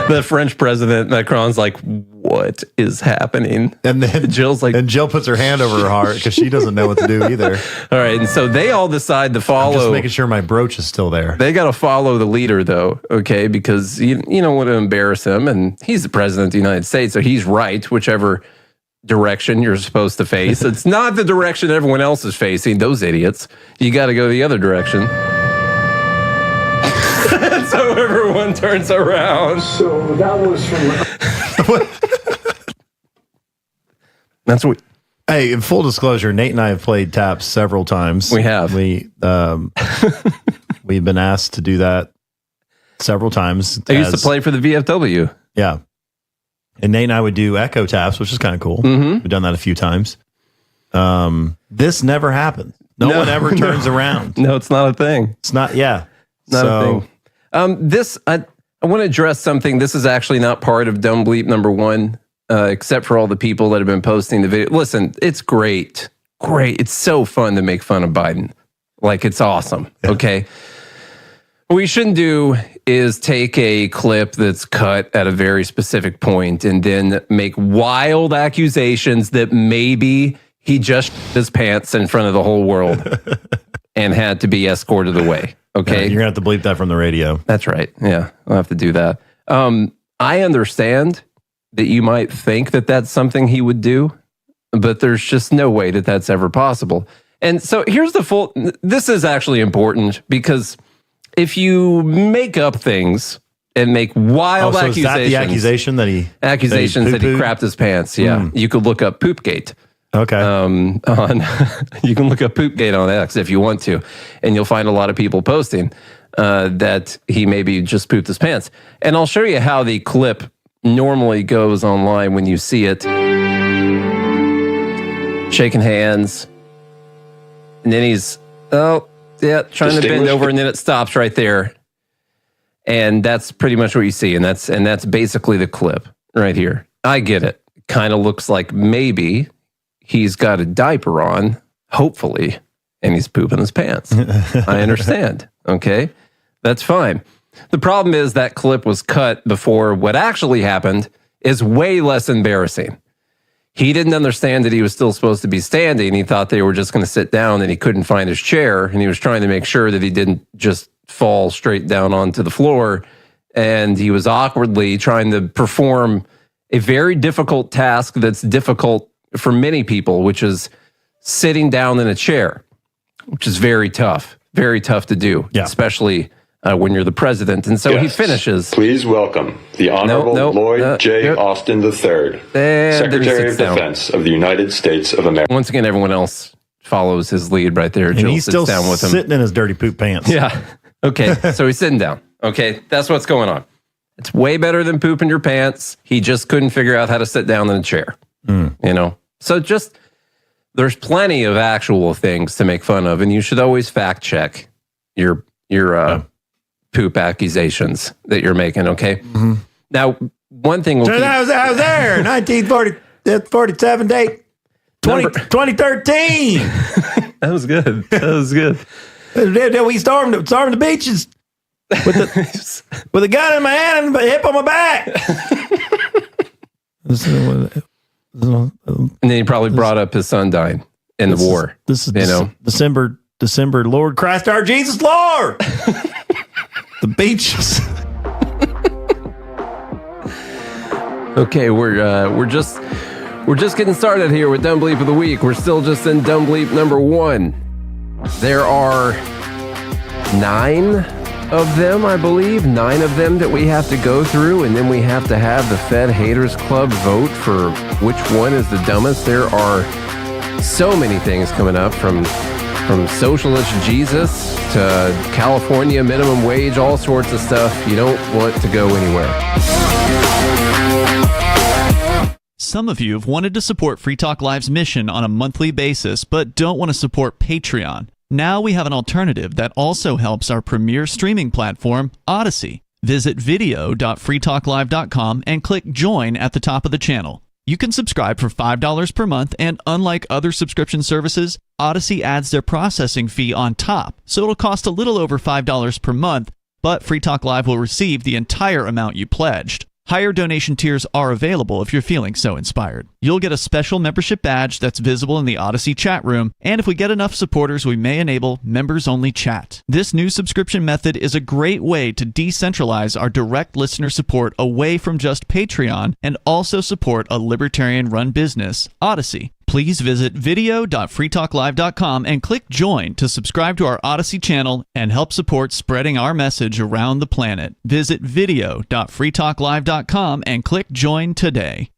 S5: The French president, Macron's like, what is happening?
S17: And then
S5: Jill's like,
S17: and Jill puts her hand over her heart because she doesn't know what to do either.
S5: All right. And so they all decide to follow.
S17: I'm just making sure my brooch is still there.
S5: They got to follow the leader, though. Okay. Because you don't want to embarrass him. And he's the president of the United States. So he's right, whichever direction you're supposed to face. It's not the direction everyone else is facing. Those idiots. You got to go the other direction. So everyone turns around.
S18: So that was from...
S5: That's what...
S17: Hey, in full disclosure, Nate and I have played taps several times.
S5: We have.
S17: We've been asked to do that several times.
S5: I used to play for the VFW.
S17: Yeah. And Nate and I would do echo taps, which is kind of cool.
S5: Mm-hmm.
S17: We've done that a few times. This never happened. No one ever turns around.
S5: No, it's not a thing.
S17: It's not, yeah.
S5: Not a thing. I want to address something. This is actually not part of Dumb Bleep number 1, except for all the people that have been posting the video. Listen, it's great. Great. It's so fun to make fun of Biden. Like, it's awesome. Yeah. Okay. What we shouldn't do is take a clip that's cut at a very specific point and then make wild accusations that maybe he just his pants in front of the whole world and had to be escorted away. Okay.
S17: Yeah, you're going to have to bleep that from the radio.
S5: That's right. Yeah, I'll have to do that. I understand that you might think that that's something he would do, but there's just no way that that's ever possible. And so here's this is actually important because if you make up things and make wild accusations. Is that the
S17: accusation that he
S5: crapped his pants? Yeah. You could look up Poopgate.
S17: Okay.
S5: You can look up Poopgate on X if you want to, and you'll find a lot of people posting that he maybe just pooped his pants. And I'll show you how the clip normally goes online when you see it. Shaking hands. And then he's, trying to bend over, and then it stops right there. And that's pretty much what you see. And that's basically the clip right here. I get it. Kind of looks like maybe he's got a diaper on, hopefully, and he's pooping his pants. I understand. Okay. That's fine. The problem is that clip was cut before what actually happened is way less embarrassing. He didn't understand that he was still supposed to be standing. He thought they were just going to sit down and he couldn't find his chair. And he was trying to make sure that he didn't just fall straight down onto the floor. And he was awkwardly trying to perform a very difficult task that's difficult for many people, which is sitting down in a chair, which is very tough to do, especially when you're the president. And so he finishes.
S19: Please welcome the Honorable Lloyd J. Austin III, Secretary of Defense of the United States of America.
S5: Once again, everyone else follows his lead right there.
S17: And
S5: Jill
S17: he's
S5: sits
S17: still
S5: down with him.
S17: sitting in his dirty poop pants.
S5: Yeah. Okay. So he's sitting down. Okay. That's what's going on. It's way better than pooping your pants. He just couldn't figure out how to sit down in a chair. You know? So there's plenty of actual things to make fun of, and you should always fact check your poop accusations that you're making, okay?
S17: Mm-hmm.
S5: Now, one thing
S17: I was there, 1947 date, 2013.
S5: That was good.
S17: We stormed the beaches with a gun in my hand and a hip on my back.
S5: And then he probably brought up his son dying in the war.
S17: This is December, Lord Christ, our Jesus Lord. The beaches.
S5: Okay, we're just getting started here with Dumb Bleep of the Week. We're still just in Dumb Bleep number 1. There are 9 of them, I believe. 9 of them that we have to go through, and then we have to have the Fed Haters Club vote for which one is the dumbest. There are so many things coming up from socialist Jesus to California minimum wage, all sorts of stuff. You don't want to go anywhere.
S7: Some of you have wanted to support Free Talk Live's mission on a monthly basis, but don't want to support Patreon. Now we have an alternative that also helps our premier streaming platform, Odyssey. Visit video.freetalklive.com and click join at the top of the channel. You can subscribe for $5 per month, and unlike other subscription services, Odyssey adds their processing fee on top, so it'll cost a little over $5 per month, but Free Talk Live will receive the entire amount you pledged. Higher donation tiers are available if you're feeling so inspired. You'll get a special membership badge that's visible in the Odyssey chat room, and if we get enough supporters, we may enable members-only chat. This new subscription method is a great way to decentralize our direct listener support away from just Patreon and also support a libertarian-run business, Odyssey. Please visit video.freetalklive.com and click join to subscribe to our Odyssey channel and help support spreading our message around the planet. Visit video.freetalklive.com and click join today.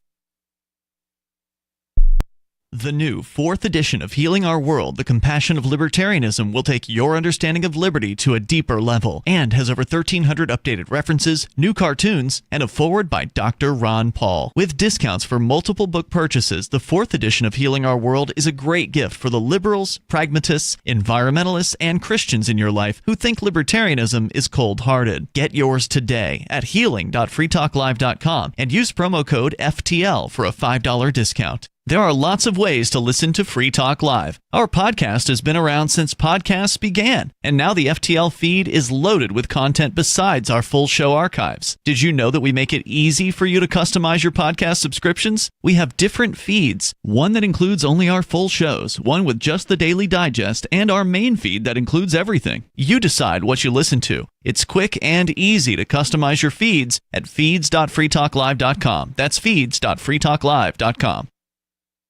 S7: The new 4th edition of Healing Our World, The Compassion of Libertarianism will take your understanding of liberty to a deeper level and has over 1,300 updated references, new cartoons, and a foreword by Dr. Ron Paul. With discounts for multiple book purchases, the 4th edition of Healing Our World is a great gift for the liberals, pragmatists, environmentalists, and Christians in your life who think libertarianism is cold-hearted. Get yours today at healing.freetalklive.com and use promo code FTL for a $5 discount. There are lots of ways to listen to Free Talk Live. Our podcast has been around since podcasts began, and now the FTL feed is loaded with content besides our full show archives. Did you know that we make it easy for you to customize your podcast subscriptions? We have different feeds, one that includes only our full shows, one with just the Daily Digest, and our main feed that includes everything. You decide what you listen to. It's quick and easy to customize your feeds at feeds.freetalklive.com. That's feeds.freetalklive.com.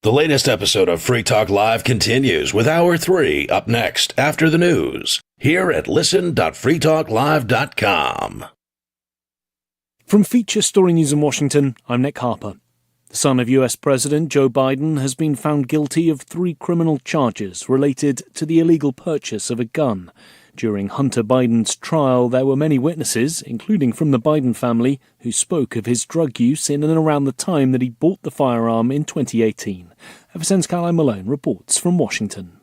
S4: The latest episode of Free Talk Live continues with Hour 3 up next after the news here at listen.freetalklive.com.
S8: From Feature Story News in Washington, I'm Nick Harper. The son of US President Joe Biden has been found guilty of 3 criminal charges related to the illegal purchase of a gun. During Hunter Biden's trial, there were many witnesses, including from the Biden family, who spoke of his drug use in and around the time that he bought the firearm in 2018. FSN's Caroline Malone reports from Washington.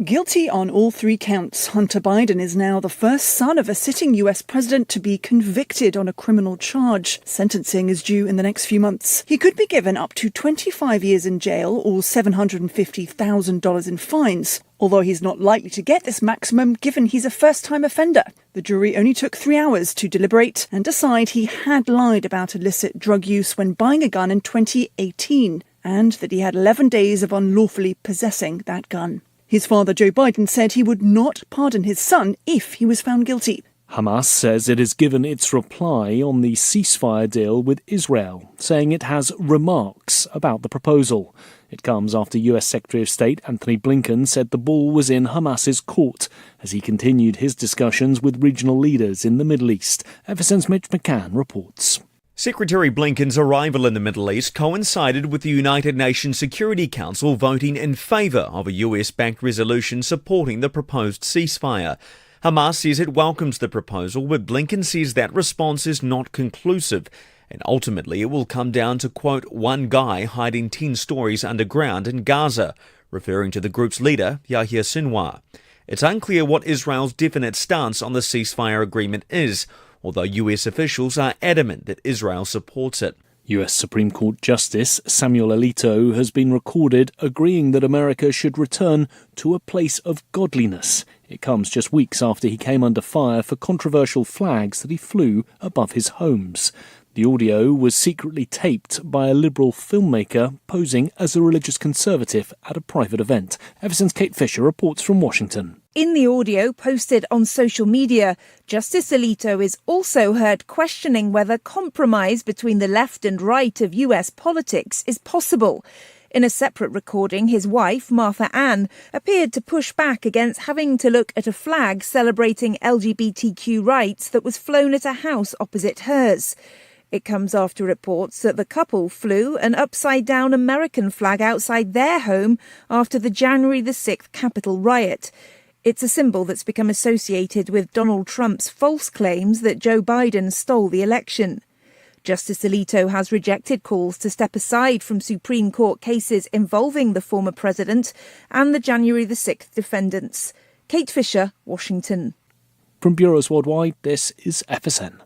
S9: Guilty on all 3 counts, Hunter Biden is now the first son of a sitting US president to be convicted on a criminal charge. Sentencing is due in the next few months. He could be given up to 25 years in jail or $750,000 in fines, although he's not likely to get this maximum given he's a first-time offender. The jury only took 3 hours to deliberate and decide he had lied about illicit drug use when buying a gun in 2018, and that he had 11 days of unlawfully possessing that gun. His father, Joe Biden, said he would not pardon his son if he was found guilty.
S8: Hamas says it has given its reply on the ceasefire deal with Israel, saying it has remarks about the proposal. It comes after US Secretary of State Anthony Blinken said the ball was in Hamas's court as he continued his discussions with regional leaders in the Middle East. FSN's Mitch McCann reports.
S10: Secretary Blinken's arrival in the Middle East coincided with the United Nations Security Council voting in favour of a US-backed resolution supporting the proposed ceasefire. Hamas says it welcomes the proposal, but Blinken says that response is not conclusive, and ultimately it will come down to, quote, one guy hiding 10 stories underground in Gaza, referring to the group's leader, Yahya Sinwar. It's unclear what Israel's definite stance on the ceasefire agreement is, although US officials are adamant that Israel supports it.
S8: US Supreme Court Justice Samuel Alito has been recorded agreeing that America should return to a place of godliness. It comes just weeks after he came under fire for controversial flags that he flew above his homes. The audio was secretly taped by a liberal filmmaker posing as a religious conservative at a private event. FSN's Kate Fisher reports from Washington.
S11: In the audio posted on social media, Justice Alito is also heard questioning whether compromise between the left and right of US politics is possible. In a separate recording, his wife, Martha Ann, appeared to push back against having to look at a flag celebrating LGBTQ rights that was flown at a house opposite hers. It comes after reports that the couple flew an upside-down American flag outside their home after the January the 6th Capitol riot. It's a symbol that's become associated with Donald Trump's false claims that Joe Biden stole the election. Justice Alito has rejected calls to step aside from Supreme Court cases involving the former president and the January the 6th defendants. Kate Fisher, Washington.
S8: From Bureaus Worldwide, this is FSN.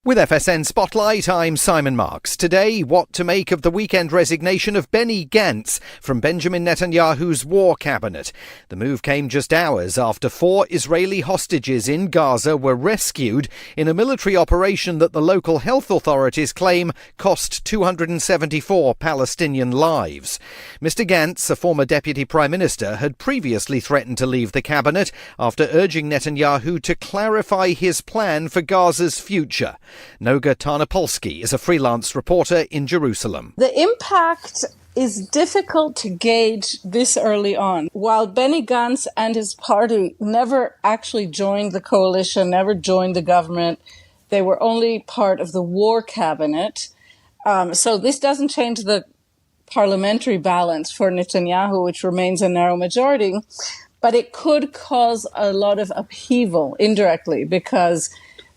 S13: With FSN Spotlight, I'm Simon Marks. Today, what to make of the weekend resignation of Benny Gantz from Benjamin Netanyahu's war cabinet. The move came just hours after 4 Israeli hostages in Gaza were rescued in a military operation that the local health authorities claim cost 274 Palestinian lives. Mr. Gantz, a former deputy prime minister, had previously threatened to leave the cabinet after urging Netanyahu to clarify his plan for Gaza's future. Noga Tarnopolsky is a freelance reporter in Jerusalem.
S14: The impact is difficult to gauge this early on. While Benny Gantz and his party never actually joined the coalition, never joined the government, they were only part of the war cabinet. So this doesn't change the parliamentary balance for Netanyahu, which remains a narrow majority. But it could cause a lot of upheaval indirectly, because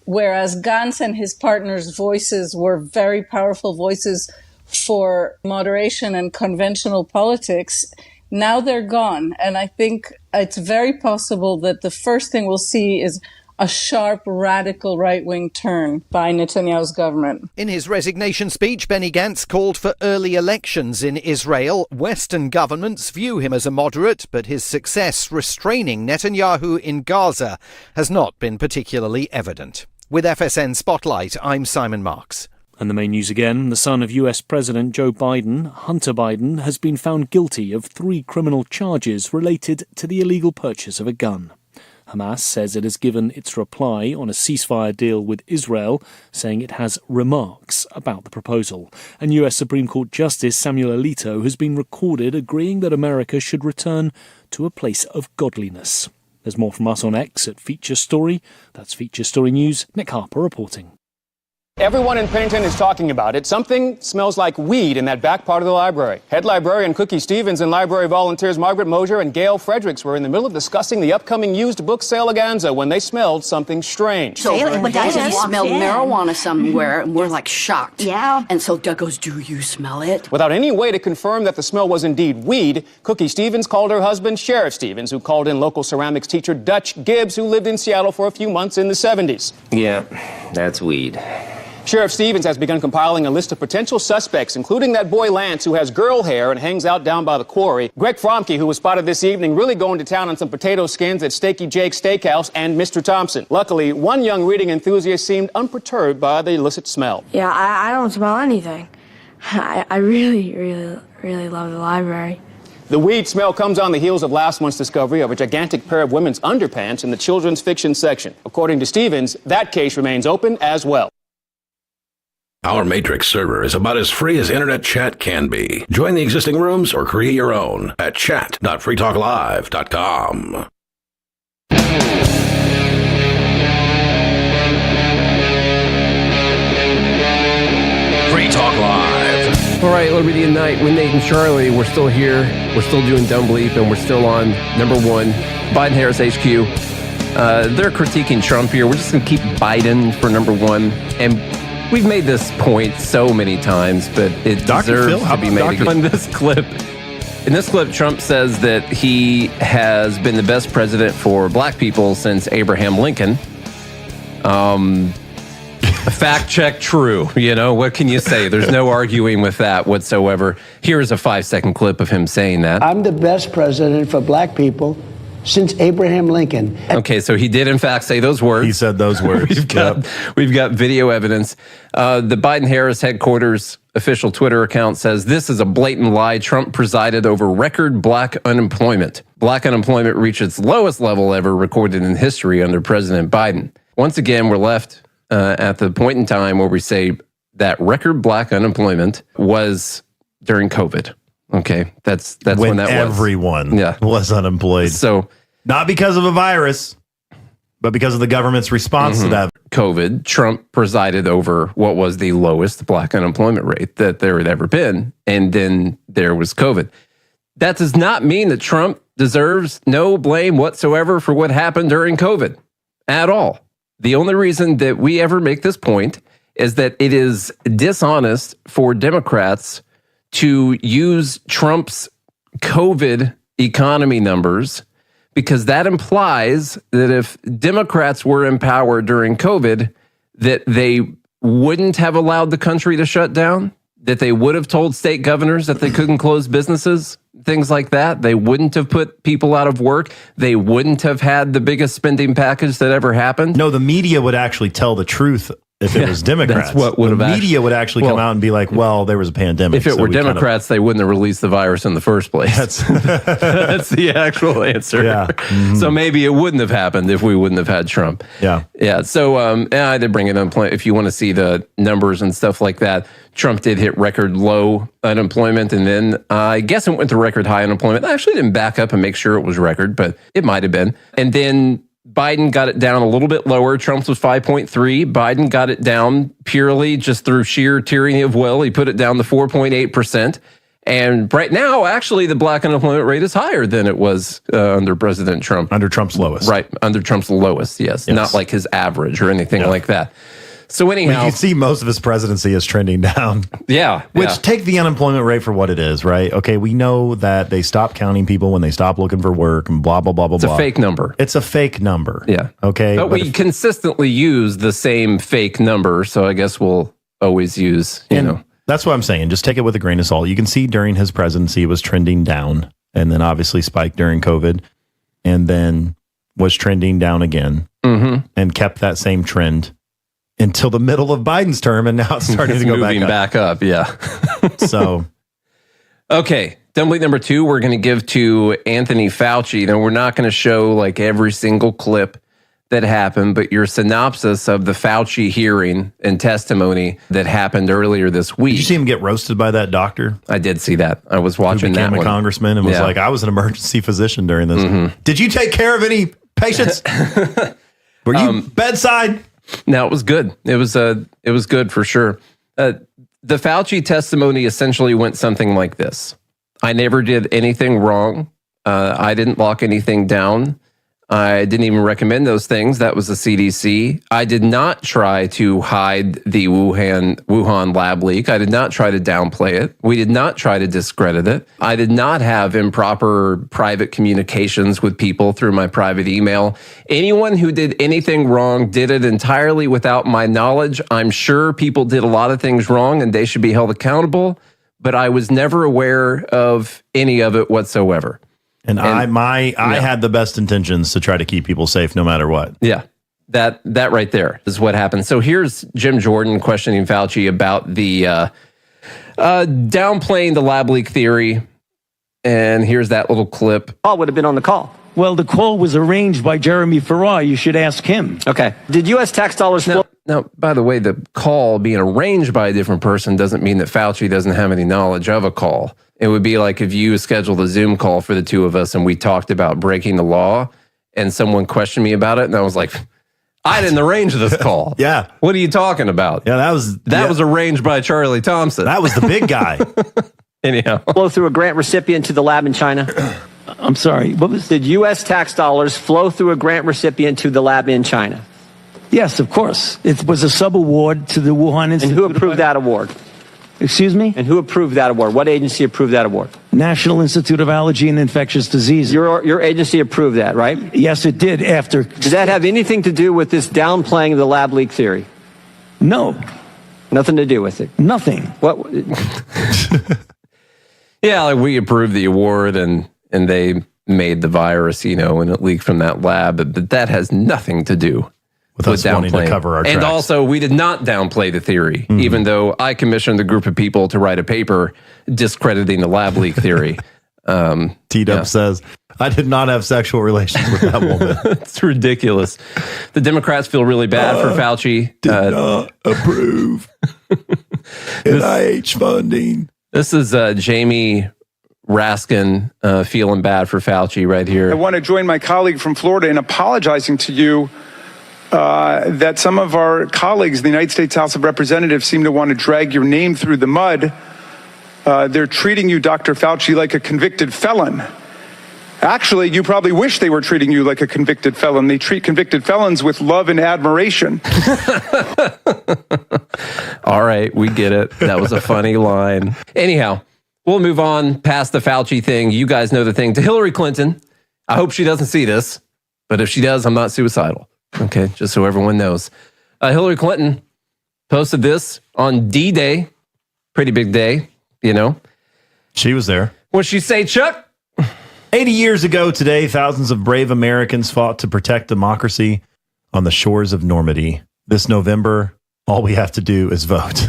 S14: whereas Gantz and his partners' voices were very powerful voices for moderation and conventional politics, now they're gone. And I think it's very possible that the first thing we'll see is a sharp, radical right-wing turn by Netanyahu's government.
S13: In his resignation speech, Benny Gantz called for early elections in Israel. Western governments view him as a moderate, but his success restraining Netanyahu in Gaza has not been particularly evident. With FSN Spotlight, I'm Simon Marks.
S8: And the main news again, the son of US President Joe Biden, Hunter Biden, has been found guilty of 3 criminal charges related to the illegal purchase of a gun. Hamas says it has given its reply on a ceasefire deal with Israel, saying it has remarks about the proposal. And US Supreme Court Justice Samuel Alito has been recorded agreeing that America should return to a place of godliness. There's more from us on X at Feature Story. That's Feature Story News. Nick Harper reporting.
S20: Everyone in Pennington is talking about it. Something smells like weed in that back part of the library. Head librarian Cookie Stevens and library volunteers Margaret Mosier and Gail Fredericks were in the middle of discussing the upcoming used book sale againza when they smelled something strange.
S21: So Doug smelled marijuana somewhere, and we're like shocked. Yeah. And so Doug goes, "Do you smell it?"
S20: Without any way to confirm that the smell was indeed weed, Cookie Stevens called her husband Sheriff Stevens, who called in local ceramics teacher Dutch Gibbs, who lived in Seattle for a few months in the 70s.
S22: Yeah, that's weed.
S20: Sheriff Stevens has begun compiling a list of potential suspects, including that boy Lance, who has girl hair and hangs out down by the quarry, Greg Fromke, who was spotted this evening really going to town on some potato skins at Steaky Jake's Steakhouse, and Mr. Thompson. Luckily, one young reading enthusiast seemed unperturbed by the illicit smell.
S23: Yeah, I don't smell anything. I really love the library.
S20: The weed smell comes on the heels of last month's discovery of a gigantic pair of women's underpants in the children's fiction section. According to Stevens, that case remains open as well.
S4: Our Matrix server is about as free as internet chat can be. Join the existing rooms or create your own at chat.freetalklive.com. Free Talk Live.
S5: All right, Liberty at Night with Nate and Charlie. We're still here. We're still doing Dumb Bleep, and we're still on number 1, Biden-Harris HQ. They're critiquing Trump here. We're just going to keep Biden for number 1. And we've made this point so many times, but it deserves to be made again. In this clip, Trump says that he has been the best president for black people since Abraham Lincoln. Fact check true. You know, what can you say? There's no arguing with that whatsoever. Here's a 5-second clip of him saying that.
S24: I'm the best president for black people since Abraham Lincoln.
S5: Okay, so he did in fact say those words.
S17: He said those words.
S5: We've got video evidence. The Biden-Harris headquarters official Twitter account says this is a blatant lie. Trump presided over record black unemployment. Black unemployment reached its lowest level ever recorded in history under President Biden. Once again, we're left at the point in time where we say that record black unemployment was during COVID. Okay, that's when that
S17: everyone was unemployed.
S5: So
S17: not because of a virus, but because of the government's response to that.
S5: COVID, Trump presided over what was the lowest black unemployment rate that there had ever been. And then there was COVID. That does not mean that Trump deserves no blame whatsoever for what happened during COVID at all. The only reason that we ever make this point is that it is dishonest for Democrats to use Trump's COVID economy numbers, because that implies that if Democrats were in power during COVID, that they wouldn't have allowed the country to shut down, that they would have told state governors that they couldn't close businesses, things like that. They wouldn't have put people out of work. They wouldn't have had the biggest spending package that ever happened.
S17: No, the media would actually tell the truth. If it was Democrats,
S5: that's what would
S17: the media would actually come out and be like, well, there was a pandemic.
S5: If it were Democrats, they wouldn't have released the virus in the first place. That's the actual answer.
S17: Yeah. Mm-hmm.
S5: So maybe it wouldn't have happened if we wouldn't have had Trump.
S17: Yeah.
S5: Yeah. So I did bring it up. If you want to see the numbers and stuff like that, Trump did hit record low unemployment. And then I guess it went to record high unemployment. I actually didn't back up and make sure it was record, but it might have been. And then Biden got it down a little bit lower. Trump's was 5.3. Biden got it down purely just through sheer tyranny of will. He put it down to 4.8%. And right now, actually, the black unemployment rate is higher than it was under President Trump.
S17: Under Trump's lowest.
S5: Right, under Trump's lowest, yes. Not like his average or anything like that. So anyhow,
S17: you can see most of his presidency is trending down.
S5: Yeah.
S17: Which take the unemployment rate for what it is, right? Okay, we know that they stop counting people when they stop looking for work and blah, blah, blah, blah,
S5: it's
S17: blah.
S5: a fake number.
S17: It's a fake number.
S5: Yeah.
S17: Okay.
S5: But we consistently use the same fake number, so I guess we'll always use, you know.
S17: That's what I'm saying. Just take it with a grain of salt. You can see during his presidency it was trending down, and then obviously spiked during COVID, and then was trending down again, and kept that same trend until the middle of Biden's term, and now it's starting to go
S5: back up. Yeah.
S17: So,
S5: okay. Dumb number 2, we're going to give to Anthony Fauci. Now, we're not going to show like every single clip that happened, but your synopsis of the Fauci hearing and testimony that happened earlier this week.
S17: Did you see him get roasted by that doctor?
S5: I did see that. I was watching that one.
S17: Who became a congressman and was like, I was an emergency physician during this. Did you take care of any patients? Were you bedside?
S5: No, it was good. It was good for sure. The Fauci testimony essentially went something like this. I never did anything wrong. I didn't lock anything down. I didn't even recommend those things. That was the CDC. I did not try to hide the Wuhan lab leak. I did not try to downplay it. We did not try to discredit it. I did not have improper private communications with people through my private email. Anyone who did anything wrong did it entirely without my knowledge. I'm sure people did a lot of things wrong and they should be held accountable, but I was never aware of any of it whatsoever.
S17: And I had the best intentions to try to keep people safe no matter what.
S5: Yeah, that right there is what happened. So here's Jim Jordan questioning Fauci about the downplaying the lab leak theory. And here's that little clip.
S1: Paul would have been on the call.
S2: Well, the call was arranged by Jeremy Farrar. You should ask him.
S1: Okay. Did U.S. tax dollars flow?
S5: Now, by the way, the call being arranged by a different person doesn't mean that Fauci doesn't have any knowledge of a call. It would be like if you scheduled a Zoom call for the two of us and we talked about breaking the law and someone questioned me about it and I was like, I didn't arrange this call.
S17: Yeah.
S5: What are you talking about?
S17: Yeah, that
S5: was arranged by Charlie Thompson.
S17: That was the big guy.
S5: Anyhow.
S1: Flow through a grant recipient to the lab in China?
S2: I'm sorry, what was...
S1: Did U.S. tax dollars flow through a grant recipient to the lab in China?
S2: Yes, of course. It was a sub-award to the Wuhan Institute.
S1: And who approved that award?
S2: Excuse me?
S1: And who approved that award? What agency approved that award?
S2: National Institute of Allergy and Infectious Diseases.
S1: Your agency approved that, right?
S2: Yes, it did after...
S1: Did that have anything to do with this downplaying of the lab leak theory?
S2: No.
S1: Nothing to do with it?
S2: Nothing.
S1: What?
S5: Yeah, like we approved the award and they made the virus, and it leaked from that lab, but that has nothing to do
S17: with us wanting to cover our tracks.
S5: And also, we did not downplay the theory, even though I commissioned a group of people to write a paper discrediting the lab leak theory.
S17: T-Dub says, I did not have sexual relations with that woman.
S5: It's ridiculous. The Democrats feel really bad for Fauci.
S17: Did not approve NIH funding.
S5: This is Jamie Raskin feeling bad for Fauci right here.
S3: I want to join my colleague from Florida in apologizing to you that some of our colleagues in the United States House of Representatives seem to want to drag your name through the mud. They're treating you, Dr. Fauci, like a convicted felon. Actually, you probably wish they were treating you like a convicted felon. They treat convicted felons with love and admiration.
S5: All right, we get it. That was a funny line. Anyhow, we'll move on past the Fauci thing. You guys know the thing. To Hillary Clinton, I hope she doesn't see this, but if she does, I'm not suicidal. Okay, just so everyone knows. Hillary Clinton posted this on D-Day. Pretty big day,
S17: She was there.
S5: What'd she say, Chuck?
S17: 80 years ago today, thousands of brave Americans fought to protect democracy on the shores of Normandy. This November, all we have to do is vote.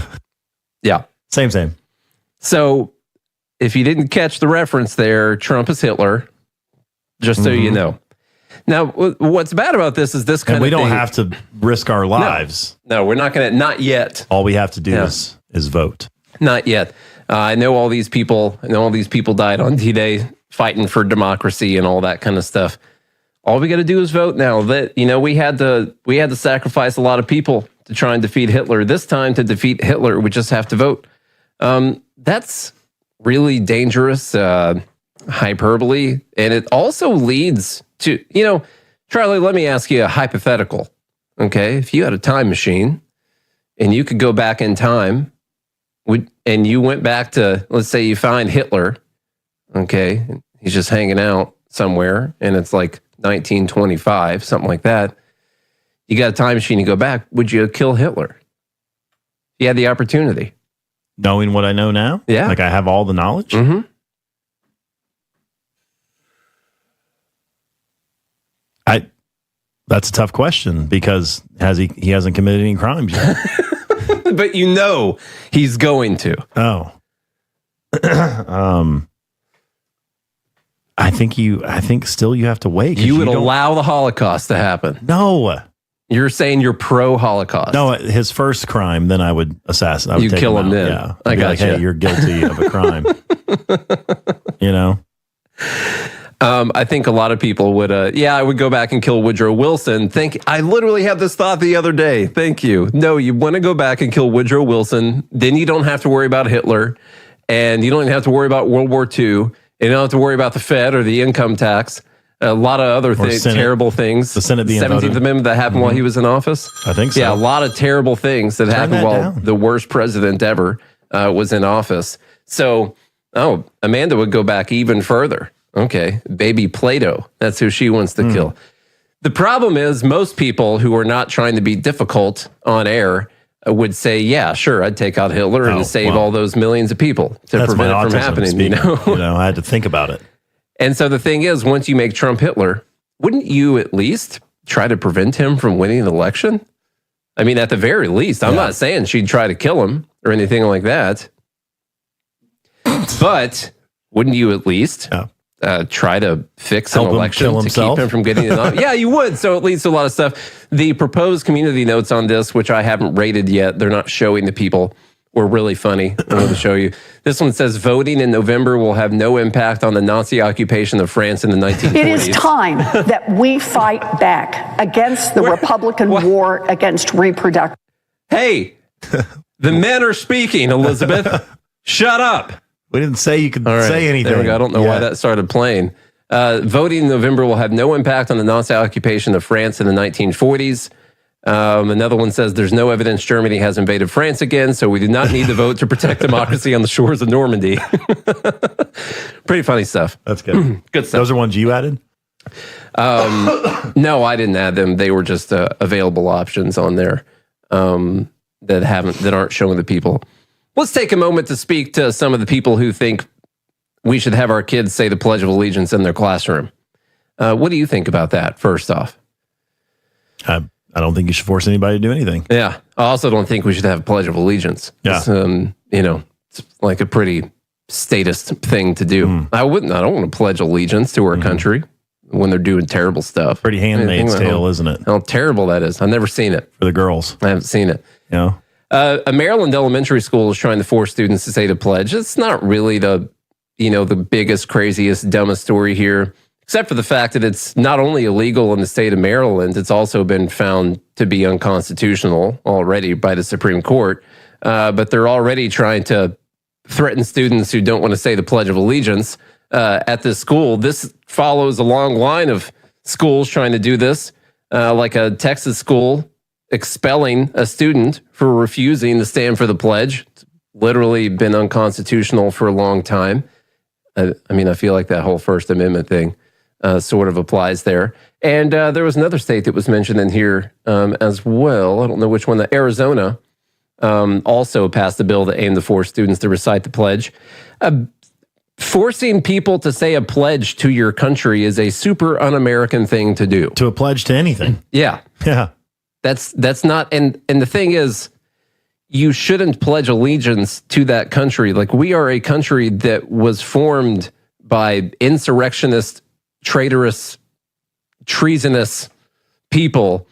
S5: Yeah.
S17: Same.
S5: So, if you didn't catch the reference there, Trump is Hitler, just so you know. Now, what's bad about this is this kind of thing.
S17: And we don't have to risk our lives.
S5: No, we're not going to, not yet.
S17: All we have to do is vote.
S5: Not yet. I know all these people died on D-Day fighting for democracy and all that kind of stuff. All we got to do is vote now. That we had to sacrifice a lot of people to try and defeat Hitler. This time, to defeat Hitler, we just have to vote. That's really dangerous hyperbole. And it also leads to, Charlie, let me ask you a hypothetical. Okay. If you had a time machine and you could go back in time and you went back to, let's say you find Hitler, okay, he's just hanging out somewhere and it's like 1925, something like that. You got a time machine, you go back, would you kill Hitler? You had the opportunity.
S17: Knowing what I know now?
S5: Yeah.
S17: Like I have all the knowledge?
S5: Mm-hmm.
S17: That's a tough question because he hasn't committed any crimes yet.
S5: But he's going to.
S17: Oh. I think still you have to wait.
S5: You would allow the Holocaust to happen.
S17: No.
S5: You're saying you're pro-Holocaust.
S17: No, his first crime, then I would assassinate.
S5: You kill him then.
S17: Yeah.
S5: I got you.
S17: Hey, you're guilty of a crime.
S5: I think a lot of people would, I would go back and kill Woodrow Wilson. I literally had this thought the other day. Thank you. No, you want to go back and kill Woodrow Wilson. Then you don't have to worry about Hitler. And you don't even have to worry about World War II. And you don't have to worry about the Fed or the income tax. A lot of other things, terrible things.
S17: The Senate being
S5: 17th
S17: voted.
S5: Amendment that happened while he was in office.
S17: I think so.
S5: Yeah, a lot of terrible things that happened while the worst president ever was in office. So, Amanda would go back even further. Okay, baby Plato. That's who she wants to kill. The problem is most people who are not trying to be difficult on air would say, yeah, sure, I'd take out Hitler and save all those millions of people to prevent it from happening.
S17: I had to think about it.
S5: And so the thing is, once you make Trump Hitler, wouldn't you at least try to prevent him from winning an election? I mean, at the very least, I'm not saying she'd try to kill him or anything like that. But wouldn't you at least try to fix an election to keep him from getting it? Yeah, you would. So it leads to a lot of stuff. The proposed community notes on this, which I haven't rated yet, they're not showing the people, were really funny. I want to show you. This one says, voting in November will have no impact on the Nazi occupation of France in the 1940s.
S6: It is time that we fight back against the Republican war against reproduction.
S5: Hey, the men are speaking, Elizabeth. Shut up.
S17: We didn't say you could say anything.
S5: There we go. I don't know why that started playing. Voting in November will have no impact on the Nazi occupation of France in the 1940s. Another one says there's no evidence Germany has invaded France again, so we do not need to vote to protect democracy on the shores of Normandy. Pretty funny stuff.
S17: That's good.
S5: Good stuff.
S17: Those are ones you added?
S5: No, I didn't add them. They were just available options on there that aren't showing the people. Let's take a moment to speak to some of the people who think we should have our kids say the Pledge of Allegiance in their classroom. What do you think about that, first off?
S17: I don't think you should force anybody to do anything.
S5: Yeah. I also don't think we should have a Pledge of Allegiance.
S17: Yeah.
S5: It's like a pretty statist thing to do. I don't want to pledge allegiance to our country when they're doing terrible stuff.
S17: Pretty Handmaid's Tale, isn't it?
S5: How terrible that is. I've never seen it.
S17: For the girls.
S5: I haven't seen it.
S17: Yeah.
S5: A Maryland elementary school is trying to force students to say the pledge. It's not really the biggest, craziest, dumbest story here, except for the fact that it's not only illegal in the state of Maryland, it's also been found to be unconstitutional already by the Supreme Court. But they're already trying to threaten students who don't want to say the Pledge of Allegiance at this school. This follows a long line of schools trying to do this, like a Texas school expelling a student for refusing to stand for the pledge. It's literally been unconstitutional for a long time. I feel like that whole First Amendment thing sort of applies there. And there was another state that was mentioned in here as well. I don't know which one. Arizona also passed a bill that aimed to force students to recite the pledge. Forcing people to say a pledge to your country is a super un-American thing to do.
S17: To a pledge to anything.
S5: Yeah.
S17: Yeah.
S5: That's not, and the thing is, you shouldn't pledge allegiance to that country. Like, we are a country that was formed by insurrectionist, traitorous, treasonous people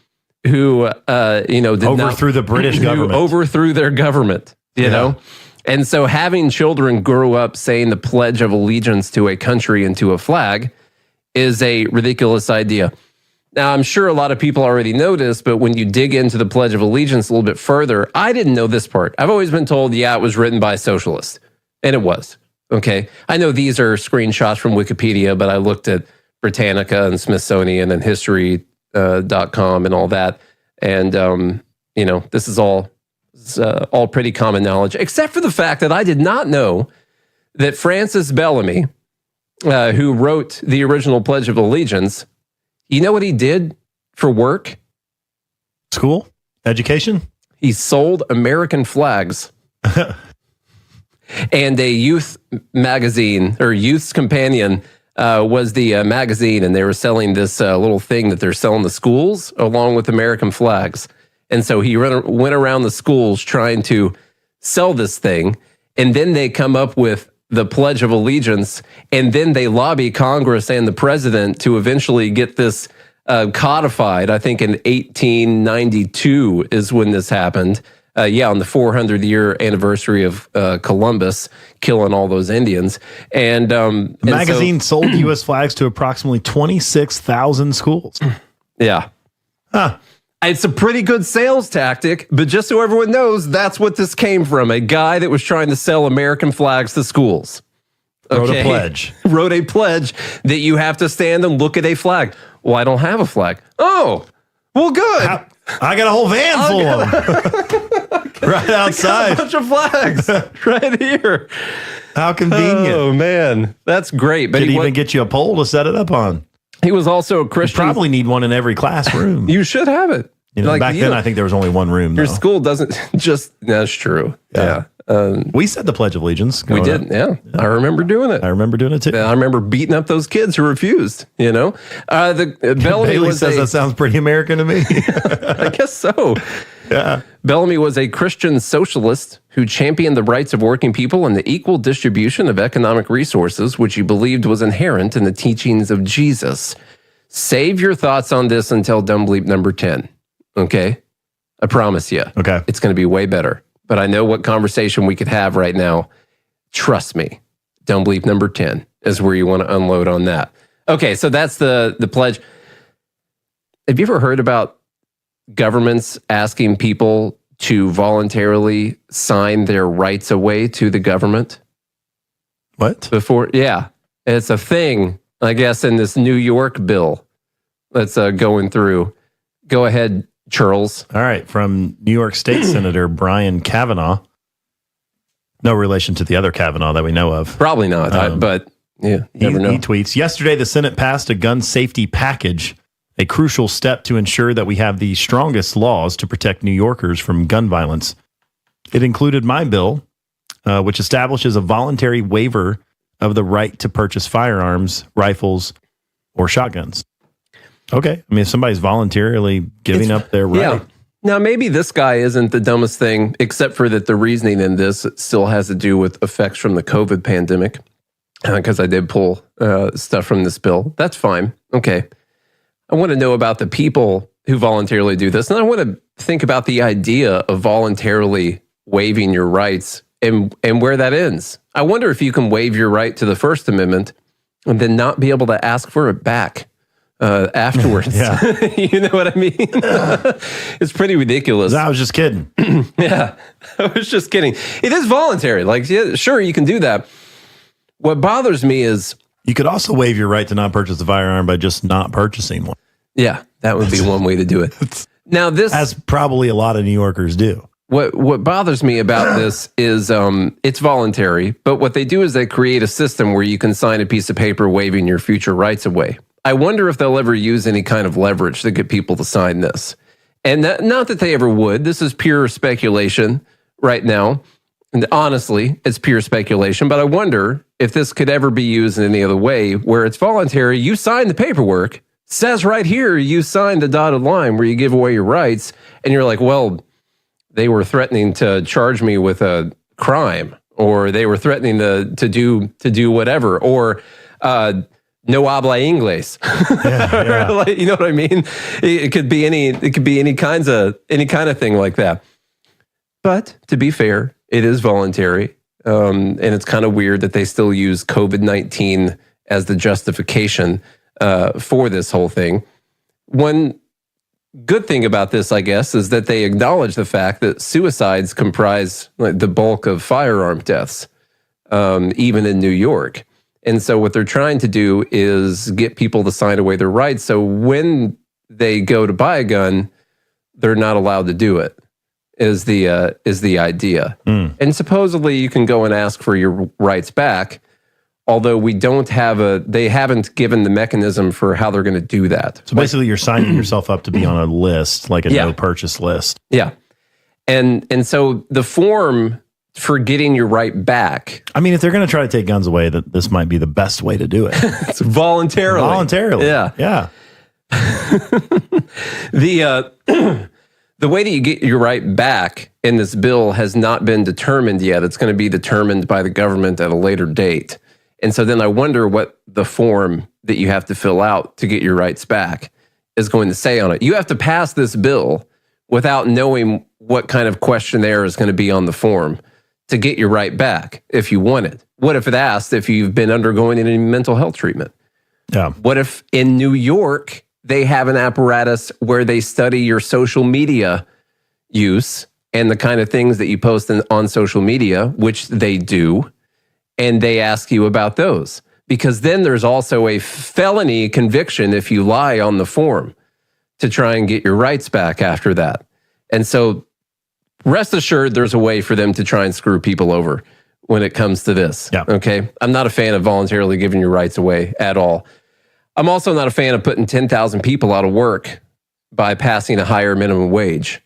S5: who,
S17: overthrew the British government.
S5: Overthrew their government, you know? And so having children grow up saying the Pledge of Allegiance to a country and to a flag is a ridiculous idea. Now, I'm sure a lot of people already know this, but when you dig into the Pledge of Allegiance a little bit further, I didn't know this part. I've always been told, it was written by socialists. And it was. Okay. I know these are screenshots from Wikipedia, but I looked at Britannica and Smithsonian and history.com and all that. And, this is all pretty common knowledge, except for the fact that I did not know that Francis Bellamy, who wrote the original Pledge of Allegiance, you know what he did for work?
S17: School? Education?
S5: He sold American flags. And a youth magazine, or Youth's Companion, was the magazine, and they were selling this little thing that they're selling the schools along with American flags. And so he went around the schools trying to sell this thing, and then they come up with the Pledge of Allegiance, and then they lobby Congress and the president to eventually get this codified. I think in 1892 is when this happened. On the 400-year anniversary of Columbus killing all those Indians. And the
S17: magazine sold U.S. flags to approximately 26,000 schools.
S5: Yeah.
S17: Huh.
S5: It's a pretty good sales tactic, but just so everyone knows, that's what this came from. A guy that was trying to sell American flags to schools.
S17: Wrote a pledge.
S5: Wrote a pledge that you have to stand and look at a flag. Well, I don't have a flag. Oh, well, good.
S17: I got a whole van full of them. Right outside.
S5: I got a bunch of flags right here.
S17: How convenient.
S5: Oh, man. That's great.
S17: But Could even get you a pole to set it up on.
S5: He was also a Christian.
S17: You probably need one in every classroom.
S5: You should have it.
S17: Back then, I think there was only one room.
S5: Your school doesn't just... That's true. Yeah.
S17: We said the Pledge of Allegiance.
S5: We did, yeah. I remember doing it.
S17: I remember doing it too.
S5: I remember beating up those kids who refused, Bellamy
S17: Bailey says that sounds pretty American to me.
S5: I guess so.
S17: Yeah.
S5: Bellamy was a Christian socialist who championed the rights of working people and the equal distribution of economic resources, which he believed was inherent in the teachings of Jesus. Save your thoughts on this until Dumb Bleep number 10. Okay? I promise you.
S17: Okay.
S5: It's going to be way better. But I know what conversation we could have right now. Trust me. Dumb Bleep number 10 is where you want to unload on that. Okay, so that's the pledge. Have you ever heard about governments asking people to voluntarily sign their rights away to the government?
S17: What?
S5: Yeah. It's a thing, I guess, in this New York bill that's going through. Go ahead, Charles.
S17: All right. From New York State Senator Brian Kavanaugh. No relation to the other Kavanaugh that we know of.
S5: Probably not, but yeah, never know.
S17: He tweets, yesterday the Senate passed a gun safety package, a crucial step to ensure that we have the strongest laws to protect New Yorkers from gun violence. It included my bill, which establishes a voluntary waiver of the right to purchase firearms, rifles, or shotguns. Okay. I mean, if somebody's voluntarily giving up their right.
S5: Yeah. Now, maybe this guy isn't the dumbest thing, except for that the reasoning in this still has to do with effects from the COVID pandemic, because I did pull stuff from this bill. That's fine. Okay. I want to know about the people who voluntarily do this. And I want to think about the idea of voluntarily waiving your rights and where that ends. I wonder if you can waive your right to the First Amendment and then not be able to ask for it back afterwards. You know what I mean? It's pretty ridiculous.
S17: I was just kidding.
S5: Yeah, I was just kidding. It is voluntary. Like, yeah, sure, you can do that. What bothers me is...
S17: You could also waive your right to not purchase a firearm by just not purchasing one.
S5: Yeah, that would be one way to do it. Now, this...
S17: As probably a lot of New Yorkers do.
S5: What bothers me about this is it's voluntary, but what they do is they create a system where you can sign a piece of paper waiving your future rights away. I wonder if they'll ever use any kind of leverage to get people to sign this. And not that they ever would. This is pure speculation right now. And honestly, it's pure speculation. But I wonder if this could ever be used in any other way where it's voluntary. You sign the paperwork, says right here, you sign the dotted line where you give away your rights. And you're like, well, they were threatening to charge me with a crime, or they were threatening to do whatever, or no habla inglés. Yeah. Like, you know what I mean? It could be any kind of thing like that. But to be fair, it is voluntary, and it's kind of weird that they still use COVID-19 as the justification for this whole thing. One good thing about this, I guess, is that they acknowledge the fact that suicides comprise the bulk of firearm deaths. even in New York. And so what they're trying to do is get people to sign away their rights. So when they go to buy a gun, they're not allowed to do it, is the idea. And supposedly you can go and ask for your rights back, although they haven't given the mechanism for how they're going to do that.
S17: So basically you're signing yourself up to be on a list, like a no purchase list.
S5: Yeah. And so the form for getting your right back.
S17: I mean, if they're going to try to take guns away, that this might be the best way to do it.
S5: It's voluntarily.
S17: Yeah.
S5: Yeah. The way that you get your right back in this bill has not been determined yet. It's going to be determined by the government at a later date. And so then I wonder what the form that you have to fill out to get your rights back is going to say on it. You have to pass this bill without knowing what kind of questionnaire is going to be on the form to get your right back if you want it. What if it asked if you've been undergoing any mental health treatment?
S17: Yeah.
S5: What if in New York they have an apparatus where they study your social media use and the kind of things that you post on social media, which they do, and they ask you about those? Because then there's also a felony conviction if you lie on the form to try and get your rights back after that. And so rest assured there's a way for them to try and screw people over when it comes to this.
S17: Yeah.
S5: Okay? I'm not a fan of voluntarily giving your rights away at all. I'm also not a fan of putting 10,000 people out of work by passing a higher minimum wage,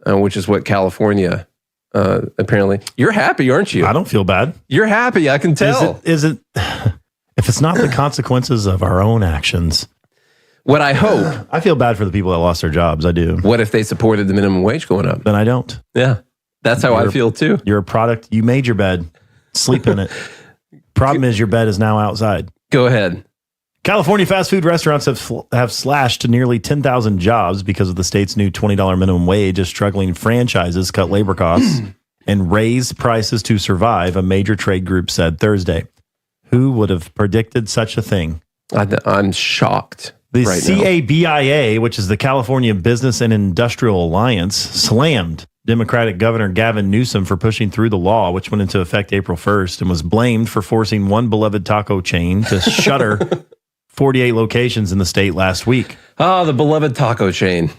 S5: which is what California apparently. You're happy, aren't you?
S17: I don't feel bad.
S5: You're happy, I can tell.
S17: Is it if it's not the consequences of our own actions?
S5: What I hope.
S17: I feel bad for the people that lost their jobs. I do.
S5: What if they supported the minimum wage going up?
S17: Then I don't.
S5: Yeah. That's how I feel too.
S17: You're a product. You made your bed. Sleep in it. Problem is your bed is now outside.
S5: Go ahead.
S17: California fast food restaurants have slashed nearly 10,000 jobs because of the state's new $20 minimum wage as struggling franchises cut labor costs and raise prices to survive, a major trade group said Thursday. Who would have predicted such a thing?
S5: I'm shocked.
S17: The
S5: right
S17: CABIA, which is the California Business and Industrial Alliance, slammed Democratic Governor Gavin Newsom for pushing through the law, which went into effect April 1st, and was blamed for forcing one beloved taco chain to shutter 48 locations in the state last week.
S5: Oh, the beloved taco chain.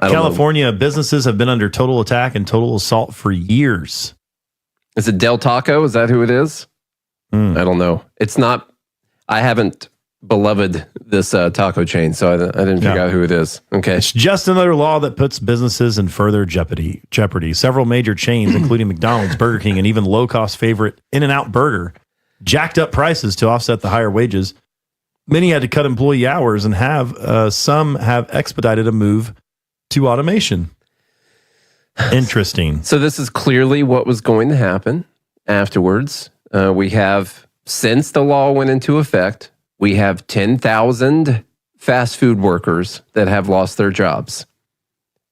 S17: California businesses have been under total attack and total assault for years.
S5: Is it Del Taco? Is that who it is? I don't know. It's not. I haven't beloved this taco chain, so I didn't figure out who it is. Okay.
S17: It's just another law that puts businesses in further jeopardy. Several major chains, including McDonald's, Burger King, and even low-cost favorite In-N-Out Burger, jacked up prices to offset the higher wages. Many had to cut employee hours and some have expedited a move to automation. Interesting.
S5: So this is clearly what was going to happen afterwards. We have, since the law went into effect, we have 10,000 fast food workers that have lost their jobs.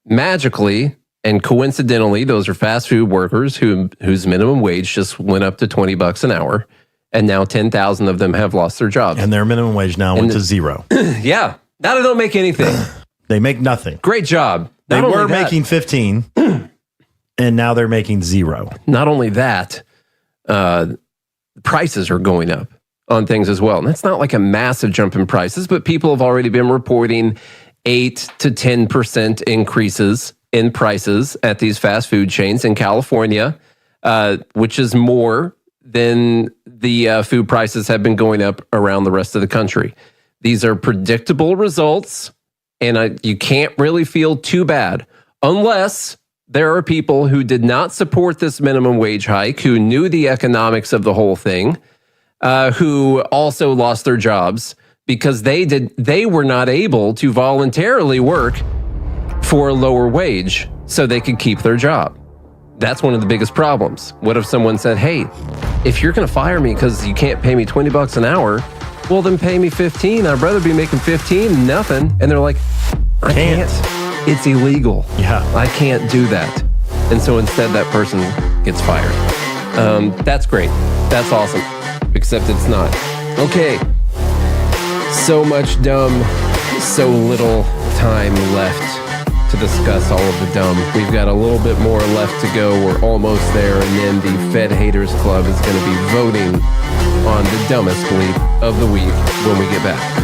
S5: Magically and coincidentally, those are fast food workers whose minimum wage just went up to $20 an hour. And now 10,000 of them have lost their jobs.
S17: And their minimum wage now went to zero.
S5: Yeah. Now they don't make anything.
S17: They make nothing.
S5: Great job.
S17: They were making 15, and now they're making zero.
S5: Not only that, prices are going up on things as well. And that's not like a massive jump in prices, but people have already been reporting 8 to 10% increases in prices at these fast food chains in California, which is more than the food prices have been going up around the rest of the country. These are predictable results, and you can't really feel too bad unless there are people who did not support this minimum wage hike, who knew the economics of the whole thing, who also lost their jobs because they were not able to voluntarily work for a lower wage so they could keep their job. That's one of the biggest problems. What if someone said, hey, if you're going to fire me because you can't pay me $20 an hour, well, then pay me 15. I'd rather be making 15 than nothing. And they're like, I can't. It's illegal.
S17: Yeah.
S5: I can't do that. And so instead that person gets fired. That's great. That's awesome. Except it's not. Okay. So much dumb, so little time left to discuss all of the dumb. We've got a little bit more left to go. We're almost there, and then the Fed Haters Club is going to be voting on the dumbest bleep of the week when we get back.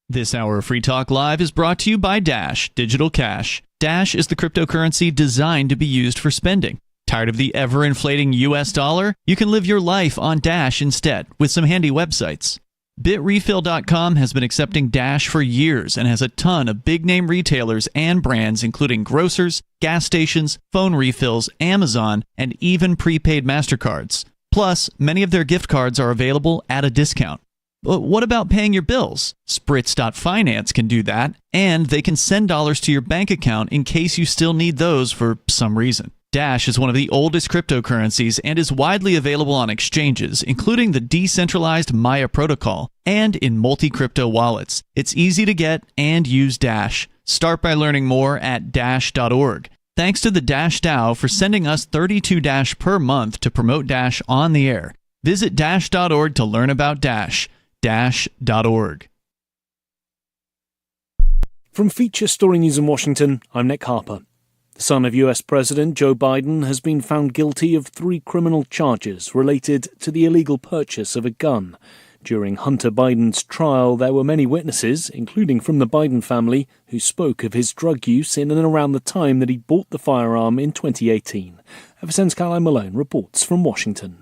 S7: This hour of Free Talk Live is brought to you by Dash Digital Cash. Dash is the cryptocurrency designed to be used for spending. Tired of the ever-inflating US dollar? You can live your life on Dash instead with some handy websites. BitRefill.com has been accepting Dash for years and has a ton of big-name retailers and brands including grocers, gas stations, phone refills, Amazon, and even prepaid MasterCards. Plus, many of their gift cards are available at a discount. But what about paying your bills? Spritz.finance can do that, and they can send dollars to your bank account in case you still need those for some reason. Dash is one of the oldest cryptocurrencies and is widely available on exchanges, including the decentralized Maya protocol, and in multi-crypto wallets. It's easy to get and use Dash. Start by learning more at Dash.org. Thanks to the Dash DAO for sending us 32 Dash per month to promote Dash on the air. Visit Dash.org to learn about Dash. Dash.org.
S8: From Feature Story News in Washington, I'm Nick Harper. The son of US President Joe Biden has been found guilty of 3 criminal charges related to the illegal purchase of a gun. During Hunter Biden's trial, there were many witnesses, including from the Biden family, who spoke of his drug use in and around the time that he bought the firearm in 2018. FSN's Caroline Malone reports from Washington.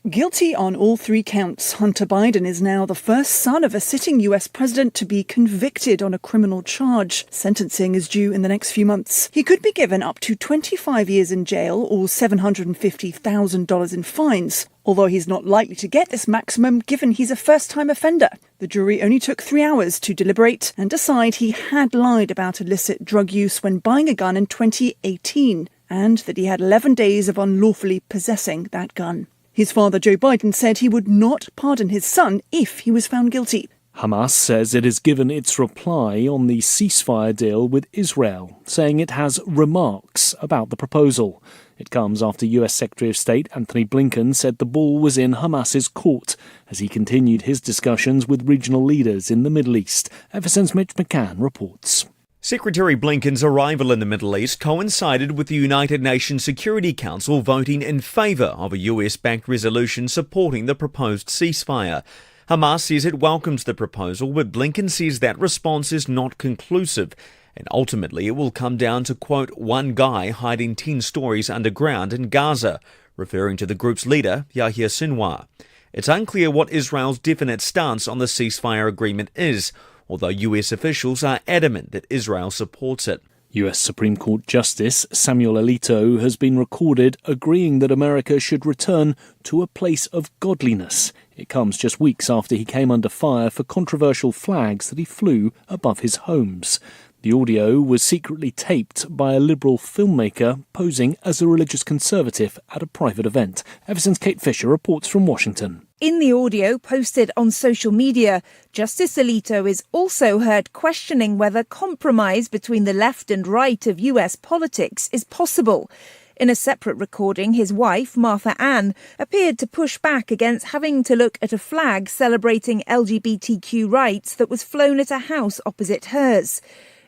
S9: Guilty on all 3 counts, Hunter Biden is now the first son of a sitting US president to be convicted on a criminal charge. Sentencing is due in the next few months. He could be given up to 25 years in jail or $750,000 in fines, although he's not likely to get this maximum given he's a first-time offender. The jury only took 3 hours to deliberate and decide he had lied about illicit drug use when buying a gun in 2018, and that he had 11 days of unlawfully possessing that gun. His father, Joe Biden, said he would not pardon his son if he was found guilty.
S8: Hamas says it has given its reply on the ceasefire deal with Israel, saying it has remarks about the proposal. It comes after US Secretary of State Antony Blinken said the ball was in Hamas's court as he continued his discussions with regional leaders in the Middle East. FSN's Mitch McCann reports.
S10: Secretary Blinken's arrival in the Middle East coincided with the United Nations Security Council voting in favour of a US-backed resolution supporting the proposed ceasefire. Hamas says it welcomes the proposal, but Blinken says that response is not conclusive, and ultimately it will come down to, quote, one guy hiding 10 stories underground in Gaza, referring to the group's leader, Yahya Sinwar. It's unclear what Israel's definite stance on the ceasefire agreement is, although US officials are adamant that Israel supports it.
S8: US Supreme Court Justice Samuel Alito has been recorded agreeing that America should return to a place of godliness. It comes just weeks after he came under fire for controversial flags that he flew above his homes. The audio was secretly taped by a liberal filmmaker posing as a religious conservative at a private event. FSN's Kate Fisher reports from Washington.
S11: In the audio posted on social media, Justice Alito is also heard questioning whether compromise between the left and right of US politics is possible. In a separate recording, his wife, Martha Ann, appeared to push back against having to look at a flag celebrating LGBTQ rights that was flown at a house opposite hers.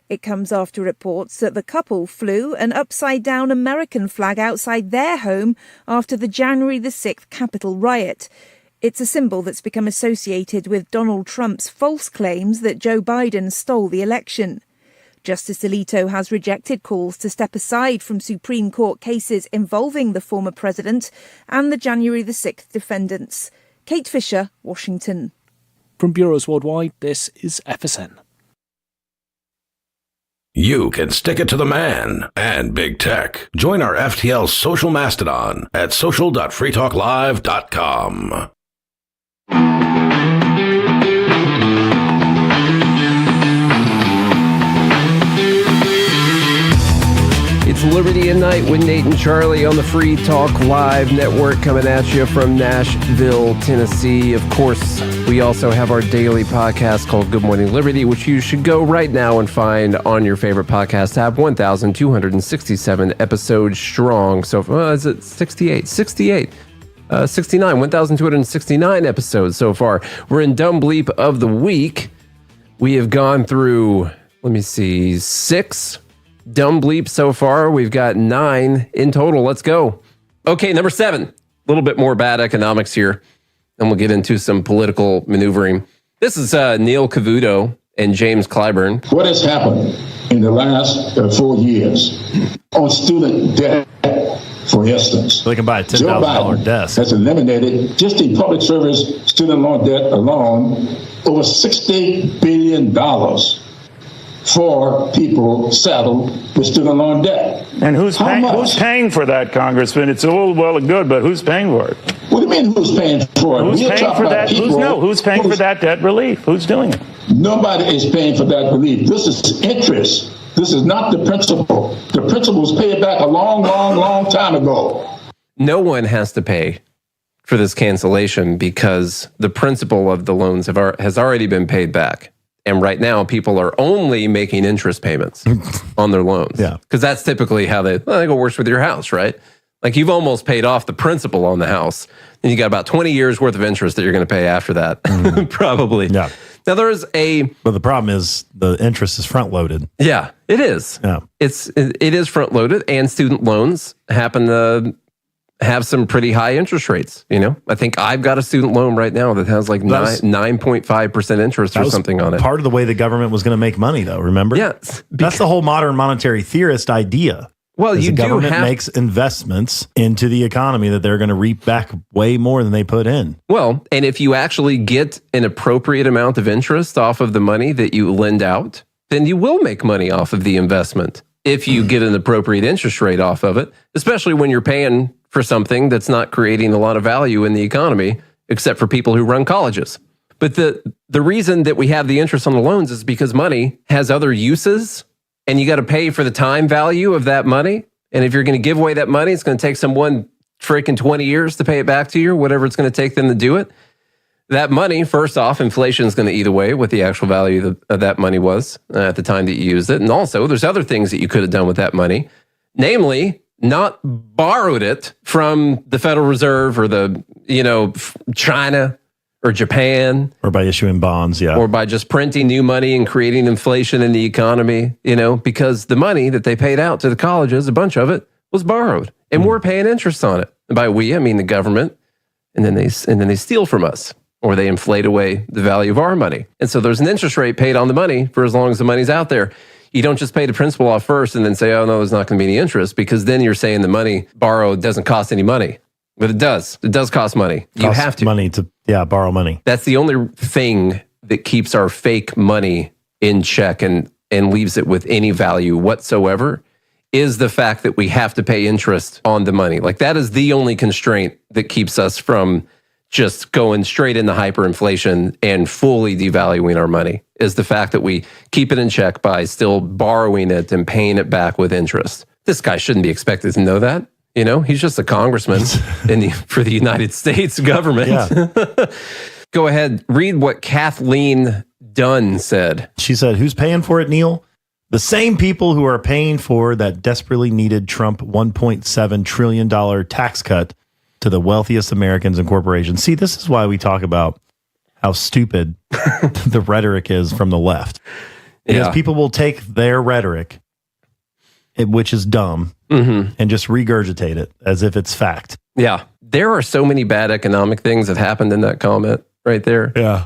S11: It comes after reports that the couple flew an upside-down American flag outside their home after the January the 6th Capitol riot. It's a symbol that's become associated with Donald Trump's false claims that Joe Biden stole the election. Justice Alito has rejected calls to step aside from Supreme Court cases involving the former president and the January the 6th defendants. Kate Fisher, Washington.
S8: From Bureaus Worldwide, this is FSN.
S4: You can stick it to the man and big tech. Join our FTL social mastodon at social.freetalklive.com.
S5: It's Liberty at Night with Nate and Charlie on the Free Talk Live network, coming at you from Nashville, Tennessee. Of course, we also have our daily podcast called Good Morning Liberty, which you should go right now and find on your favorite podcast app. 1,267 episodes strong. So, is it 68? 69, 1,269 episodes so far. We're in Dumb Bleep of the Week. We have gone through let me see, 6 dumb bleeps so far. We've got 9 in total. Let's go. Okay, number 7. A little bit more bad economics here. And we'll get into some political maneuvering. This is Neil Cavuto and James Clyburn.
S12: What has happened in the last 4 years on student debt, for instance?
S17: They can buy a $10,000 desk.
S12: Has eliminated, just in public service student loan debt alone, over $60 billion for people saddled with student loan debt.
S15: And who's paying for that, Congressman? It's all well and good, but who's paying for it?
S12: What do you mean who's paying for it?
S15: Who's paying for that? Who's paying for that debt relief? Who's doing it?
S12: Nobody is paying for that relief. This is interest. This is not the principal. The principal was paid back a long time ago.
S5: No one has to pay for this cancellation because the principal of the loans has already been paid back. And right now, people are only making interest payments on their loans. Yeah. Because that's typically how I think it works with your house, right? Like you've almost paid off the principal on the house. And you got about 20 years worth of interest that you're going to pay after that, probably. Yeah. Now there's
S17: But the problem is the interest is front loaded.
S5: Yeah, it is. Yeah. It is front loaded, and student loans happen to have some pretty high interest rates. You know, I think I've got a student loan right now that has like 9.5% interest or something on it.
S17: Part of the way the government was going to make money, though. Remember?
S5: Yeah,
S17: that's the whole modern monetary theorist idea.
S5: Well,
S17: the government makes investments into the economy that they're going to reap back way more than they put in.
S5: Well, and if you actually get an appropriate amount of interest off of the money that you lend out, then you will make money off of the investment if you get an appropriate interest rate off of it, especially when you're paying for something that's not creating a lot of value in the economy, except for people who run colleges. But the reason that we have the interest on the loans is because money has other uses, and you got to pay for the time value of that money. And if you're going to give away that money, it's going to take someone freaking 20 years to pay it back to you, or whatever it's going to take them to do it. That money, first off, inflation is going to eat away what the actual value of that money was at the time that you used it. And also, there's other things that you could have done with that money, namely, not borrowed it from the Federal Reserve or China or Japan.
S17: Or by issuing bonds, yeah.
S5: Or by just printing new money and creating inflation in the economy, because the money that they paid out to the colleges, a bunch of it, was borrowed. And we're paying interest on it. And by we, I mean the government. And then they steal from us, or they inflate away the value of our money. And so there's an interest rate paid on the money for as long as the money's out there. You don't just pay the principal off first and then say, oh, no, there's not going to be any interest, because then you're saying the money borrowed doesn't cost any money. But it does. It does cost money. You have to.
S17: Money to, borrow money.
S5: That's the only thing that keeps our fake money in check and leaves it with any value whatsoever, is the fact that we have to pay interest on the money. Like, that is the only constraint that keeps us from just going straight into hyperinflation and fully devaluing our money, is the fact that we keep it in check by still borrowing it and paying it back with interest. This guy shouldn't be expected to know that. He's just a congressman for the United States government. Yeah. Go ahead, read what Kathleen Dunn said.
S17: She said, who's paying for it, Neil? The same people who are paying for that desperately needed Trump $1.7 trillion tax cut to the wealthiest Americans and corporations. See, this is why we talk about how stupid the rhetoric is from the left. Because people will take their rhetoric, which is dumb, and just regurgitate it as if it's fact.
S5: Yeah. There are so many bad economic things that happened in that comment right there.
S17: Yeah.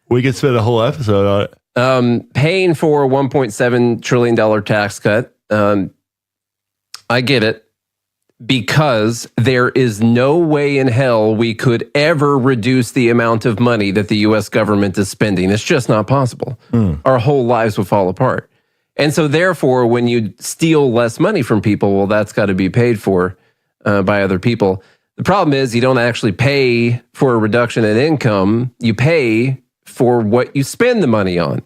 S17: We could spend a whole episode on it.
S5: Paying for a $1.7 trillion tax cut. I get it. Because there is no way in hell we could ever reduce the amount of money that the U.S. government is spending. It's just not possible. Our whole lives would fall apart. And so therefore, when you steal less money from people, well, that's got to be paid for by other people. The problem is you don't actually pay for a reduction in income. You pay for what you spend the money on.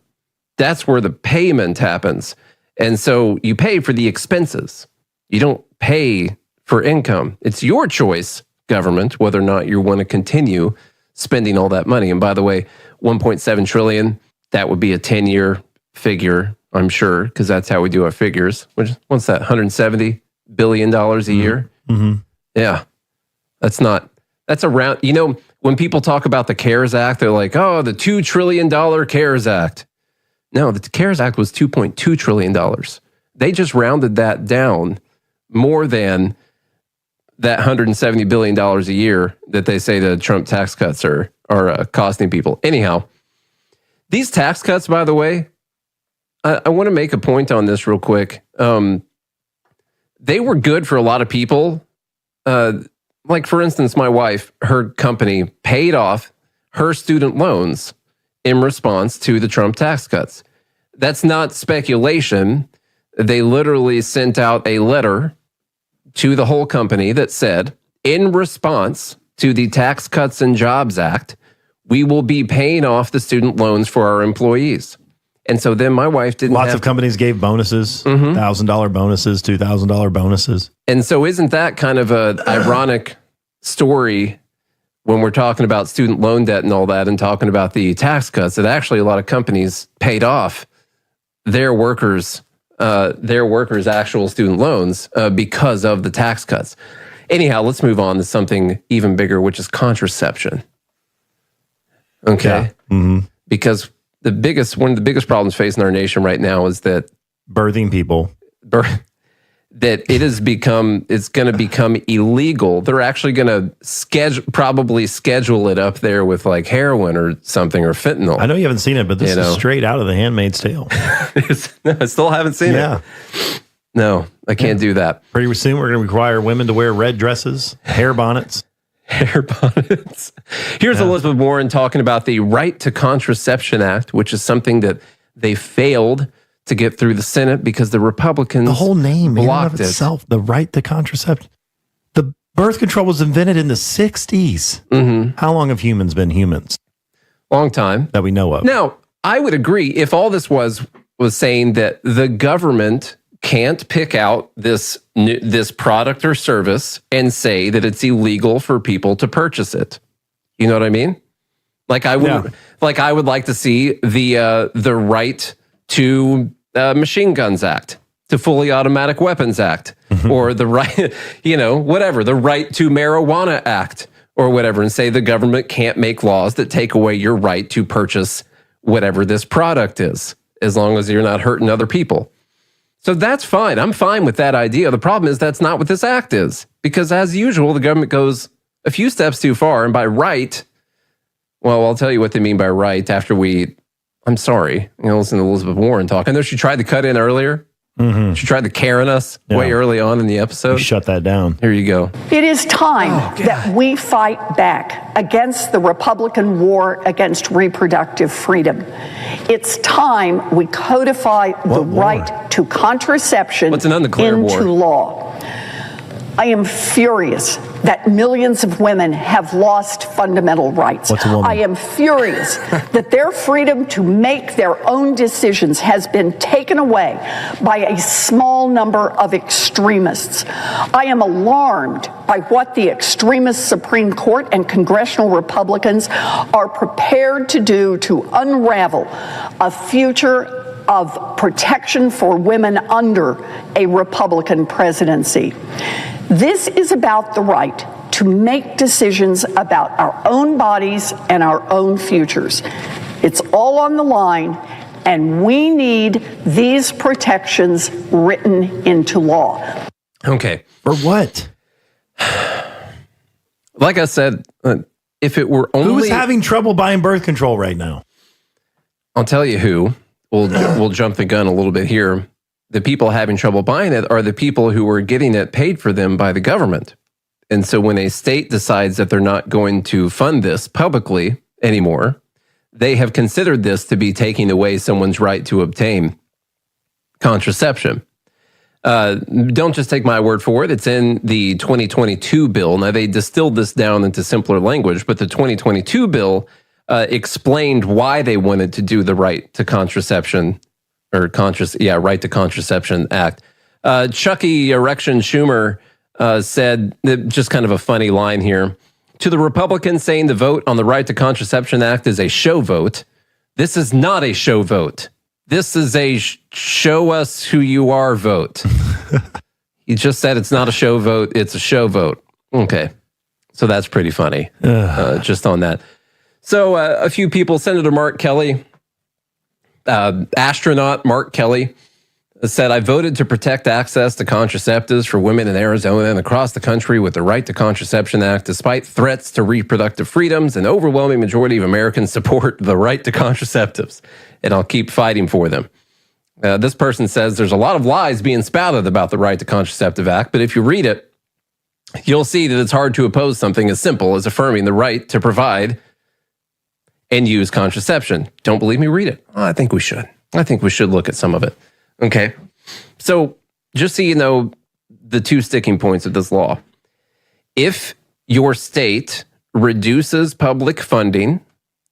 S5: That's where the payment happens. And so you pay for the expenses. You don't pay for income. It's your choice, government, whether or not you want to continue spending all that money. And by the way, 1.7 trillion, that would be a 10-year figure, I'm sure, because that's how we do our figures. What's that, $170 billion a year?
S17: Mm-hmm.
S5: Yeah. That's around, when people talk about the CARES Act, they're like, oh, the $2 trillion CARES Act. No, the CARES Act was $2.2 trillion. They just rounded that down more than that $170 billion a year that they say the Trump tax cuts are costing people. Anyhow, these tax cuts, by the way, I want to make a point on this real quick. They were good for a lot of people. Like, for instance, my wife, her company paid off her student loans in response to the Trump tax cuts. That's not speculation. They literally sent out a letter to the whole company that said, in response to the Tax Cuts and Jobs Act, we will be paying off the student loans for our employees. And so then my wife didn't
S17: Lots of companies gave bonuses, $1,000 bonuses, $2,000 bonuses.
S5: And so isn't that kind of an ironic story when we're talking about student loan debt and all that and talking about the tax cuts, that actually a lot of companies paid off their workers' actual student loans because of the tax cuts. Anyhow, let's move on to something even bigger, which is contraception. Okay?
S17: Yeah.
S5: Because one of the biggest problems facing our nation right now is that
S17: birthing people,
S5: that it's going to become illegal. They're actually going to probably schedule it up there with like heroin or something, or fentanyl.
S17: I know you haven't seen it, but this is straight out of The Handmaid's Tale.
S5: No, I still haven't seen it. No, I can't do that.
S17: Pretty soon we're going to require women to wear red dresses, hair bonnets.
S5: Here's Elizabeth Warren talking about the Right to Contraception Act, which is something that they failed to get through the Senate because the Republicans
S17: the whole name
S5: blocked
S17: in and of itself, the right to contraception. The birth control was invented in the 60s. How long have humans been humans?
S5: Long time.
S17: That we know of.
S5: Now, I would agree if all this was saying that the government can't pick out this product or service and say that it's illegal for people to purchase it. You know what I mean? Like I would like to see the right to Machine Guns Act, to Fully Automatic Weapons Act, or the right, the Right to Marijuana Act, or whatever, and say the government can't make laws that take away your right to purchase whatever this product is, as long as you're not hurting other people. So that's fine. I'm fine with that idea. The problem is that's not what this act is, because as usual, the government goes a few steps too far, and by right, well, I'll tell you what they mean by right after I'm sorry, listen to Elizabeth Warren talk. I know she tried to cut in earlier. She tried to Karen us way early on in the episode.
S17: Shut that down.
S5: Here you go.
S6: It is time that we fight back against the Republican war against reproductive freedom. It's time we codify the right to contraception into law. I am furious that millions of women have lost fundamental rights. I am furious that their freedom to make their own decisions has been taken away by a small number of extremists. I am alarmed by what the extremist Supreme Court and congressional Republicans are prepared to do to unravel a future of protection for women under a Republican presidency. This is about the right to make decisions about our own bodies and our own futures. It's all on the line, and we need these protections written into law.
S5: Okay.
S17: For what?
S5: Like I said, if it were only...
S17: Who's having trouble buying birth control right now?
S5: I'll tell you who. We'll jump the gun a little bit here. The people having trouble buying it are the people who are getting it paid for them by the government. And so when a state decides that they're not going to fund this publicly anymore, they have considered this to be taking away someone's right to obtain contraception. Don't just take my word for it. It's in the 2022 bill. Now, they distilled this down into simpler language, but the 2022 bill explained why they wanted to do the right to contraception Right to Contraception Act. Chucky Erection Schumer said, just kind of a funny line here, to the Republicans saying the vote on the Right to Contraception Act is a show vote. This is not a show vote. This is a show us who you are vote. He just said it's not a show vote, it's a show vote. Okay, so that's pretty funny, just on that. So a few people, Senator Mark Kelly, Astronaut Mark Kelly said, I voted to protect access to contraceptives for women in Arizona and across the country with the Right to Contraception Act. Despite threats to reproductive freedoms, an overwhelming majority of Americans support the right to contraceptives, and I'll keep fighting for them. This person says there's a lot of lies being spouted about the Right to Contraceptive Act, but if you read it, you'll see that it's hard to oppose something as simple as affirming the right to provide and use contraception. Don't believe me? Read it. I think we should. I think we should look at some of it. Okay. So just so you know, the two sticking points of this law. If your state reduces public funding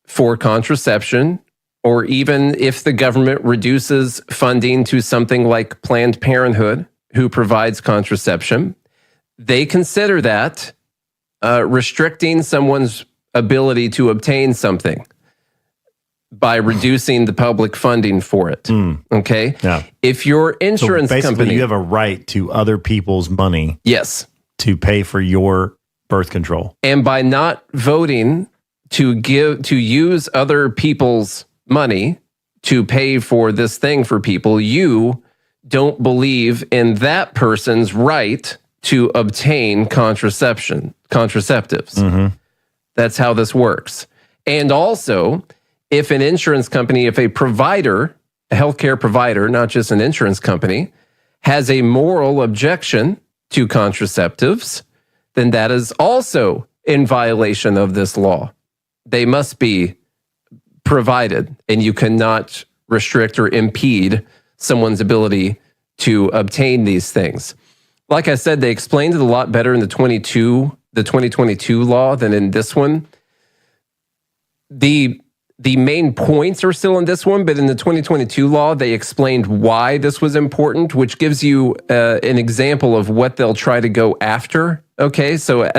S5: for contraception, or even if the government reduces funding to something like Planned Parenthood, who provides contraception, they consider that restricting someone's ability to obtain something by reducing the public funding for it. Okay?
S17: Yeah.
S5: If your insurance company...
S17: you have a right to other people's money.
S5: Yes.
S17: To pay for your birth control.
S5: And by not voting to use other people's money to pay for this thing for people, you don't believe in that person's right to obtain contraceptives.
S17: Mm-hmm.
S5: That's how this works. And also, if an insurance company, if a provider, a healthcare provider, not just an insurance company, has a moral objection to contraceptives, then that is also in violation of this law. They must be provided, and you cannot restrict or impede someone's ability to obtain these things. Like I said, they explained it a lot better in the 2022 law than in this one. The main points are still in this one, but in the 2022 law, they explained why this was important, which gives you an example of what they'll try to go after. Okay, so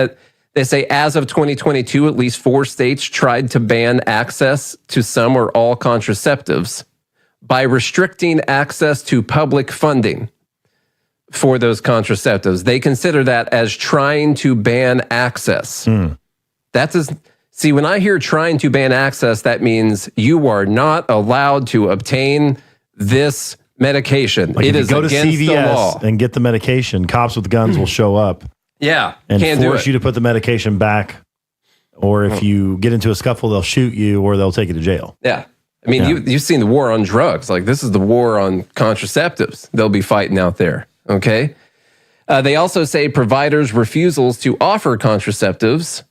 S5: they say as of 2022, at least 4 states tried to ban access to some or all contraceptives by restricting access to public funding for those contraceptives. They consider that as trying to ban access. See, when I hear trying to ban access, that means you are not allowed to obtain this medication.
S17: Like
S5: it
S17: if
S5: is
S17: you go
S5: against
S17: to
S5: the
S17: CVS
S5: law.
S17: and get the medication, cops with guns will show up.
S5: Yeah,
S17: and
S5: can't do
S17: force
S5: it.
S17: you to put the medication back. Or if you get into a scuffle, they'll shoot you or they'll take you to jail.
S5: Yeah. I mean, you've seen the war on drugs. Like, this is the war on contraceptives. They'll be fighting out there. Okay. They also say providers' refusals to offer contraceptives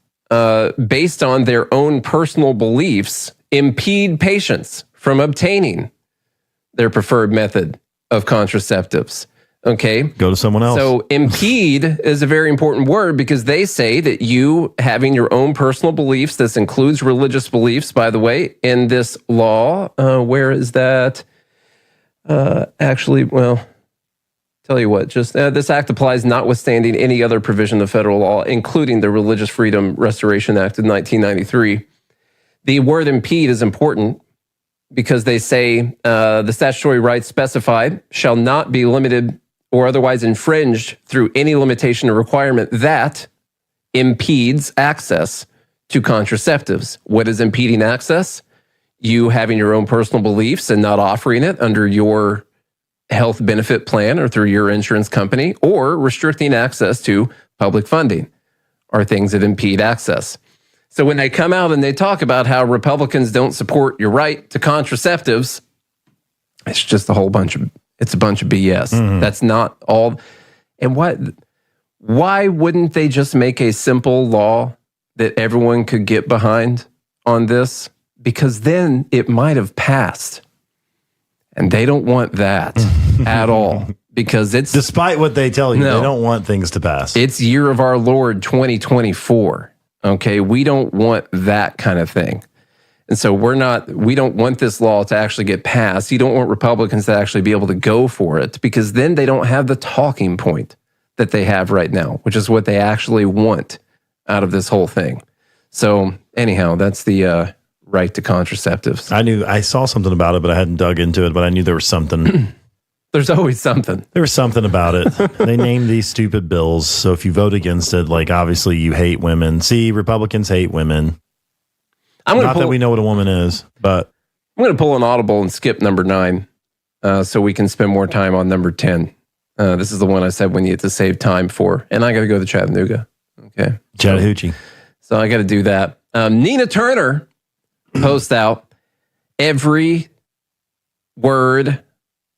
S5: based on their own personal beliefs impede patients from obtaining their preferred method of contraceptives. Okay.
S17: Go to someone else.
S5: So impede is a very important word because they say that you having your own personal beliefs, this includes religious beliefs, by the way, in this law. Where is that? Actually, well, tell you what, just this act applies notwithstanding any other provision of federal law, including the Religious Freedom Restoration Act of 1993. The word impede is important because they say the statutory rights specified shall not be limited or otherwise infringed through any limitation or requirement that impedes access to contraceptives. What is impeding access? You having your own personal beliefs and not offering it under your health benefit plan or through your insurance company, or restricting access to public funding are things that impede access. So when they come out and they talk about how Republicans don't support your right to contraceptives, it's just a bunch of BS. Mm-hmm. That's not all. And why wouldn't they just make a simple law that everyone could get behind on this? Because then it might have passed. And they don't want that at all. Because it's... Despite
S17: what they tell you, they don't want things to pass.
S5: It's year of our Lord 2024. Okay? We don't want that kind of thing. And so we don't want this law to actually get passed. You don't want Republicans to actually be able to go for it because then they don't have the talking point that they have right now, which is what they actually want out of this whole thing. So anyhow, that's the right to contraceptives.
S17: I saw something about it, but I hadn't dug into it, but I knew there was something.
S5: There's always something.
S17: There was something about it. They named these stupid bills. So if you vote against it, like obviously you hate women. See, Republicans hate women. Not that we know what a woman is, but
S5: I'm going to pull an audible and skip number 9 so we can spend more time on number 10. This is the one I said we need to save time for. And I got to go to Chattanooga. Okay.
S17: Chattahoochee.
S5: So I got to do that. Nina Turner posts out every word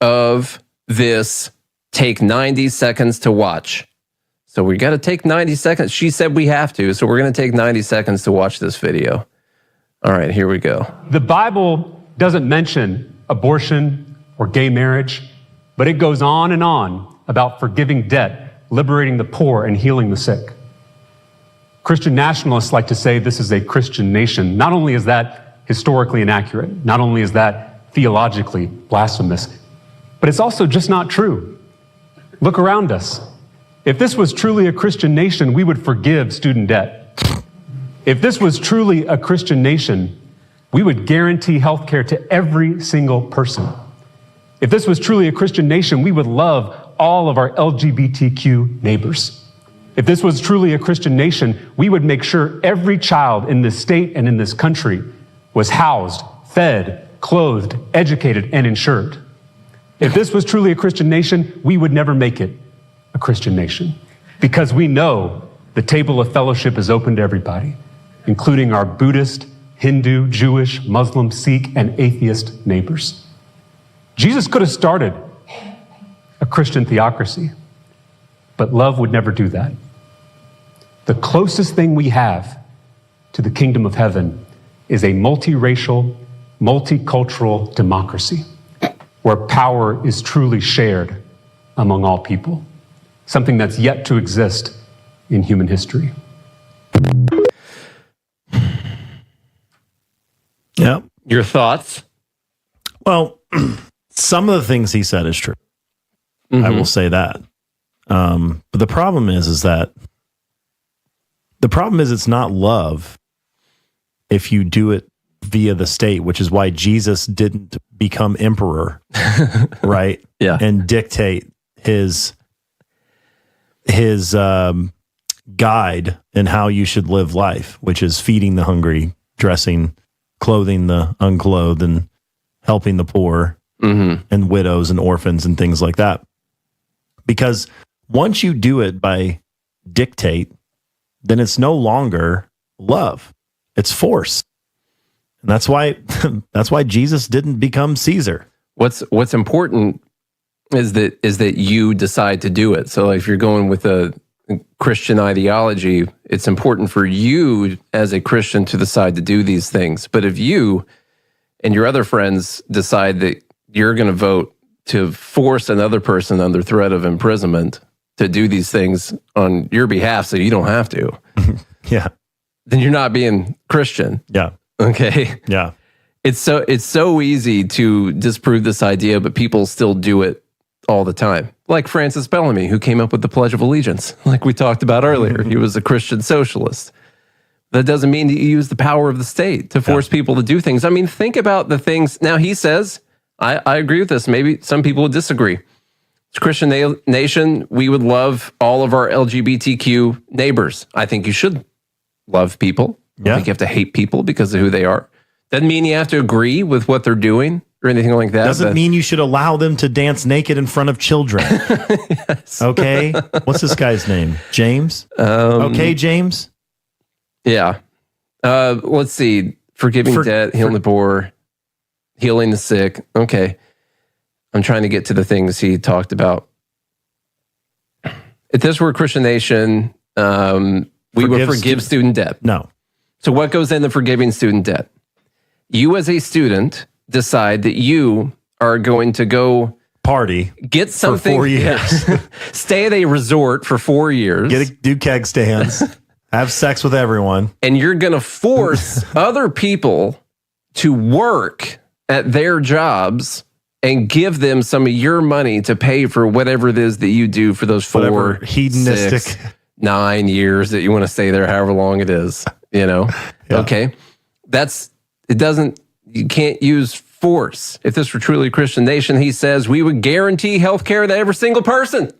S5: of this. Take 90 seconds to watch. So we got to take 90 seconds. She said we have to. So we're going to take 90 seconds to watch this video. All right, here we go.
S14: The Bible doesn't mention abortion or gay marriage, but it goes on and on about forgiving debt, liberating the poor, and healing the sick. Christian nationalists like to say this is a Christian nation. Not only is that historically inaccurate, not only is that theologically blasphemous, but it's also just not true. Look around us. If this was truly a Christian nation, we would forgive student debt. If this was truly a Christian nation, we would guarantee health care to every single person. If this was truly a Christian nation, we would love all of our LGBTQ neighbors. If this was truly a Christian nation, we would make sure every child in this state and in this country was housed, fed, clothed, educated, and insured. If this was truly a Christian nation, we would never make it a Christian nation, because we know the table of fellowship is open to everybody, including our Buddhist, Hindu, Jewish, Muslim, Sikh, and atheist neighbors. Jesus could have started a Christian theocracy, but love would never do that. The closest thing we have to the kingdom of heaven is a multiracial, multicultural democracy where power is truly shared among all people, something that's yet to exist in human history.
S17: Yeah.
S5: Your thoughts?
S17: Well, some of the things he said is true. I will say that. But the problem is it's not love if you do it via the state, which is why Jesus didn't become emperor, right?
S5: Yeah.
S17: And dictate his guide in how you should live life, which is feeding the hungry, dressing, clothing the unclothed, and helping the poor and widows and orphans and things like that. Because once you do it by dictate, then it's no longer love. It's force. And that's why Jesus didn't become Caesar.
S5: What's important is that you decide to do it. So if you're going with a Christian ideology, it's important for you as a Christian to decide to do these things. But if you and your other friends decide that you're going to vote to force another person under threat of imprisonment to do these things on your behalf so you don't have to,
S17: yeah,
S5: then you're not being Christian.
S17: Yeah.
S5: Okay.
S17: Yeah.
S5: It's so easy to disprove this idea, but people still do it all the time. Like Francis Bellamy, who came up with the Pledge of Allegiance, like we talked about earlier. He was a Christian socialist. That doesn't mean that you use the power of the state to force people to do things. I mean, think about the things. Now, he says, I agree with this. Maybe some people would disagree. It's a Christian nation. We would love all of our LGBTQ neighbors. I think you should love people. I don't think you have to hate people because of who they are. Doesn't mean you have to agree with what they're doing or anything like that.
S17: Doesn't mean you should allow them to dance naked in front of children. Yes. Okay. What's this guy's name? James? Okay, James?
S5: Yeah. Let's see. Forgiving debt, healing the poor, healing the sick. Okay. I'm trying to get to the things he talked about. If this were a Christian nation, we would forgive student debt.
S17: No.
S5: So what goes into forgiving student debt? You as a student decide that you are going to go
S17: party,
S5: get something
S17: for 4 years,
S5: stay at a resort for 4 years,
S17: do keg stands, have sex with everyone,
S5: and you're going to force other people to work at their jobs and give them some of your money to pay for whatever it is that you do for those 4
S17: hedonistic
S5: 6, 9 years that you want to stay there, however long it is, you know?
S17: Yeah.
S5: Okay. You can't use force. If this were truly a Christian nation, he says, we would guarantee health care to every single person.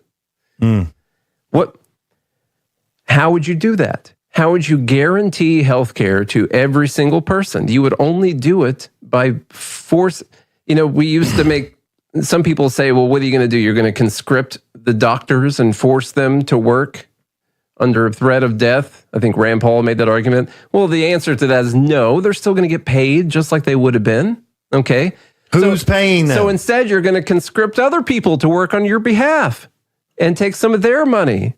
S5: How would you do that? How would you guarantee health care to every single person? You would only do it by force. We used to make, some people say, well, what are you going to do? You're going to conscript the doctors and force them to work under threat of death? I think Rand Paul made that argument. Well, the answer to that is no. They're still going to get paid just like they would have been. Okay.
S17: Who's paying them?
S5: So instead, you're going to conscript other people to work on your behalf and take some of their money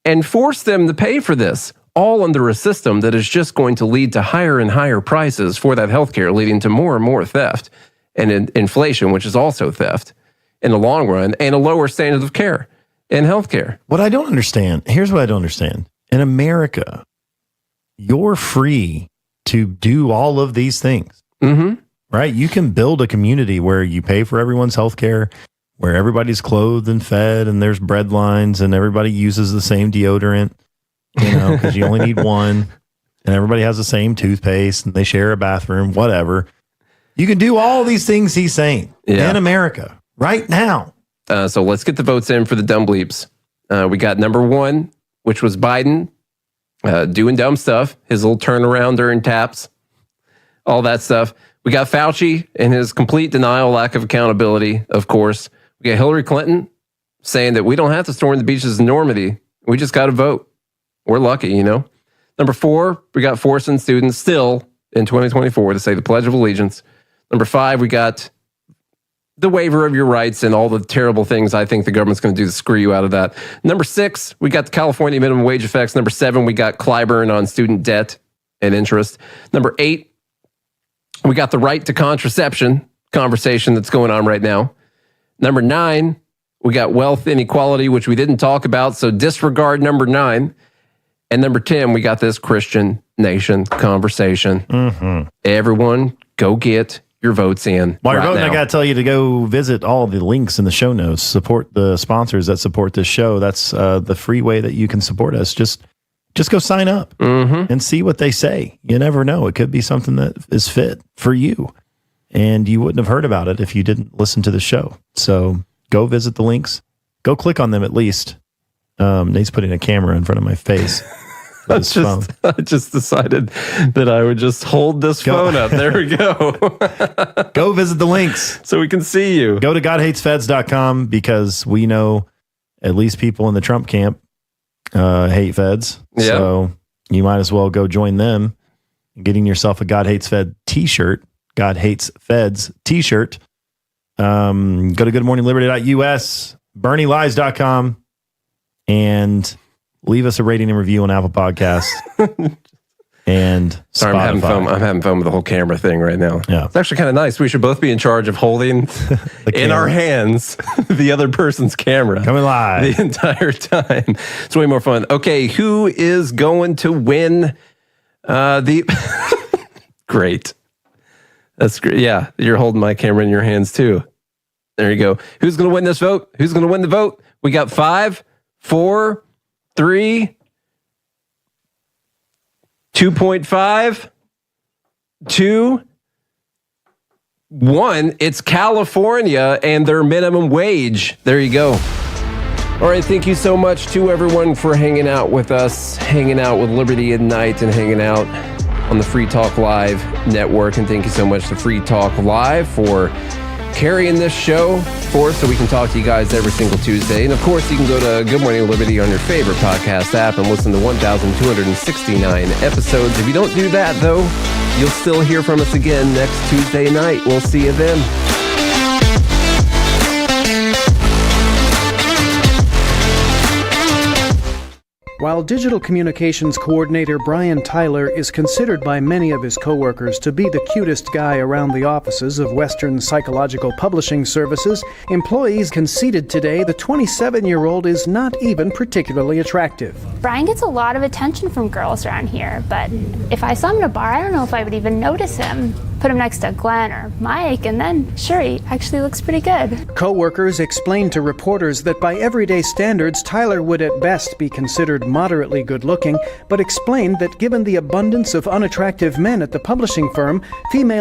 S5: and force them to pay for this, all under a system that is just going to lead to higher and higher prices for that healthcare, leading to more and more theft and inflation, which is also theft in the long run, and a lower standard of care in healthcare.
S17: What I don't understand, here's what I don't understand. In America, you're free to do all of these things.
S5: Mm-hmm.
S17: Right? You can build a community where you pay for everyone's health care, where everybody's clothed and fed, and there's bread lines, and everybody uses the same deodorant, because you only need one, and everybody has the same toothpaste, and they share a bathroom, whatever. You can do all these things he's saying in America right now.
S5: So let's get the votes in for the dumb bleeps. We got number 1, which was Biden doing dumb stuff, his little turnaround during taps, all that stuff. We got Fauci and his complete denial, lack of accountability, of course. We got Hillary Clinton saying that we don't have to storm the beaches of Normandy. We just got to vote. We're lucky, Number 4, we got forcing students still in 2024 to say the Pledge of Allegiance. Number 5, we got the waiver of your rights and all the terrible things I think the government's going to do to screw you out of that. Number 6, we got the California minimum wage effects. Number 7, we got Clyburn on student debt and interest. Number 8, we got the right to contraception conversation that's going on right now. Number 9, we got wealth inequality, which we didn't talk about, so disregard number 9. And number 10, we got this Christian nation conversation.
S17: Mm-hmm.
S5: Everyone, go get your votes in.
S17: While you're
S5: right
S17: voting,
S5: now.
S17: I got to tell you to go visit all the links in the show notes. Support the sponsors that support this show. That's the free way that you can support us. Just go sign up and see what they say. You never know. It could be something that is fit for you. And you wouldn't have heard about it if you didn't listen to the show. So go visit the links. Go click on them at least. Nate's putting a camera in front of my face.
S5: I just decided that I would just hold this phone up. There we go.
S17: Go visit the links.
S5: So we can see you.
S17: Go to GodHatesFeds.com because we know at least people in the Trump camp hate feds.
S5: Yeah.
S17: So you might as well go join them. Getting yourself a God Hates Fed t-shirt. God Hates Feds t-shirt. Go to goodmorningliberty.us, BernieLies.com, and leave us a rating and review on Apple Podcasts and Spotify.
S5: Sorry, I'm having fun with the whole camera thing right now.
S17: Yeah.
S5: It's actually kind of nice. We should both be in charge of holding in our hands the other person's camera.
S17: Coming live.
S5: The entire time. It's way more fun. Okay, who is going to win the... Great. That's great. Yeah, you're holding my camera in your hands too. There you go. Who's going to win this vote? Who's going to win the vote? We got 5, 4, 3, 2.5, 2, 1. It's California and their minimum wage. There you go. All right, thank you so much to everyone for hanging out with us, hanging out with Liberty at Night, and hanging out on the Free Talk Live network. And thank you so much to Free Talk Live for carrying this show for us so we can talk to you guys every single Tuesday. And of course, you can go to Good Morning Liberty on your favorite podcast app and listen to 1,269 episodes. If you don't do that, though, you'll still hear from us again next Tuesday night. We'll see you then.
S13: While digital communications coordinator Brian Tyler is considered by many of his coworkers to be the cutest guy around the offices of Western Psychological Publishing Services, employees conceded today the 27-year-old is not even particularly attractive.
S16: Brian gets a lot of attention from girls around here, but if I saw him in a bar, I don't know if I would even notice him. Put him next to Glenn or Mike, and then, sure, he actually looks pretty good.
S13: Co-workers explained to reporters that by everyday standards, Tyler would at best be considered moderately good-looking, but explained that given the abundance of unattractive men at the publishing firm, female